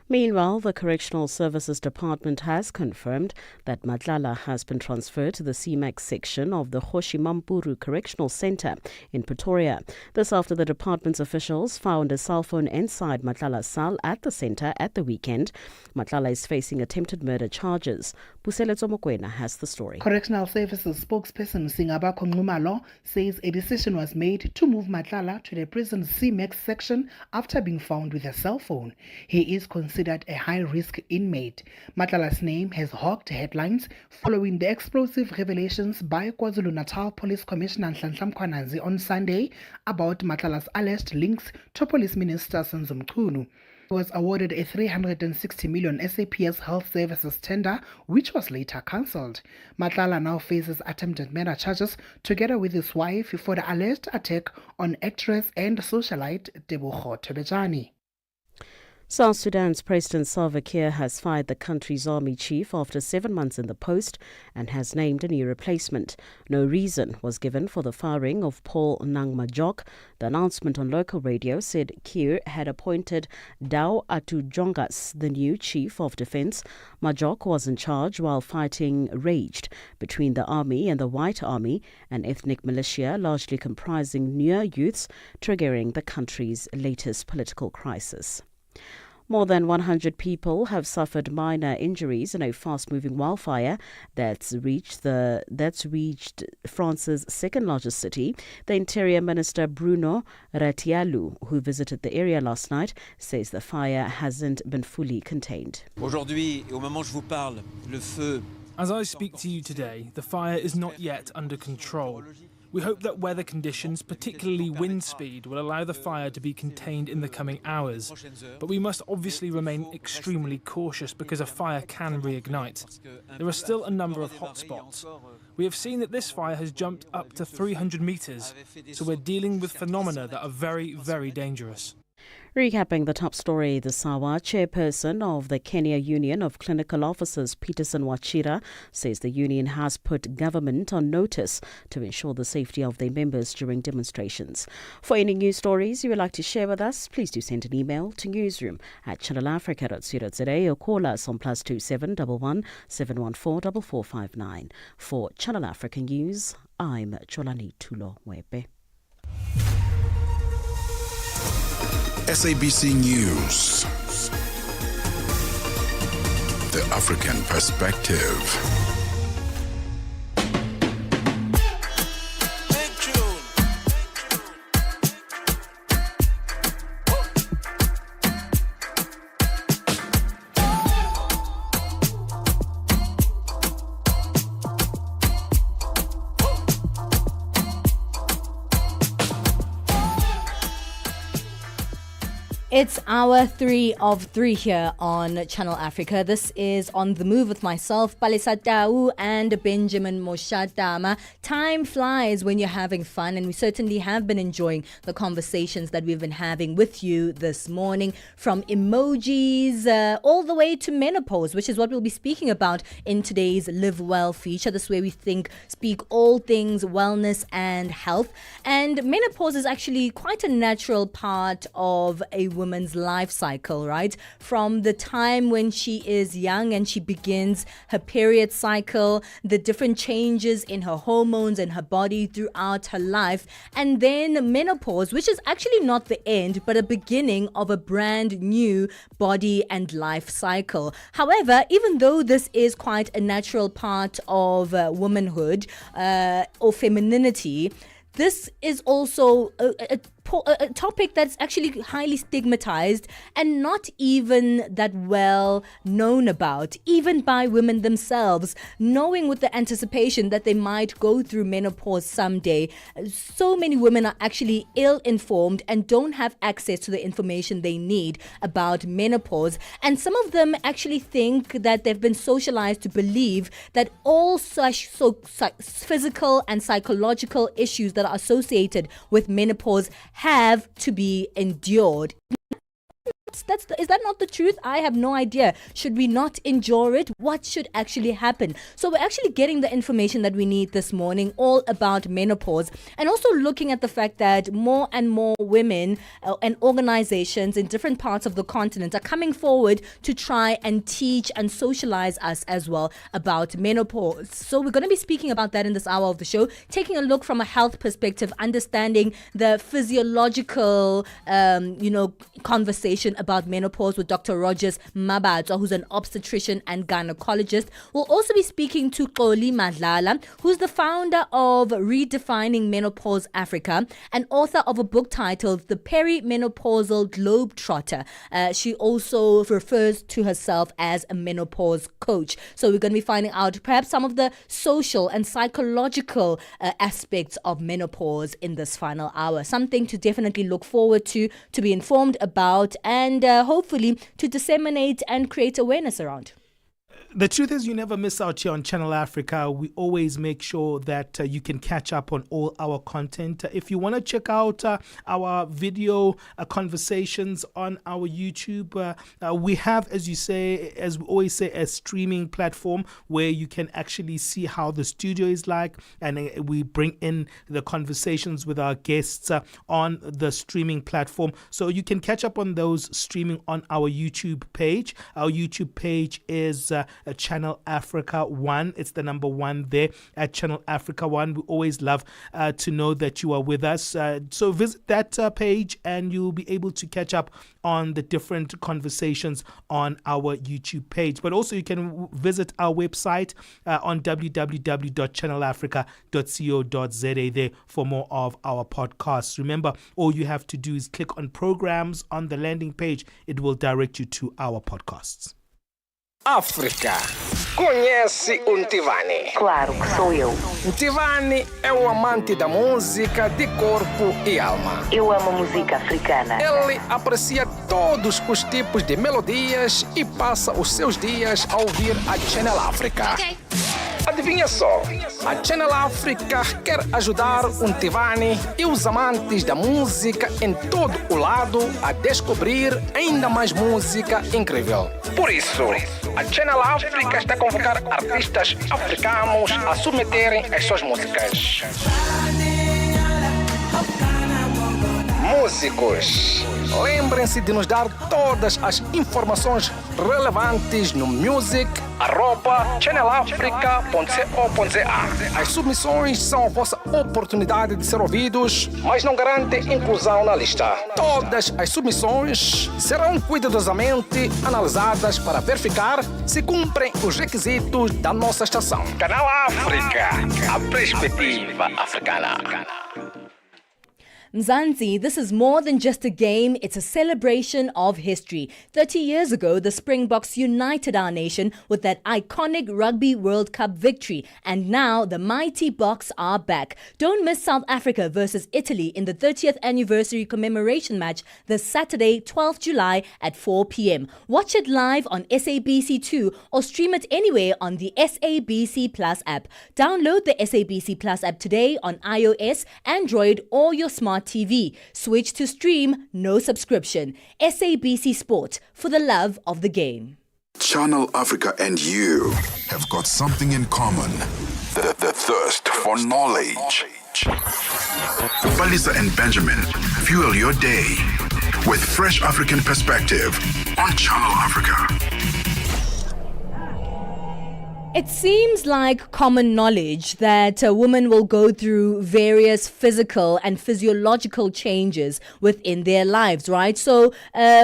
Meanwhile, the Correctional Services Department has confirmed that Matlala has been transferred to the CMAX section of the Hoshimampuru Correctional Centre in Pretoria. This after the department's officials found a cell phone inside Matlala's cell at the centre at the weekend. Matlala is facing attempted murder charges. Buseletso Mokwena has the story. Correctional Services spokesperson Singabakho Nxumalo says a decision was made to move Matlala to the prison's CMAX section after being found with a cell phone. He is considered a high-risk inmate. Matlala's name has hawked headlines following the explosive revelations by KwaZulu-Natal Police Commissioner Nhlanhla Mkhwanazi on Sunday about Matlala's alleged links to Police Minister Senzo Mchunu. He was awarded a 360 million SAPS Health Services tender, which was later cancelled. Matlala now faces attempted murder charges together with his wife for the alleged attack on actress and socialite Tebogo Tebejane. South Sudan's President Salva Kiir has fired the country's army chief after 7 months in the post and has named a new replacement. No reason was given for the firing of Paul Nang Majok. The announcement on local radio said Kiir had appointed Dao Atujongas the new chief of defense. Majok was in charge while fighting raged between the army and the White Army, an ethnic militia largely comprising Nuer youths, triggering the country's latest political crisis. More than 100 people have suffered minor injuries in a fast-moving wildfire that's reached France's second-largest city. The Interior Minister Bruno Ratialou, who visited the area last night, says the fire hasn't been fully contained. As I speak to you today, the fire is not yet under control. We hope that weather conditions, particularly wind speed, will allow the fire to be contained in the coming hours. But we must obviously remain extremely cautious because a fire can reignite. There are still a number of hotspots. We have seen that this fire has jumped up to 300 metres, so we're dealing with phenomena that are very, very dangerous. Recapping the top story this hour, chairperson of the Kenya Union of Clinical Officers, Peterson Wachira, says the union has put government on notice to ensure the safety of their members during demonstrations. For any news stories you would like to share with us, please do send an email to newsroom@channelafrica.co.za or call us on +27 11 714 4459. For Channel Africa News, I'm Cholani Tulo Wepe. SABC News. The African Perspective. It's hour 3 of 3 here on Channel Africa. This is On the Move with myself, Palesa and Benjamin Moshatama. Time flies when you're having fun, and we certainly have been enjoying the conversations that we've been having with you this morning, from emojis all the way to menopause, which is what we'll be speaking about in today's Live Well feature. This way we speak all things wellness and health. And menopause is actually quite a natural part of a woman's life cycle, right? From the time when she is young and she begins her period cycle, the different changes in her hormones and her body throughout her life, and then menopause, which is actually not the end, but a beginning of a brand new body and life cycle. However, even though this is quite a natural part of womanhood or femininity, this is also a topic that's actually highly stigmatized and not even that well known about, even by women themselves, knowing with the anticipation that they might go through menopause someday. So many women are actually ill-informed and don't have access to the information they need about menopause. And some of them actually think that they've been socialized to believe that all such physical and psychological issues that are associated with menopause have to be endured. is that not the truth? I have no idea. Should we not endure it? What should actually happen? So we're actually getting the information that we need this morning, all about menopause, and also looking at the fact that more and more women and organizations in different parts of the continent are coming forward to try and teach and socialize us as well about menopause. So we're going to be speaking about that in this hour of the show, taking a look from a health perspective, understanding the physiological, conversation about menopause with Dr. Rogers Mabatswa, who's an obstetrician and gynecologist. We'll also be speaking to Xoli Madlala, who's the founder of Redefining Menopause Africa and author of a book titled The Perimenopausal Globetrotter. She also refers to herself as a menopause coach. So we're going to be finding out perhaps some of the social and psychological aspects of menopause in this final hour. Something to definitely look forward to be informed about, and hopefully to disseminate and create awareness around. The truth is, you never miss out here on Channel Africa. We always make sure that you can catch up on all our content. If you want to check out our video conversations on our YouTube, we have, as we always say, a streaming platform where you can actually see how the studio is like, and we bring in the conversations with our guests on the streaming platform. So you can catch up on those streaming on our YouTube page. Our YouTube page is Channel Africa 1. It's the number 1 there at Channel Africa 1. We always love to know that you are with us. So visit that page and you'll be able to catch up on the different conversations on our YouTube page. But also you can visit our website on www.channelafrica.co.za there for more of our podcasts. Remember, all you have to do is click on programs on the landing page. It will direct you to our podcasts. África. Conhece o Ntivani? Claro que sou eu. Ntivani é o amante da música de corpo e alma. Eu amo música africana. Ele aprecia todos os tipos de melodias e passa os seus dias a ouvir a Channel Africa. Okay. Adivinha só, a Channel Africa quer ajudar o Ntivani e os amantes da música em todo o lado a descobrir ainda mais música incrível. Por isso, a Channel Africa está a convocar artistas africanos a submeterem as suas músicas. Músicos, lembrem-se de nos dar todas as informações relevantes no music@channelafrica.co.za. As submissões são a vossa oportunidade de ser ouvidos, mas não garantem inclusão na lista. Todas as submissões serão cuidadosamente analisadas para verificar se cumprem os requisitos da nossa estação. Canal África, a perspectiva africana. Mzansi, this is more than just a game, it's a celebration of history. 30 years ago, the Springboks united our nation with that iconic Rugby World Cup victory, and now the mighty Boks are back. Don't miss South Africa versus Italy in the 30th anniversary commemoration match this Saturday, 12th July at 4 p.m. Watch it live on SABC2 or stream it anywhere on the SABC Plus app. Download the SABC Plus app today on iOS, Android, or your smart TV. Switch to stream, no subscription. SABC Sport, for the love of the game. Channel Africa and you have got something in common. The thirst for knowledge. Palesa and Benjamin fuel your day with fresh African perspective on Channel Africa. It seems like common knowledge that a woman will go through various physical and physiological changes within their lives, right? So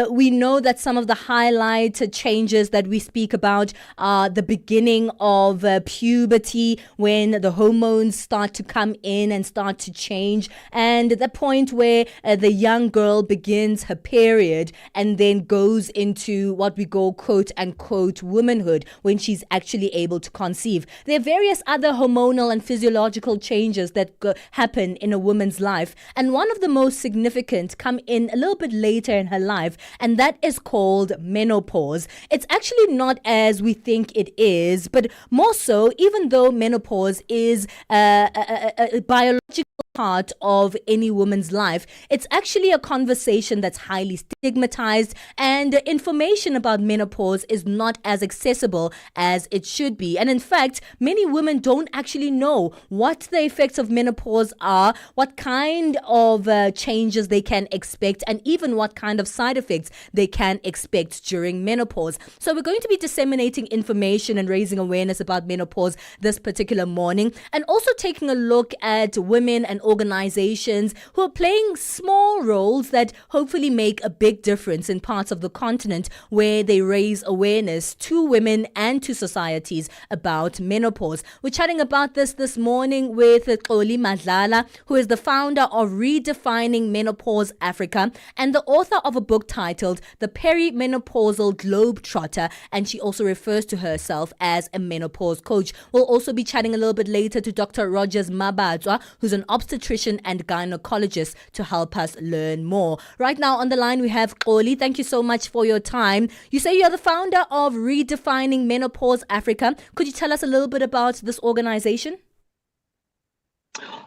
we know that some of the highlight changes that we speak about are the beginning of puberty, when the hormones start to come in and start to change, and the point where the young girl begins her period and then goes into what we call quote unquote womanhood, when she's actually able to conceive. There are various other hormonal and physiological changes that happen in a woman's life, and one of the most significant come in a little bit later in her life, and that is called menopause. It's actually not as we think it is, but more so, even though menopause is a biological part of any woman's life, it's actually a conversation that's highly stigmatized, and information about menopause is not as accessible as it should be. And in fact, many women don't actually know what the effects of menopause are, what kind of changes they can expect, and even what kind of side effects they can expect during menopause. So we're going to be disseminating information and raising awareness about menopause this particular morning, and also taking a look at women and organizations who are playing small roles that hopefully make a big difference in parts of the continent where they raise awareness to women and to societies about menopause. We're chatting about this morning with Xoli Madlala, who is the founder of Redefining Menopause Africa and the author of a book titled The Perimenopausal Globetrotter, and she also refers to herself as a menopause coach. We'll also be chatting a little bit later to Dr. Rogers Mabatswa, who's an obstetrician and gynecologist, to help us learn more. Right now on the line we have Xoli. Thank you so much for your time. You say you're the founder of Redefining Menopause Africa. Could you tell us a little bit about this organization?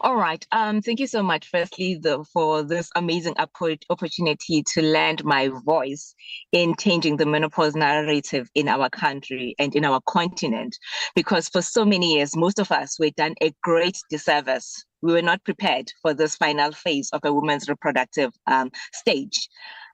All right. Thank you so much, firstly, for this amazing opportunity to lend my voice in changing the menopause narrative in our country and in our continent. Because for so many years, most of us were done a great disservice. We were not prepared for this final phase of a woman's reproductive stage.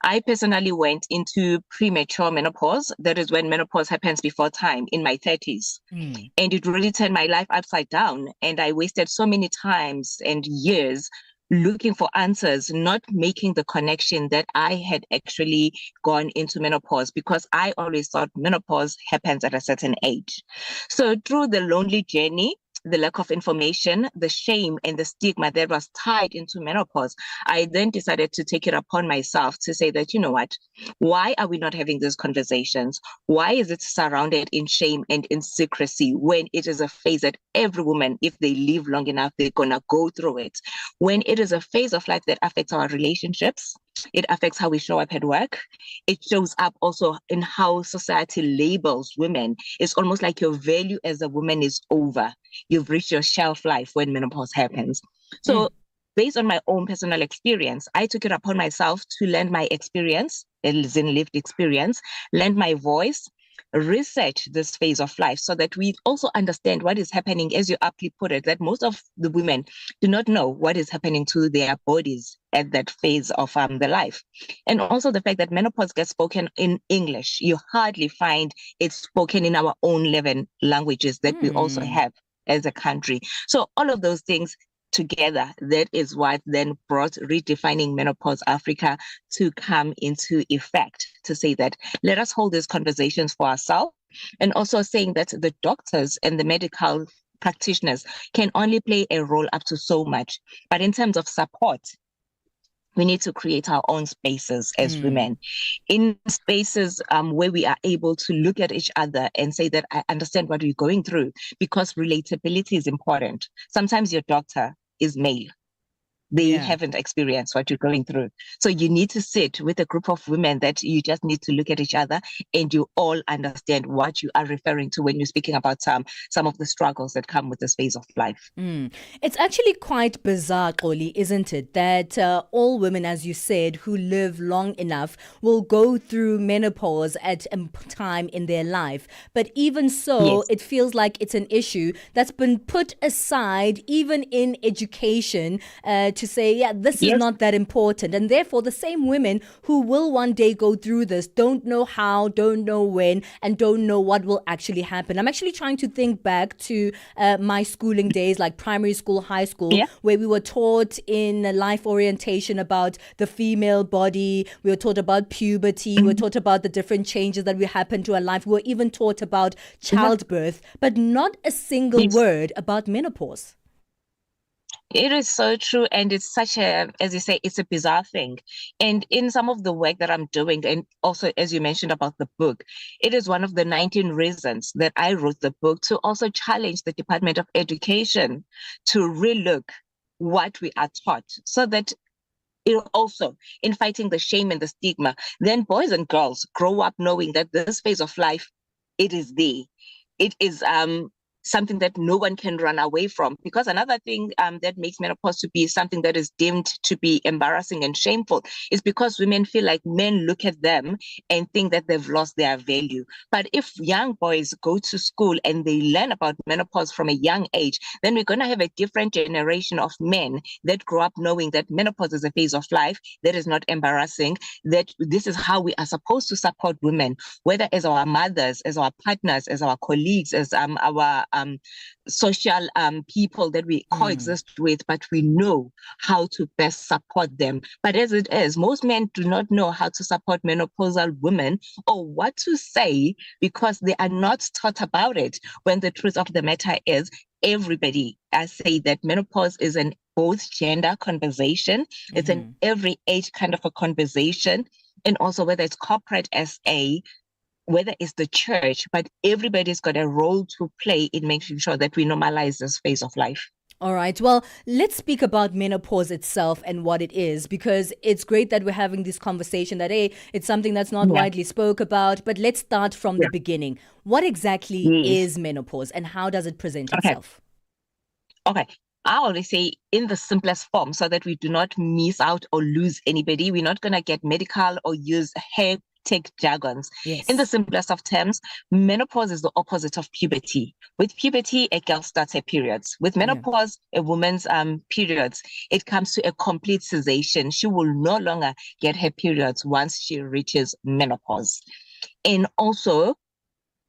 I personally went into premature menopause. That is when menopause happens before time, in my 30s. And it really turned my life upside down. And I wasted so many times and years looking for answers, not making the connection that I had actually gone into menopause, because I always thought menopause happens at a certain age. So through the lonely journey, the lack of information, the shame and the stigma that was tied into menopause, I then decided to take it upon myself to say that, you know what, why are we not having these conversations? Why is it surrounded in shame and in secrecy when it is a phase that every woman, if they live long enough, they're gonna go through it? When it is a phase of life that affects our relationships, it affects how we show up at work. It shows up also in how society labels women. It's almost like your value as a woman is over. You've reached your shelf life when menopause happens. So based on my own personal experience, I took it upon myself to lend my experience, as in lived experience, lend my voice, research this phase of life so that we also understand what is happening, as you aptly put it, that most of the women do not know what is happening to their bodies at that phase of the life. And also the fact that menopause gets spoken in English. You hardly find it spoken in our own 11 languages that we also have as a country. So all of those things together, that is what then brought Redefining Menopause Africa to come into effect, to say that let us hold these conversations for ourselves, and also saying that the doctors and the medical practitioners can only play a role up to so much. But in terms of support, we need to create our own spaces as women, in spaces where we are able to look at each other and say that I understand what you're going through, because relatability is important. Sometimes your doctor is male. They haven't experienced what you're going through. So you need to sit with a group of women that you just need to look at each other and you all understand what you are referring to when you're speaking about some of the struggles that come with this phase of life. It's actually quite bizarre, Xoli, isn't it? That all women, as you said, who live long enough will go through menopause at a time in their life. But even so, it feels like it's an issue that's been put aside, even in education, to say, this is not that important. And therefore, the same women who will one day go through this don't know how, don't know when, and don't know what will actually happen. I'm actually trying to think back to my schooling days, like primary school, high school, where we were taught in life orientation about the female body. We were taught about puberty. We were taught about the different changes that will happen to our life. We were even taught about childbirth, but not a single word about menopause. It is so true, and it's such a, as you say, it's a bizarre thing. And in some of the work that I'm doing, and also as you mentioned about the book, it is one of the 19 reasons that I wrote the book to also challenge the Department of Education to relook what we are taught, so that it also, in fighting the shame and the stigma, then boys and girls grow up knowing that this phase of life, it is there. It is something that no one can run away from. Because another thing that makes menopause to be something that is deemed to be embarrassing and shameful is because women feel like men look at them and think that they've lost their value. But if young boys go to school and they learn about menopause from a young age, then we're going to have a different generation of men that grow up knowing that menopause is a phase of life that is not embarrassing, that this is how we are supposed to support women, whether as our mothers, as our partners, as our colleagues, as our social people that we coexist with, but we know how to best support them. But as it is, most men do not know how to support menopausal women or what to say because they are not taught about it, when the truth of the matter is everybody, I say that menopause is an both gender conversation. It's an every age kind of a conversation. And also whether it's corporate SA, whether it's the church, but everybody's got a role to play in making sure that we normalize this phase of life. All right. Well, let's speak about menopause itself and what it is, because it's great that we're having this conversation that, hey, it's something that's not widely spoke about. But let's start from the beginning. What exactly is menopause and how does it present itself? Okay. I always say in the simplest form so that we do not miss out or lose anybody. We're not going to get medical or use hair tech jargons. In the simplest of terms, menopause is the opposite of puberty. With puberty, a girl starts her periods. With menopause, a woman's periods, it comes to a complete cessation. She will no longer get her periods once she reaches menopause. And also,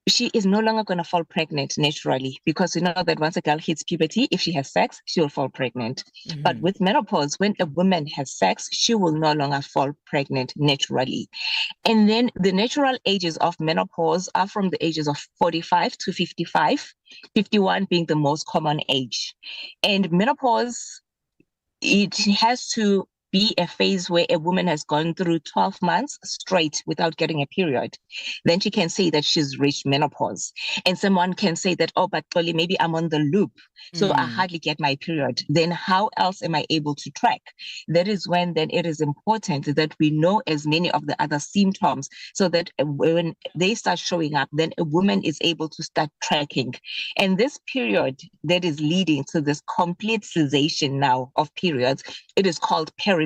she is no longer going to fall pregnant naturally, because you know that once a girl hits puberty, if she has sex, she will fall pregnant. But with menopause, when a woman has sex, she will no longer fall pregnant naturally. And then the natural ages of menopause are from the ages of 45 to 55, 51 being the most common age. And menopause, it has to be a phase where a woman has gone through 12 months straight without getting a period. Then she can say that she's reached menopause. And someone can say that, oh, but Toli, maybe I'm on the loop, so I hardly get my period. Then how else am I able to track? That is when then it is important that we know as many of the other symptoms, so that when they start showing up, then a woman is able to start tracking. And this period that is leading to this complete cessation now of periods, it is called perimenopause.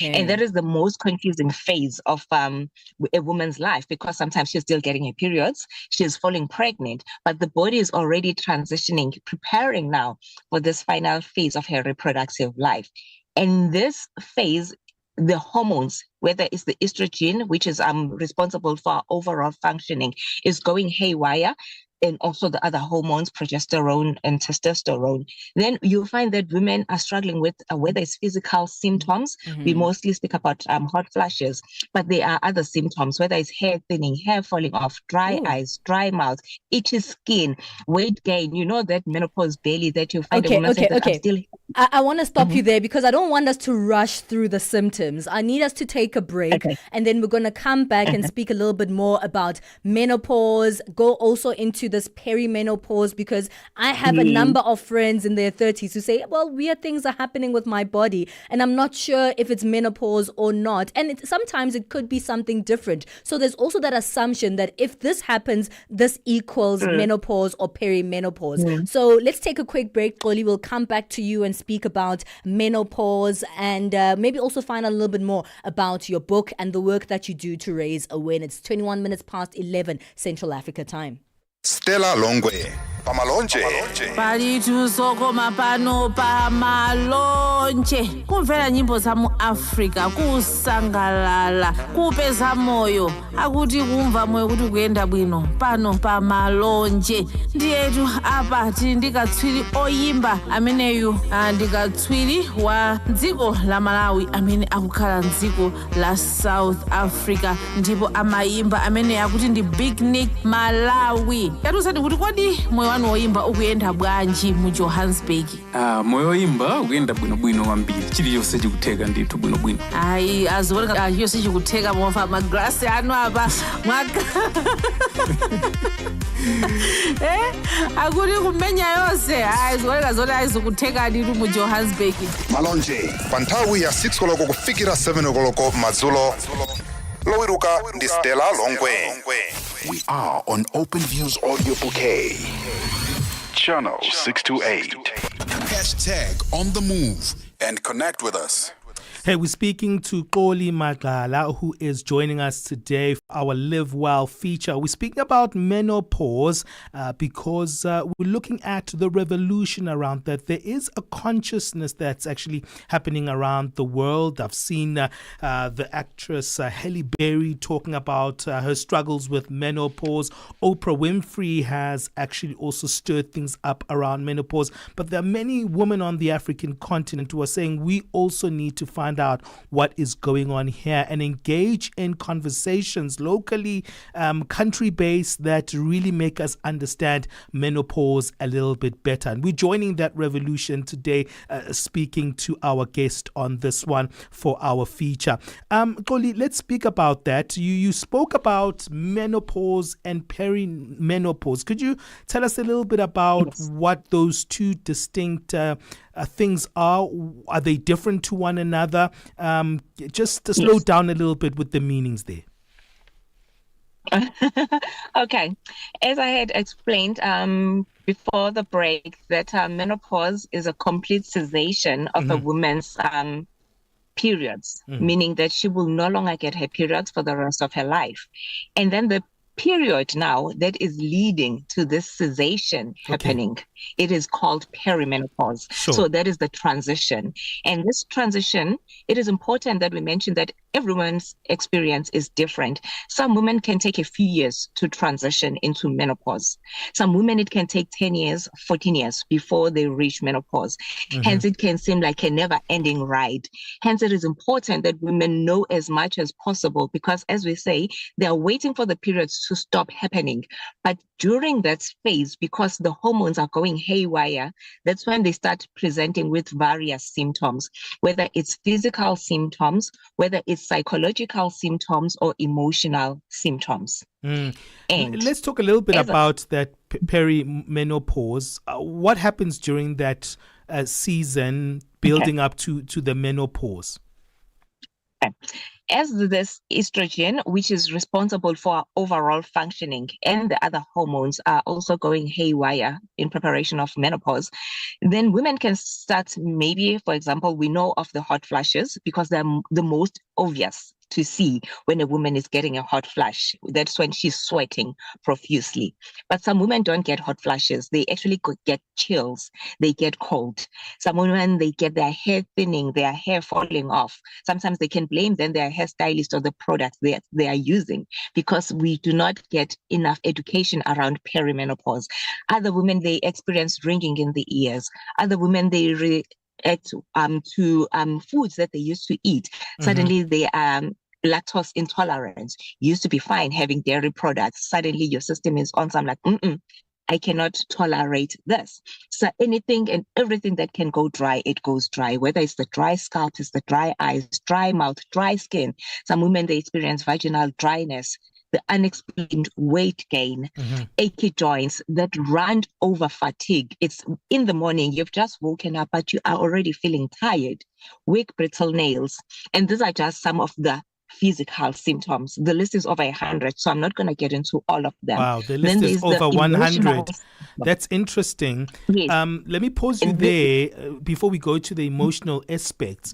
And that is the most confusing phase of a woman's life, because sometimes she's still getting her periods, she's falling pregnant, but the body is already transitioning, preparing now for this final phase of her reproductive life. And this phase, the hormones, whether it's the estrogen, which is responsible for overall functioning, is going haywire, and also the other hormones, progesterone and testosterone. Then you'll find that women are struggling with whether it's physical symptoms. We mostly speak about hot flashes, but there are other symptoms, whether it's hair thinning, hair falling off, dry eyes, dry mouth, itchy skin, weight gain. You know that menopause belly that you find a woman says that I'm still... I want to stop you there, because I don't want us to rush through the symptoms. I need us to take a break, and then we're going to come back and speak a little bit more about menopause, go also into this perimenopause, because I have a number of friends in their 30s who say, well, weird things are happening with my body and I'm not sure if it's menopause or not. And sometimes it could be something different. So there's also that assumption that if this happens, this equals menopause or perimenopause. So let's take a quick break, Xoli. We'll come back to you and speak about menopause, and maybe also find out a little bit more about your book and the work that you do to raise awareness. 21 minutes past 11 Central Africa time. Stella Longwe, Pamalonje. Palitu soko mapano pamalonje. Kumvera nyimbo za mu Africa, kusangalala, kupeza moyo. Akuti kumva moyo kuti kuyenda bwino. Pano pamalonje. Ndiyetu apa tindikatswiri oyimba ameneyu ndikatswiri wa dziko la Malawi amene akukhala dziko la South Africa, ndipo amayimba amene akuti ndi Big Nick Malawi. Yatusati kuti kodi moyo wanu woyimba ukuyenda bwanji mu Johannesburg? Moyo woyimba ukuyenda bwinobwino kwambiri. Chiliyonse chikutheka ndithu bwinobwino. Hayi aziboneka chiliyonse chikutheka momva magrasi anu apa mwaka. Akuti kumenya yonse hayi ziboneka zona ayizikutheka ndithu mu Johannesburg. Malonje panthawi ya 6 koloko kufikira 7 koloko madzulo. Lowiruka ndi Stella Longwe. We are on Open Views Audio Bouquet. Channel 628. Hashtag on the move and connect with us. Hey, we're speaking to Xoli Magala, who is joining us today for our Live Well feature. We're speaking about menopause because we're looking at the revolution around that. There is a consciousness that's actually happening around the world. I've seen the actress Halle Berry talking about her struggles with menopause. Oprah Winfrey has actually also stirred things up around menopause. But there are many women on the African continent who are saying we also need to find out what is going on here and engage in conversations locally, country-based, that really make us understand menopause a little bit better. And we're joining that revolution today, speaking to our guest on this one for our feature. Xoli, let's speak about that. You spoke about menopause and perimenopause. Could you tell us a little bit about what those two distinct things are? Are they different to one another? Just to slow down a little bit with the meanings there. Okay. As I had explained before the break, that menopause is a complete cessation of a woman's periods, meaning that she will no longer get her periods for the rest of her life. And then the period now that is leading to this cessation happening, it is called perimenopause. Sure. So that is the transition. And this transition, it is important that we mention that everyone's experience is different. Some women can take a few years to transition into menopause. Some women, it can take 10 years, 14 years before they reach menopause. Hence, it can seem like a never-ending ride. Hence, it is important that women know as much as possible because, as we say, they are waiting for the periods to stop happening. But during that phase, because the hormones are going haywire, that's when they start presenting with various symptoms, whether it's physical symptoms, whether it's psychological symptoms or emotional symptoms. And let's talk a little bit about that perimenopause. What happens during that season building up to the menopause? As this estrogen, which is responsible for our overall functioning, and the other hormones are also going haywire in preparation of menopause, then women can start, maybe, for example, we know of the hot flashes because they're the most obvious to see when a woman is getting a hot flash. That's when she's sweating profusely. But some women don't get hot flashes. They actually get chills. They get cold. Some women, they get their hair thinning, their hair falling off. Sometimes they can blame then their hairstylist or the products they are using because we do not get enough education around perimenopause. Other women, they experience ringing in the ears. Other women, they react to foods that they used to eat. Suddenly they lactose intolerance. Used to be fine having dairy products. Suddenly your system is on some like, I cannot tolerate this. So anything and everything that can go dry, it goes dry. Whether it's the dry scalp, it's the dry eyes, dry mouth, dry skin. Some women, they experience vaginal dryness, the unexplained weight gain, achy joints, that run over fatigue. It's in the morning, you've just woken up, but you are already feeling tired, weak, brittle nails. And these are just some of the physical symptoms. The list is over 100, so I'm not going to get into all of them. Wow, the list is over 100. That's interesting. Yes. Let me pause you there before we go to the emotional aspects,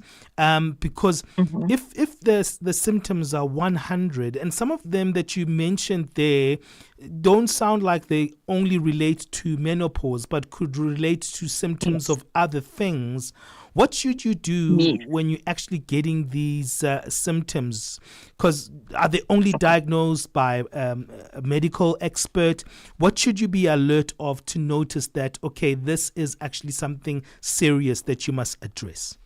because if the symptoms are 100, and some of them that you mentioned there don't sound like they only relate to menopause, but could relate to symptoms of other things. What should you do when you're actually getting these symptoms? Because are they only diagnosed by a medical expert? What should you be alert of to notice that, okay, this is actually something serious that you must address?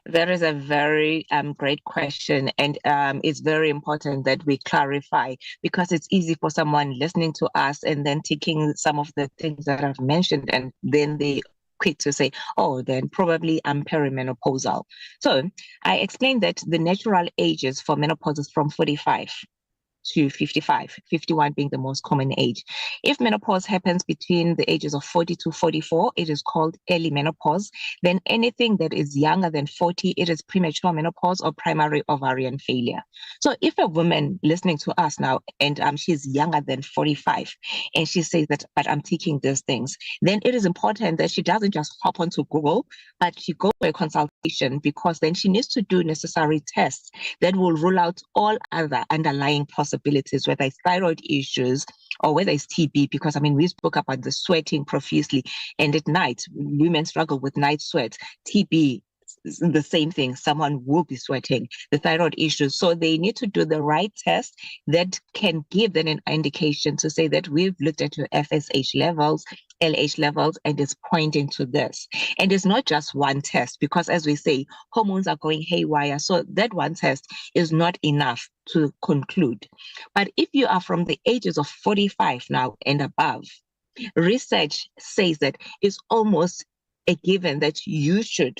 That is a very great question, and it's very important that we clarify, because it's easy for someone listening to us and then taking some of the things that I've mentioned, and then they quick to say, oh, then probably I'm perimenopausal. So I explained that the natural ages for menopause is from 45 to 55, 51 being the most common age. If menopause happens between the ages of 40 to 44, it is called early menopause. Then anything that is younger than 40, it is premature menopause or primary ovarian failure. So if a woman listening to us now and she's younger than 45 and she says that, but I'm taking these things, then it is important that she doesn't just hop onto Google, but she go for a consultation, because then she needs to do necessary tests that will rule out all other underlying possibilities, whether it's thyroid issues or whether it's TB, because we spoke about the sweating profusely, and at night women struggle with night sweats. TB, the same thing, someone will be sweating, the thyroid issues. So they need to do the right test that can give them an indication to say that we've looked at your FSH levels, LH levels, and it's pointing to this. And it's not just one test, because as we say, hormones are going haywire. So that one test is not enough to conclude. But if you are from the ages of 45 now and above, research says that it's almost a given that you should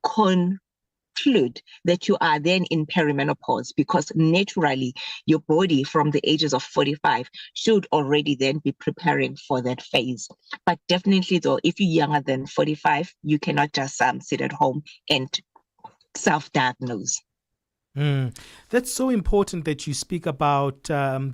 conclude that you are then in perimenopause, because naturally your body from the ages of 45 should already then be preparing for that phase. But definitely though, if you're younger than 45, you cannot just sit at home and self-diagnose. That's so important that you speak about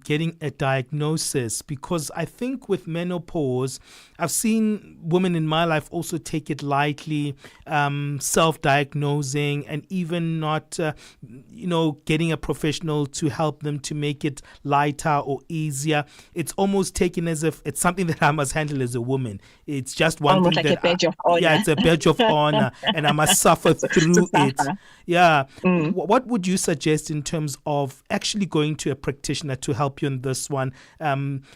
getting a diagnosis, because I think with menopause, I've seen women in my life also take it lightly, self-diagnosing, and even not, getting a professional to help them to make it lighter or easier. It's almost taken as if it's something that I must handle as a woman. It's just one almost thing like that a badge of honor. Yeah, it's a badge of honor, and I must suffer through it. Yeah. What would you suggest in terms of actually going to a practitioner to help you in this one?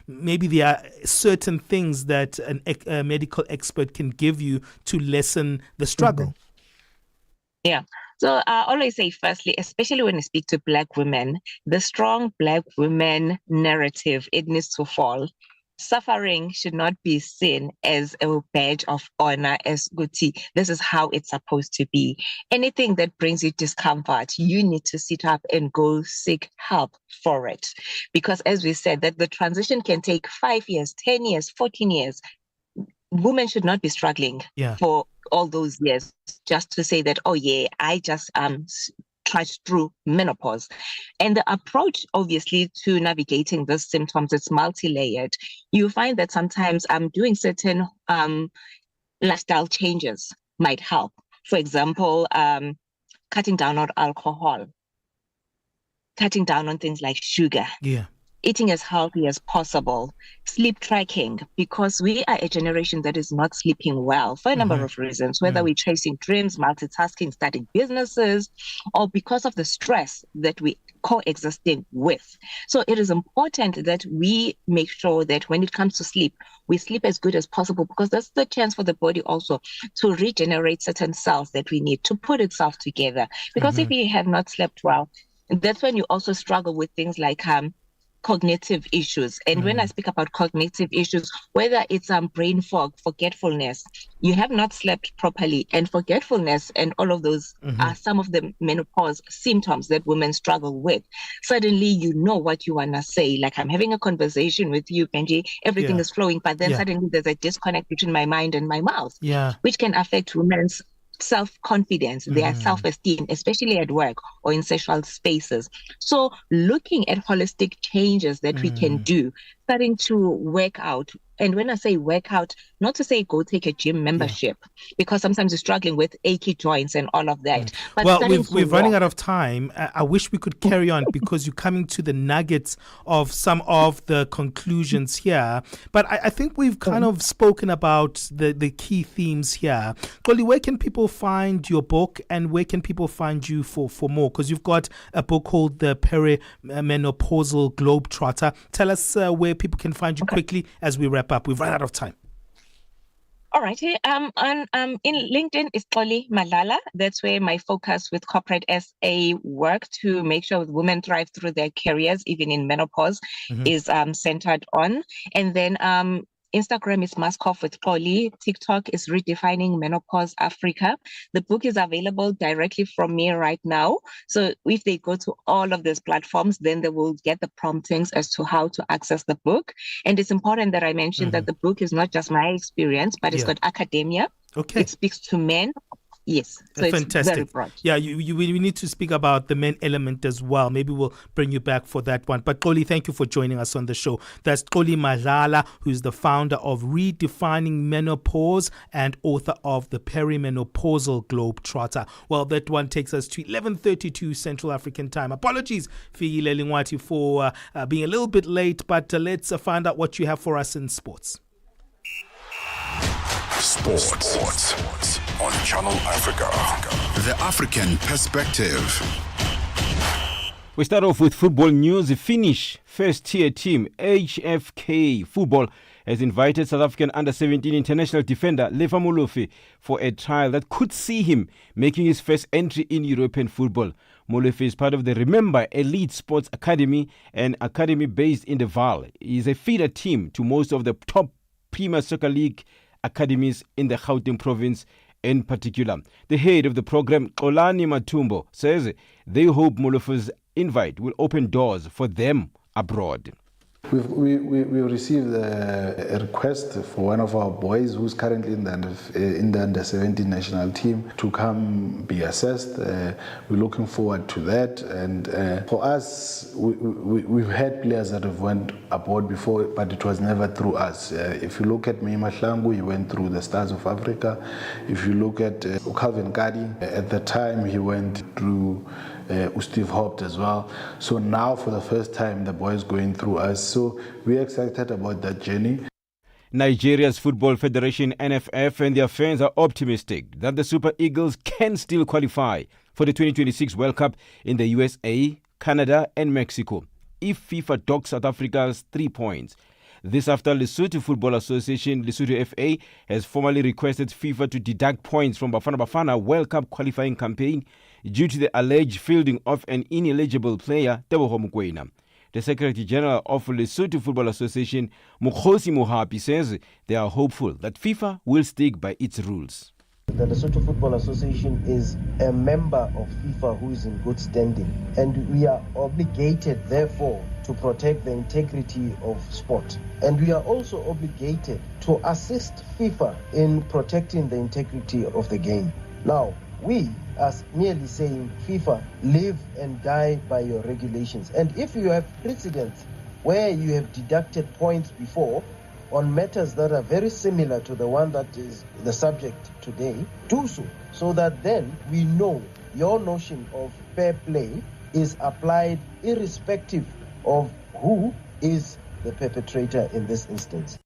Maybe there are certain things that a medical expert can give you to lessen the struggle. Yeah. So I always say, firstly, especially when I speak to Black women, the strong Black women narrative, it needs to fall. Suffering should not be seen as a badge of honor, as Guti. This is how it's supposed to be. Anything that brings you discomfort, you need to sit up and go seek help for it. Because as we said, that the transition can take 5 years, 10 years, 14 years. Women should not be struggling for all those years just to say that, oh yeah, I just trudged through menopause. And the approach, obviously, to navigating these symptoms is multi-layered. You find that sometimes doing certain lifestyle changes might help. For example, cutting down on alcohol, cutting down on things like sugar. Eating as healthy as possible, sleep tracking, because we are a generation that is not sleeping well for a number of reasons, whether we're chasing dreams, multitasking, starting businesses, or because of the stress that we coexisting with. So it is important that we make sure that when it comes to sleep, we sleep as good as possible, because that's the chance for the body also to regenerate certain cells that we need to put itself together. Because if you have not slept well, that's when you also struggle with things like cognitive issues. And when I speak about cognitive issues, whether it's brain fog, forgetfulness, you have not slept properly, and forgetfulness and all of those are some of the menopause symptoms that women struggle with. Suddenly you know what you want to say, like I'm having a conversation with you, Benji, everything is flowing, but then suddenly there's a disconnect between my mind and my mouth, which can affect women's self-confidence, their self-esteem, especially at work or in sexual spaces. So looking at holistic changes that we can do, starting to work out. And when I say work out, not to say go take a gym membership, because sometimes you're struggling with achy joints and all of that. But well, we're running out of time. I wish we could carry on because you're coming to the nuggets of some of the conclusions here. But I think we've kind of spoken about the key themes here. Xoli, where can people find your book, and where can people find you for more? Because you've got a book called The Perimenopausal Globetrotter. Tell us where people can find you quickly as we wrap up. We've run out of time. All righty. In LinkedIn is Xoli Malala. That's where my focus with corporate SA work to make sure women thrive through their careers, even in menopause, is centered on. And then Instagram is Maskoff with Xoli. TikTok is Redefining Menopause Africa. The book is available directly from me right now. So if they go to all of these platforms, then they will get the promptings as to how to access the book. And it's important that I mention that the book is not just my experience, but it's got academia. Okay. It speaks to men. Yes, so Fantastic. It's very broad. Yeah, we need to speak about the men element as well. Maybe we'll bring you back for that one. But Xoli, thank you for joining us on the show. That's Xoli Malala, who's the founder of Redefining Menopause and author of The Perimenopausal Globetrotter. Well, that one takes us to 11:32 Central African Time. Apologies, Fikile Lingwati, for being a little bit late, but let's find out what you have for us in sports. Sports on Channel Africa. The African perspective. We start off with football news. The Finnish first-tier team, HFK Football, has invited South African under-17 international defender Lefa Molofi for a trial that could see him making his first entry in European football. Molofi is part of the Remember Elite Sports Academy, an academy based in the Vaal. He is a feeder team to most of the top Premier Soccer League academies in the Gauteng province in particular. The head of the program, Xolani Matumbo, says they hope Molofi's invite will open doors for them abroad. We received a request for one of our boys who's currently in the under-17 national team to come be assessed. We're looking forward to that. And for us, we've had players that have went abroad before, but it was never through us. If you look at Meima Hlangu, he went through the Stars of Africa. If you look at Calvin Kadi, at the time he went through Steve Hopt as well. So now for the first time the boy is going through us. So we're excited about that journey. Nigeria's Football Federation NFF and their fans are optimistic that the Super Eagles can still qualify for the 2026 World Cup in the USA, Canada and Mexico if FIFA docks South Africa's 3 points. This after Lesotho Football Association, Lesotho FA, has formally requested FIFA to deduct points from Bafana Bafana World Cup qualifying campaign due to the alleged fielding of an ineligible player, Teboho Mokoena. The Secretary General of Lesotho Football Association, Mokgosi Mohapi, says they are hopeful that FIFA will stick by its rules. The Lesotho Football Association is a member of FIFA who is in good standing, and we are obligated, therefore, to protect the integrity of sport. And we are also obligated to assist FIFA in protecting the integrity of the game. Now, we are merely saying, FIFA, live and die by your regulations. And if you have precedents where you have deducted points before on matters that are very similar to the one that is the subject today, do so that then we know your notion of fair play is applied irrespective of who is the perpetrator in this instance.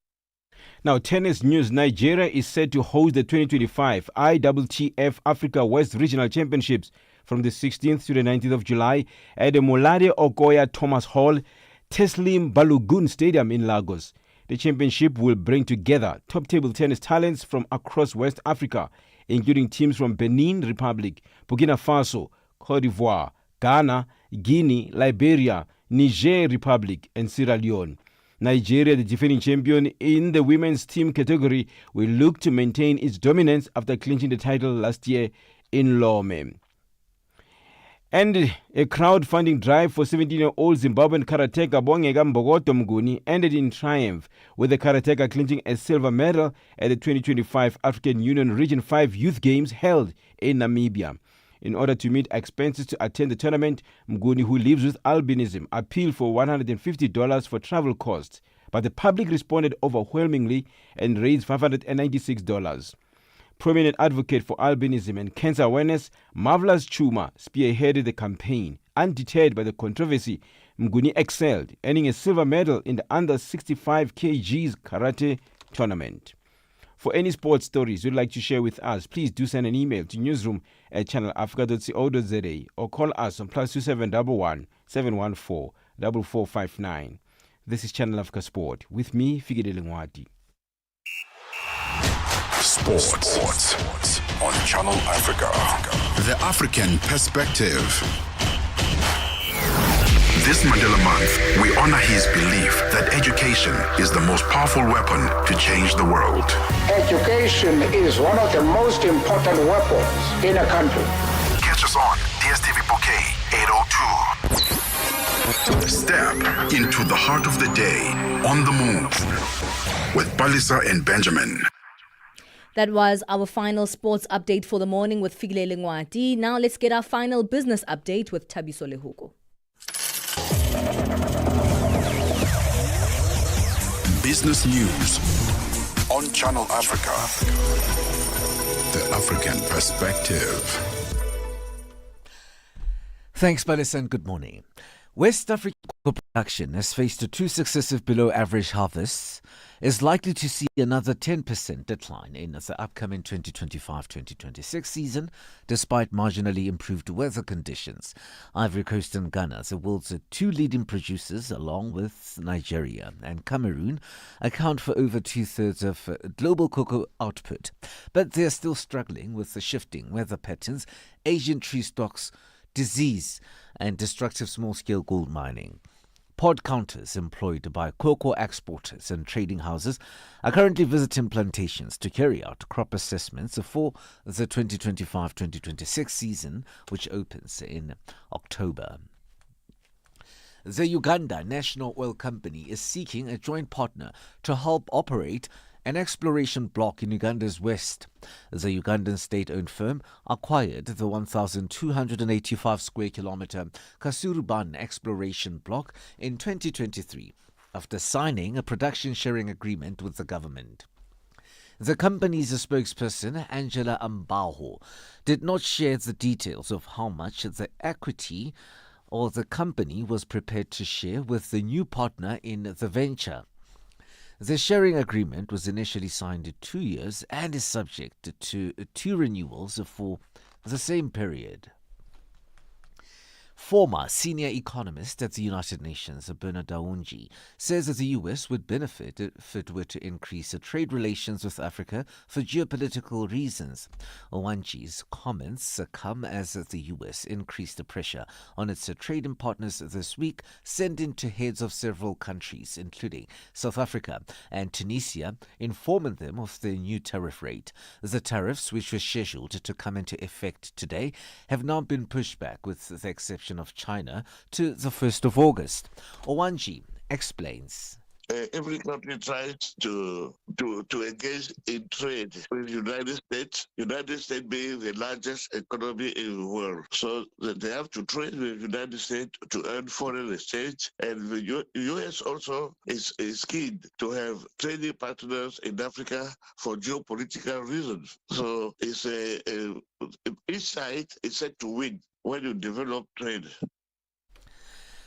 Now, tennis news. Nigeria is set to host the 2025 IWTF Africa West Regional Championships from the 16th to the 19th of July at the Molade Okoya Thomas Hall, Teslim Balogun Stadium in Lagos. The championship will bring together top table tennis talents from across West Africa, including teams from Benin Republic, Burkina Faso, Cote d'Ivoire, Ghana, Guinea, Liberia, Niger Republic, and Sierra Leone. Nigeria, the defending champion in the women's team category, will look to maintain its dominance after clinching the title last year in Lome. And a crowdfunding drive for 17-year-old Zimbabwean karateka Bongeka Mbogoto Mnguni ended in triumph, with the karateka clinching a silver medal at the 2025 African Union Region 5 Youth Games held in Namibia. In order to meet expenses to attend the tournament, Mnguni, who lives with albinism, appealed for $150 for travel costs, but the public responded overwhelmingly and raised $596. Prominent advocate for albinism and cancer awareness, Marvelous Chuma, spearheaded the campaign. Undeterred by the controversy, Mnguni excelled, earning a silver medal in the under 65 kgs karate tournament. For any sports stories you'd like to share with us, please do send an email to newsroom@channelafrica.co.za or call us on +2711 714 4459. This is Channel Africa Sport with me, Fikile Lingwati. Sports on Channel Africa. The African Perspective. This Mandela Month, we honor his belief that education is the most powerful weapon to change the world. Education is one of the most important weapons in a country. Catch us on DSTV Bouquet 802. Step into the heart of the day on the move with Palesa and Benjamin. That was our final sports update for the morning with Figile Ngwati. Now let's get our final business update with Thabiso Lehuko. Business news on Channel Africa. The African Perspective. Thanks, Palesa, and good morning. West African production has faced 2 successive below-average harvests, is likely to see another 10% decline in the upcoming 2025-2026 season, despite marginally improved weather conditions. Ivory Coast and Ghana, the world's 2 leading producers, along with Nigeria and Cameroon, account for over 2/3 of global cocoa output. But they are still struggling with the shifting weather patterns, Asian tree stocks, disease, and destructive small-scale gold mining. Pod counters employed by cocoa exporters and trading houses are currently visiting plantations to carry out crop assessments for the 2025-2026 season, which opens in October. The Uganda National Oil Company is seeking a joint partner to help operate an exploration block in Uganda's west. The Ugandan state-owned firm acquired the 1,285 square kilometer Kasuruban exploration block in 2023 after signing a production sharing agreement with the government. The company's spokesperson, Angela Ambaho, did not share the details of how much the equity or the company was prepared to share with the new partner in the venture. The sharing agreement was initially signed 2 years and is subject to 2 renewals for the same period. Former senior economist at the United Nations, Bernard Daunji, says that the U.S. would benefit if it were to increase trade relations with Africa for geopolitical reasons. Daunji's comments come as the U.S. increased the pressure on its trading partners this week, sending to heads of several countries, including South Africa and Tunisia, informing them of the new tariff rate. The tariffs, which were scheduled to come into effect today, have now been pushed back, with the exception of China, to the 1st of August. Owanji explains. Every country tries to engage in trade with United States being the largest economy in the world. So that they have to trade with United States to earn foreign exchange. And the U.S. also is keen to have trading partners in Africa for geopolitical reasons. So it's each side is set to win when you develop trade.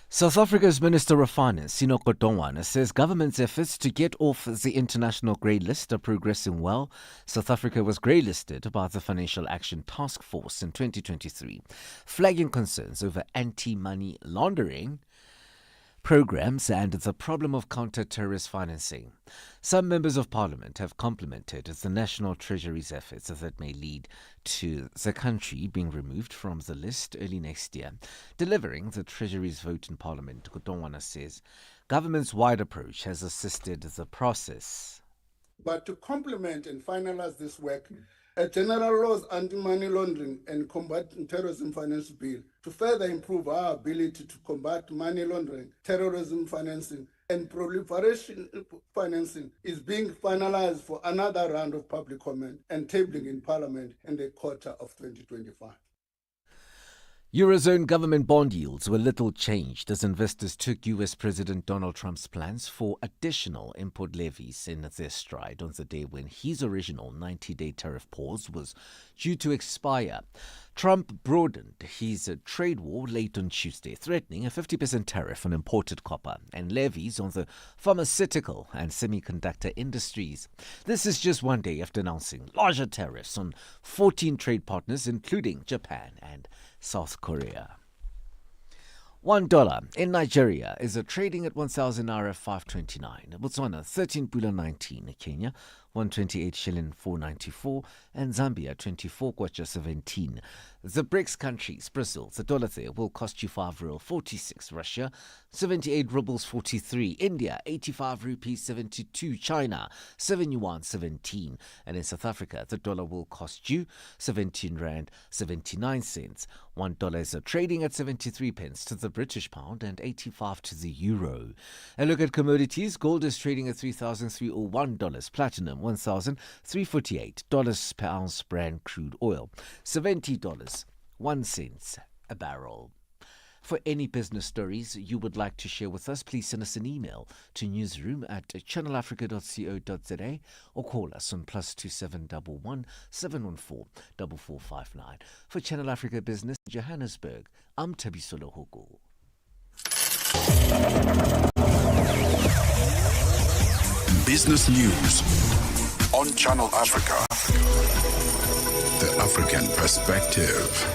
South Africa's Minister of Finance, Sino Kotongwana, says government's efforts to get off the international grey list are progressing well. South Africa was grey-listed by the Financial Action Task Force in 2023, flagging concerns over anti-money laundering programs and the problem of counter-terrorist financing. Some members of parliament have complimented the National Treasury's efforts that may lead to the country being removed from the list early next year. Delivering the Treasury's vote in parliament, Kotongwana says government's wide approach has assisted the process. But to complement and finalize this work, a general laws anti-money laundering and combating terrorism finance bill to further improve our ability to combat money laundering, terrorism financing, and proliferation financing is being finalized for another round of public comment and tabling in Parliament in the quarter of 2025. Eurozone government bond yields were little changed as investors took U.S. President Donald Trump's plans for additional import levies in their stride on the day when his original 90-day tariff pause was due to expire. Trump broadened his trade war late on Tuesday, threatening a 50% tariff on imported copper and levies on the pharmaceutical and semiconductor industries. This is just one day after announcing larger tariffs on 14 trade partners, including Japan and South Korea. $1 in Nigeria is trading at 1,000 naira 529. Botswana 13.19. Kenya 128 shilling 494, and Zambia 24 kwacha 17. The BRICS countries, Brazil, the dollar there will cost you 5 real 46, Russia 78 rubles 43, India 85 rupees 72, China 7 yuan 17, and in South Africa the dollar will cost you 17 rand 79 cents. $1 is trading at 73 pence to the British pound and 85 to the euro. A look at commodities. Gold is trading at $3,301, platinum $1,348 per ounce, Brent crude oil $70.01 a barrel. For any business stories you would like to share with us, please send us an email to newsroom@channelafrica.co.za or call us on +2711 714 4459. For Channel Africa Business Johannesburg, I'm Tabisolo Hoko. Business news on Channel Africa. The African perspective.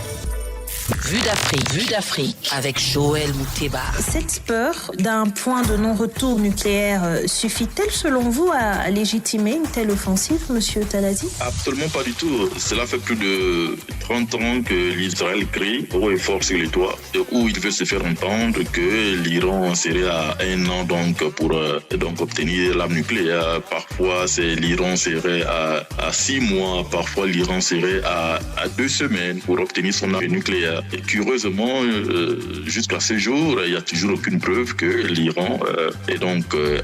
Vue d'Afrique avec Joël Mouteba. Cette peur d'un point de non-retour nucléaire suffit-elle selon vous à légitimer une telle offensive, Monsieur Talazi? Absolument pas du tout. Cela fait plus de 30 ans que l'Israël crie haut et fort sur les toits, où il veut se faire entendre que l'Iran serait à 1 an pour obtenir l'arme nucléaire. Parfois, l'Iran serait à 6 mois. Parfois, l'Iran serait à 2 semaines pour obtenir son arme nucléaire. Et curieusement, jusqu'à ce jour, il n'y a toujours aucune preuve que l'Iran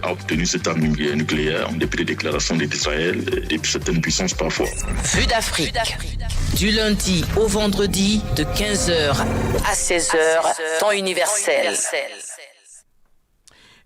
a obtenu cette arme nucléaire en dépit des déclarations d'Israël et de certaines puissances parfois. Vue d'Afrique. Du lundi au vendredi de 15h à 16h, temps universel.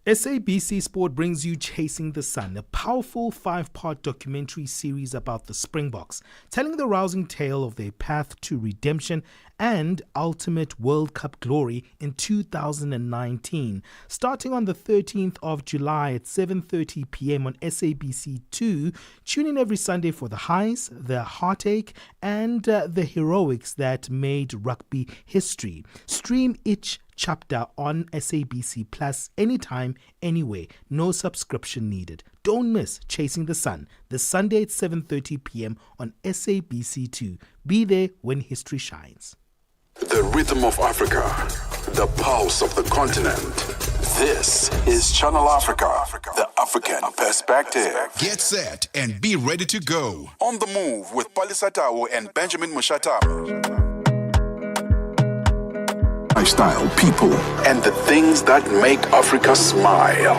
SABC Sport brings you Chasing the Sun, a powerful 5-part documentary series about the Springboks, telling the rousing tale of their path to redemption and ultimate World Cup glory in 2019. Starting on the 13th of July at 7:30 p.m. on SABC2, tune in every Sunday for the highs, the heartache, and the heroics that made rugby history. Stream each chapter on SABC Plus anytime, anywhere. No subscription needed. Don't miss Chasing the Sun this Sunday at 7:30 p.m. on SABC2. Be there when history shines. The rhythm of Africa, the pulse of the continent. This is Channel Africa, the African perspective. Get set and be ready to go. On the move with Palesa and Benjamin Moshatama. Lifestyle, people, and the things that make Africa smile.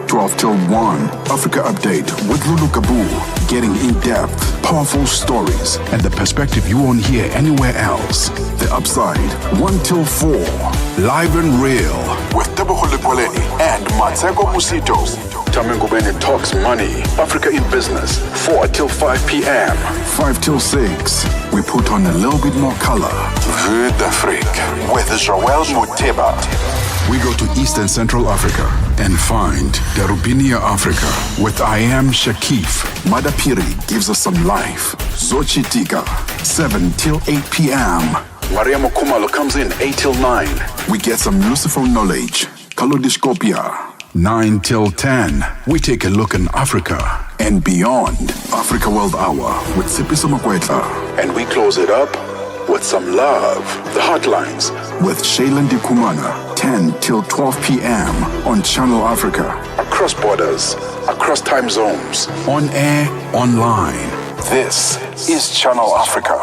12 till 1, Africa Update with Lulu Kabu. Getting in-depth, powerful stories, and the perspective you won't hear anywhere else. The Upside, 1 till 4, live and real, with Tebogo Lepoleni and Matseko Musito. Tamengo Bene talks money, Africa in business, 4 till 5 p.m. 5 till 6, we put on a little bit more color. Vue d'Afrique with Joël Mouteba. We go to East and Central Africa and find Darubinia Africa with I Am Shakif. Madapiri gives us some life. Zochitika, 7 till 8 p.m. Maria Mokumalo comes in 8 till 9. We get some useful knowledge. Kalodiscopia, 9 till 10. We take a look in Africa and beyond. Africa World Hour with Sipiso Makwetla. And we close it up with some love. The Hotlines with Shailen Dikumana, 10 till 12 p.m. on Channel Africa. Across borders, across time zones, on air, online. This is Channel Africa.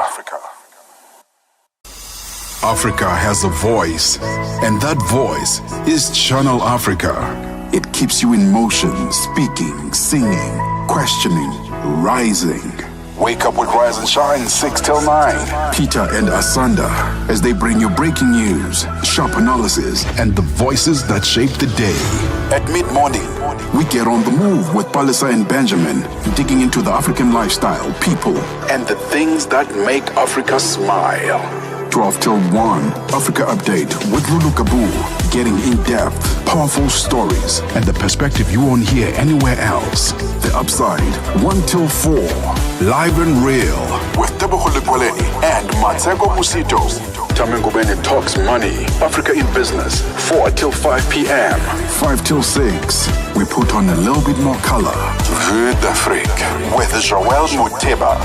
Africa has a voice, and that voice is Channel Africa. It keeps you in motion, speaking, singing, questioning, rising. Wake up with Rise and Shine, 6 till 9. Peter and Asanda, as they bring you breaking news, sharp analysis, and the voices that shape the day. At mid-morning, we get on the move with Palesa and Benjamin, digging into the African lifestyle, people, and the things that make Africa smile. 12 till 1, Africa Update with Lulu Kabu. Getting in-depth, powerful stories, and the perspective you won't hear anywhere else. The Upside, 1 till 4, live and real, with Tebogo Lepoleni and Matseko Musito. Tamengo Bene talks money, Africa in business, 4 till 5 p.m. 5 till 6, we put on a little bit more color. Vue d'Afrique with Joel Muteba.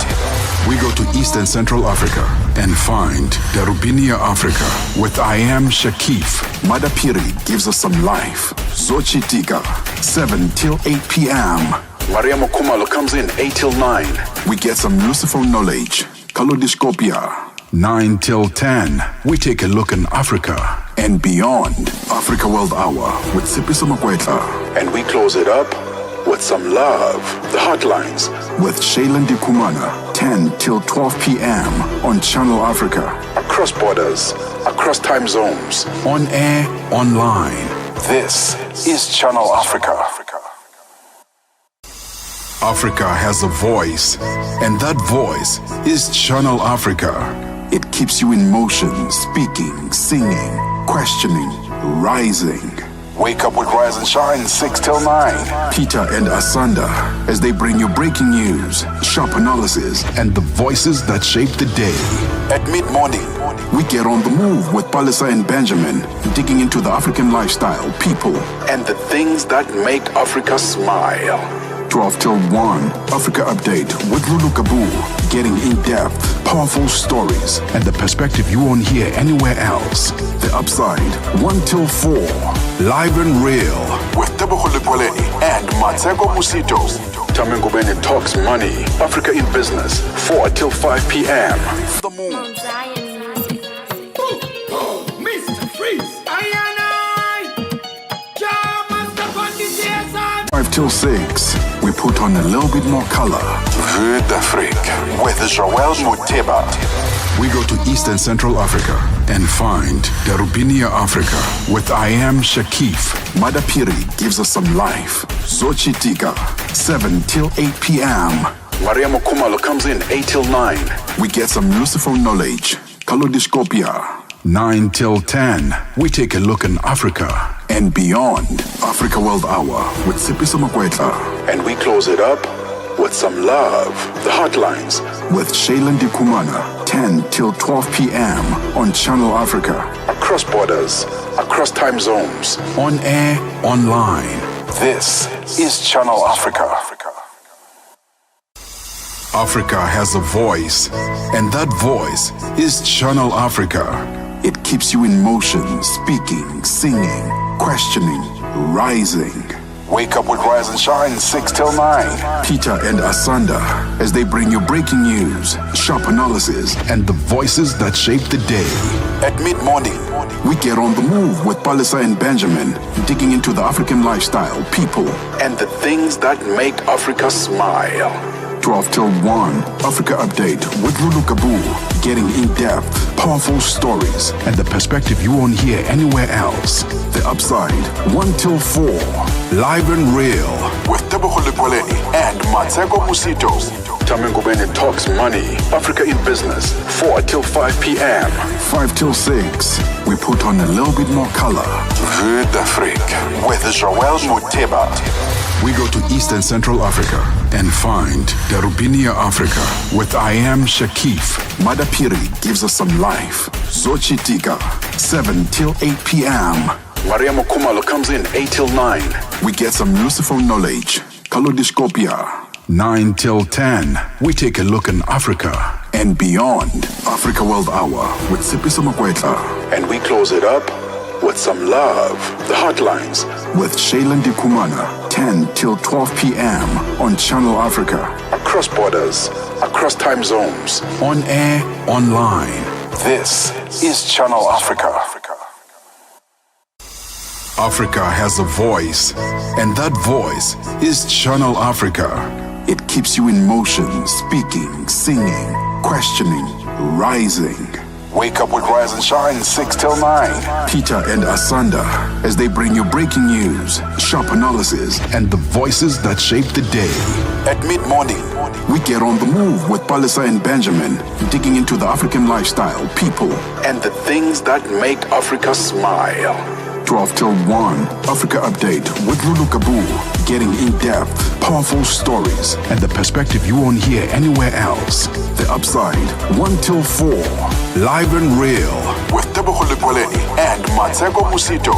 We go to Eastern Central Africa and find Darubinia Africa with I Am Shakif. Madapiri gives us some life. Zochitika, 7 till 8 p.m. Maria Mokumalo comes in 8 till 9. We get some useful knowledge. Kalodiscopia, 9 till 10. We take a look in Africa and beyond. Africa World Hour with Sipiso Makwetla. And we close it up with some love. The Hotlines with Shailen Dikumana, 10 till 12 p.m. on Channel Africa. Across borders, across time zones, on air, online. This is Channel Africa. Africa has a voice, and that voice is Channel Africa. It keeps you in motion, speaking, singing, questioning, rising. Wake up with Rise and Shine 6 till 9. Peter and Asanda as they bring you breaking news, sharp analysis, and the voices that shape the day. At mid-morning, we get on the move with Palesa and Benjamin, digging into the African lifestyle, people, and the things that make Africa smile. 12 till 1, Africa Update with Lulu Kabu, getting in-depth, powerful stories, and the perspective you won't hear anywhere else. The Upside, 1 till 4, live and real, with Tebogo Lepoleni and Matseko Musito. Tamengo Bene talks money, Africa in business, 4 till 5 p.m. The Moon. Mr. Freeze, 5 till 6, we put on a little bit more color. Vue d'Afrique with Joel Muteba. We go to Eastern Central Africa and find Darubinia Africa with I Am Shakif. Madapiri gives us some life. Zochitika, 7 till 8 p.m. Maria Mokumalo comes in 8 till 9. We get some useful knowledge. Kalodiscopia, 9 till 10. We take a look in Africa and beyond. Africa World Hour with Sipiso Makwetla. And we close it up with some love. The Hotlines with Shailen Dikumana, 10 till 12 p.m. on Channel Africa. Across borders, across time zones, on air, online. This is Channel Africa. Africa has a voice, and that voice is Channel Africa. It keeps you in motion, speaking, singing, questioning, rising. Wake up with Rise and Shine 6 till 9. Peter and Asanda as they bring you breaking news, sharp analysis, and the voices that shape the day. At mid-morning, we get on the move with Palesa and Benjamin, digging into the African lifestyle, people, and the things that make Africa smile. 12 till 1, Africa Update with Lulu Kabu, getting in-depth, powerful stories, and the perspective you won't hear anywhere else. The Upside, 1 till 4, live and real, with Tebogo Lepoleni and Matseko Musito. Tamengo Bene talks money, Africa in business, 4 till 5 p.m. 5 till 6, we put on a little bit more color. Vue d'Afrique with Joel Muteba. We go to Eastern Central Africa and find Darubinia Africa with I Am Shakif. Madapiri gives us some life. Zochitika, 7 till 8 p.m. Maria Mokumalo comes in 8 till 9. We get some useful knowledge. Kalodiscopia, 9 till 10. We take a look in Africa and beyond. Africa World Hour with Sipiso Makwetla. And we close it up with some love. The Hotlines with Shailen Dikumana, 10 till 12 p.m. on Channel Africa. Across borders, across time zones, on air, online. This is Channel Africa. Africa has a voice, and that voice is Channel Africa. It keeps you in motion, speaking, singing, questioning, rising. Wake up with Rise and Shine 6 till 9. Peter and Asanda as they bring you breaking news, sharp analysis, and the voices that shape the day. At mid-morning, we get on the move with Palesa and Benjamin, digging into the African lifestyle, people, and the things that make Africa smile. 12 till 1, Africa Update with Lulu Kabu, getting in-depth, powerful stories, and the perspective you won't hear anywhere else. The Upside, 1 till 4, live and real, with Tebogo Lekwaleni and Matseko Musito.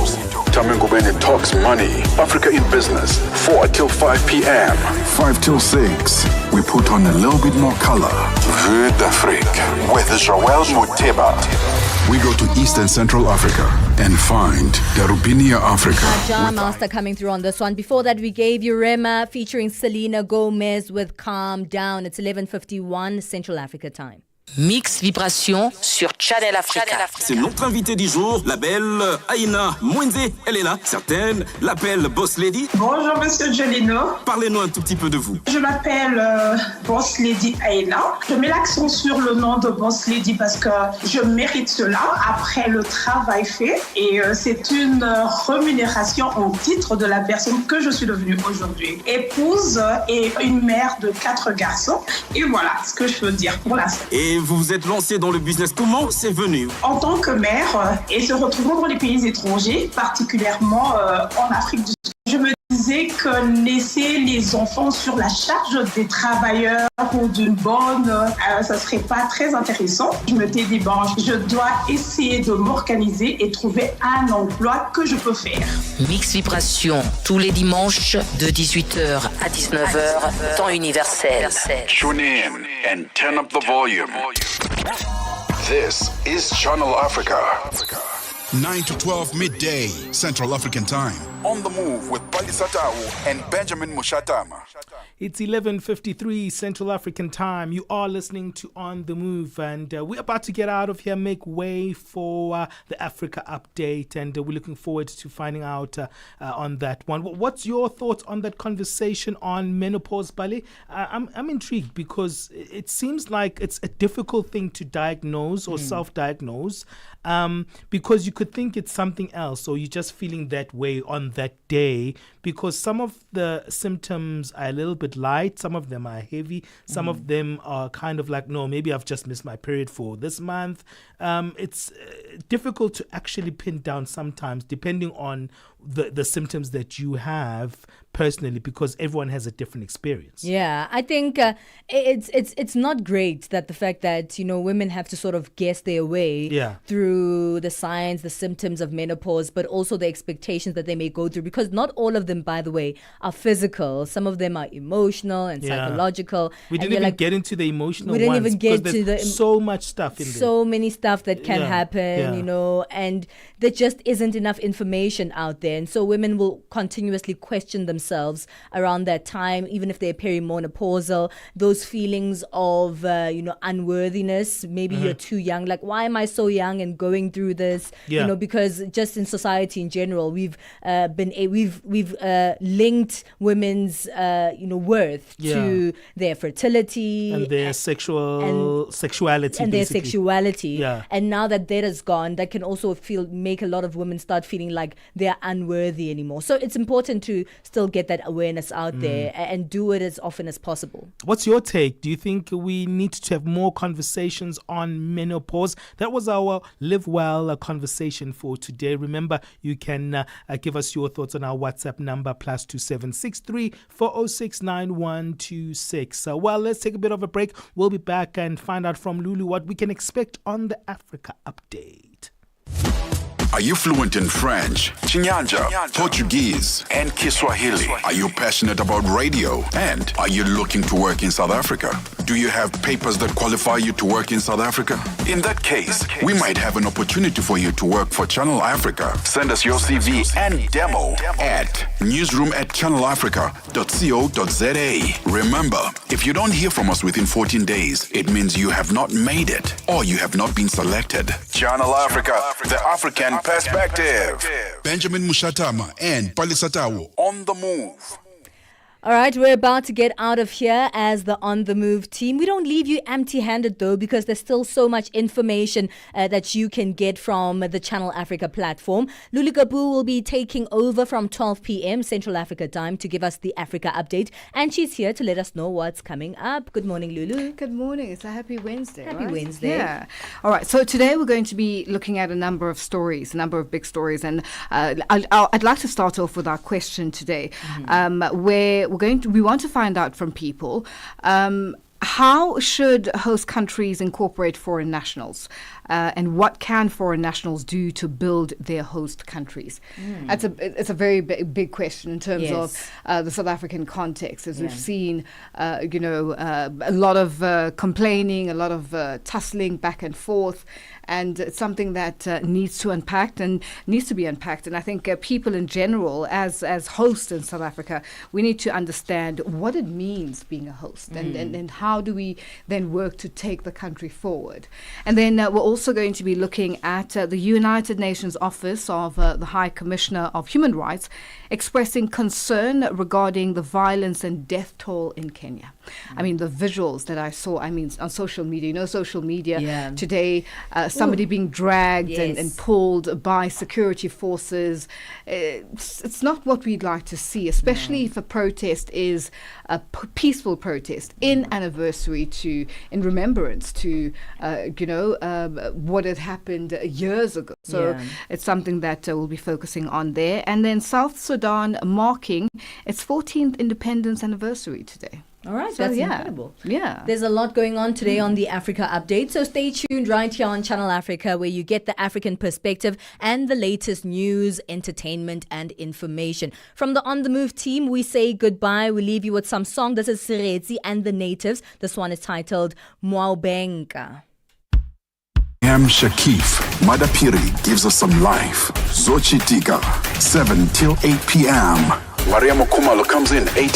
Tamengubene talks money, Africa in business, 4 till 5 p.m. 5 till 6, we put on a little bit more color. Vue d'Afrique with Joël Moteba. We go to East and Central Africa and find Darubinia Africa. John Master coming through on this one. Before that, we gave you Rema featuring Selena Gomez with Calm Down. It's 11:51 Central Africa time. Mix Vibration sur Channel Africa. C'est notre invitée du jour, la belle Aïna Mwenze. Elle est là, certaines l'appellent Boss Lady. Bonjour Monsieur Jolino. Parlez-nous un tout petit peu de vous. Je m'appelle Boss Lady Aïna. Je mets l'accent sur le nom de Boss Lady parce que je mérite cela après le travail fait. Et c'est une rémunération en titre de la personne que je suis devenue aujourd'hui. Épouse et une mère de 4 garçons. Et voilà ce que je peux dire pour l'instant. Et vous vous êtes lancé dans le business, comment c'est venu? En tant que mère et se retrouvant dans les pays étrangers, particulièrement en Afrique du Sud, je me disais que laisser les enfants sur la charge des travailleurs ou d'une bonne, ça serait pas très intéressant. Je me suis dit, bon, je dois essayer de m'organiser et trouver un emploi que je peux faire. Mix Vibration, tous les dimanches de 18h à 19h, temps universel. Tune in and turn up the volume. This is Channel Africa. 9 to 12 midday, Central African Time. On the move with Palesa and Benjamin Moshatama. It's 11:53 Central African Time. You are listening to On the Move, and we're about to get out of here, make way for the Africa update, and we're looking forward to finding out on that one. What's your thoughts on that conversation on menopause, Bali? I'm intrigued because it seems like it's a difficult thing to diagnose or self-diagnose, because you could think it's something else, or you're just feeling that way on that day, because some of the symptoms are a little bit light, some of them are heavy, some of them are kind of like, no, maybe I've just missed my period for this month. It's difficult to actually pin down sometimes, depending on the symptoms that you have personally, because everyone has a different experience. Yeah, I think it's not great that the fact that, you know, women have to sort of guess their way through the signs, the symptoms of menopause, but also the expectations that they may go through, because not all of them, by the way, are physical. Some of them are emotional and psychological. We didn't even get into the emotional ones. We didn't even get to the so much stuff in there. So many stuff that can happen, you know, and there just isn't enough information out there. And so women will continuously question themselves around that time, even if they're perimenopausal, those feelings of, unworthiness. Maybe you're too young. Like, why am I so young and going through this? You know, because just in society in general, we've linked women's, worth to their fertility and their sexuality. And their sexuality. Yeah. And now that is gone, that can also make a lot of women start feeling like they're unworthy anymore. So it's important to still get that awareness out there and do it as often as possible. What's your take? Do you think we need to have more conversations on menopause? That was our Live Well conversation for today. Remember, you can give us your thoughts on our WhatsApp number, +2763 406 9126. Well, let's take a bit of a break. We'll be back and find out from Lulu what we can expect on the Africa update. Are you fluent in French, Chinyanja, Portuguese, and Kiswahili? Are you passionate about radio? And are you looking to work in South Africa? Do you have papers that qualify you to work in South Africa? In that case, we might have an opportunity for you to work for Channel Africa. Send us your CV and demo at newsroom@channelafrica.co.za. Remember, if you don't hear from us within 14 days, it means you have not made it or you have not been selected. Channel Africa, the African perspective. Benjamin Moshatama and Palesa on the move. All right, we're about to get out of here as the On The Move team. We don't leave you empty-handed, though, because there's still so much information that you can get from the Channel Africa platform. Lulu Kabu will be taking over from 12 p.m. Central Africa time to give us the Africa update, and she's here to let us know what's coming up. Good morning, Lulu. Good morning. It's a happy Wednesday. Happy Wednesday. Yeah. All right, so today we're going to be looking at a number of stories, a number of big stories, and I'd like to start off with our question today, where we want to find out from people how should host countries incorporate foreign nationals? and what can foreign nationals do to build their host countries? It's a very big question in terms of the South African context, as we've seen, a lot of complaining, a lot of tussling back and forth. And it's something that needs to be unpacked. And I think people in general, as hosts in South Africa, we need to understand what it means being a host and how do we then work to take the country forward. And then we're also going to be looking at the United Nations Office of the High Commissioner of Human Rights expressing concern regarding the violence and death toll in Kenya. I mean, the visuals that I saw, on social media, social media today, somebody being dragged and pulled by security forces. It's not what we'd like to see, especially if a protest is a peaceful protest in anniversary in remembrance to, what had happened years ago. So it's something that we'll be focusing on there. And then South Sudan marking its 14th independence anniversary today. All right, So, that's yeah. incredible. Yeah. There's a lot going on today on the Africa Update. So stay tuned right here on Channel Africa, where you get the African perspective and the latest news, entertainment, and information. From the On The Move team, we say goodbye. We leave you with some song. This is Siretsi and the Natives. This one is titled Mwaubenga. M. Shakif Madapiri gives us some life. Zochitika, 7 till 8 p.m. Mariam Kumalo comes in 8 till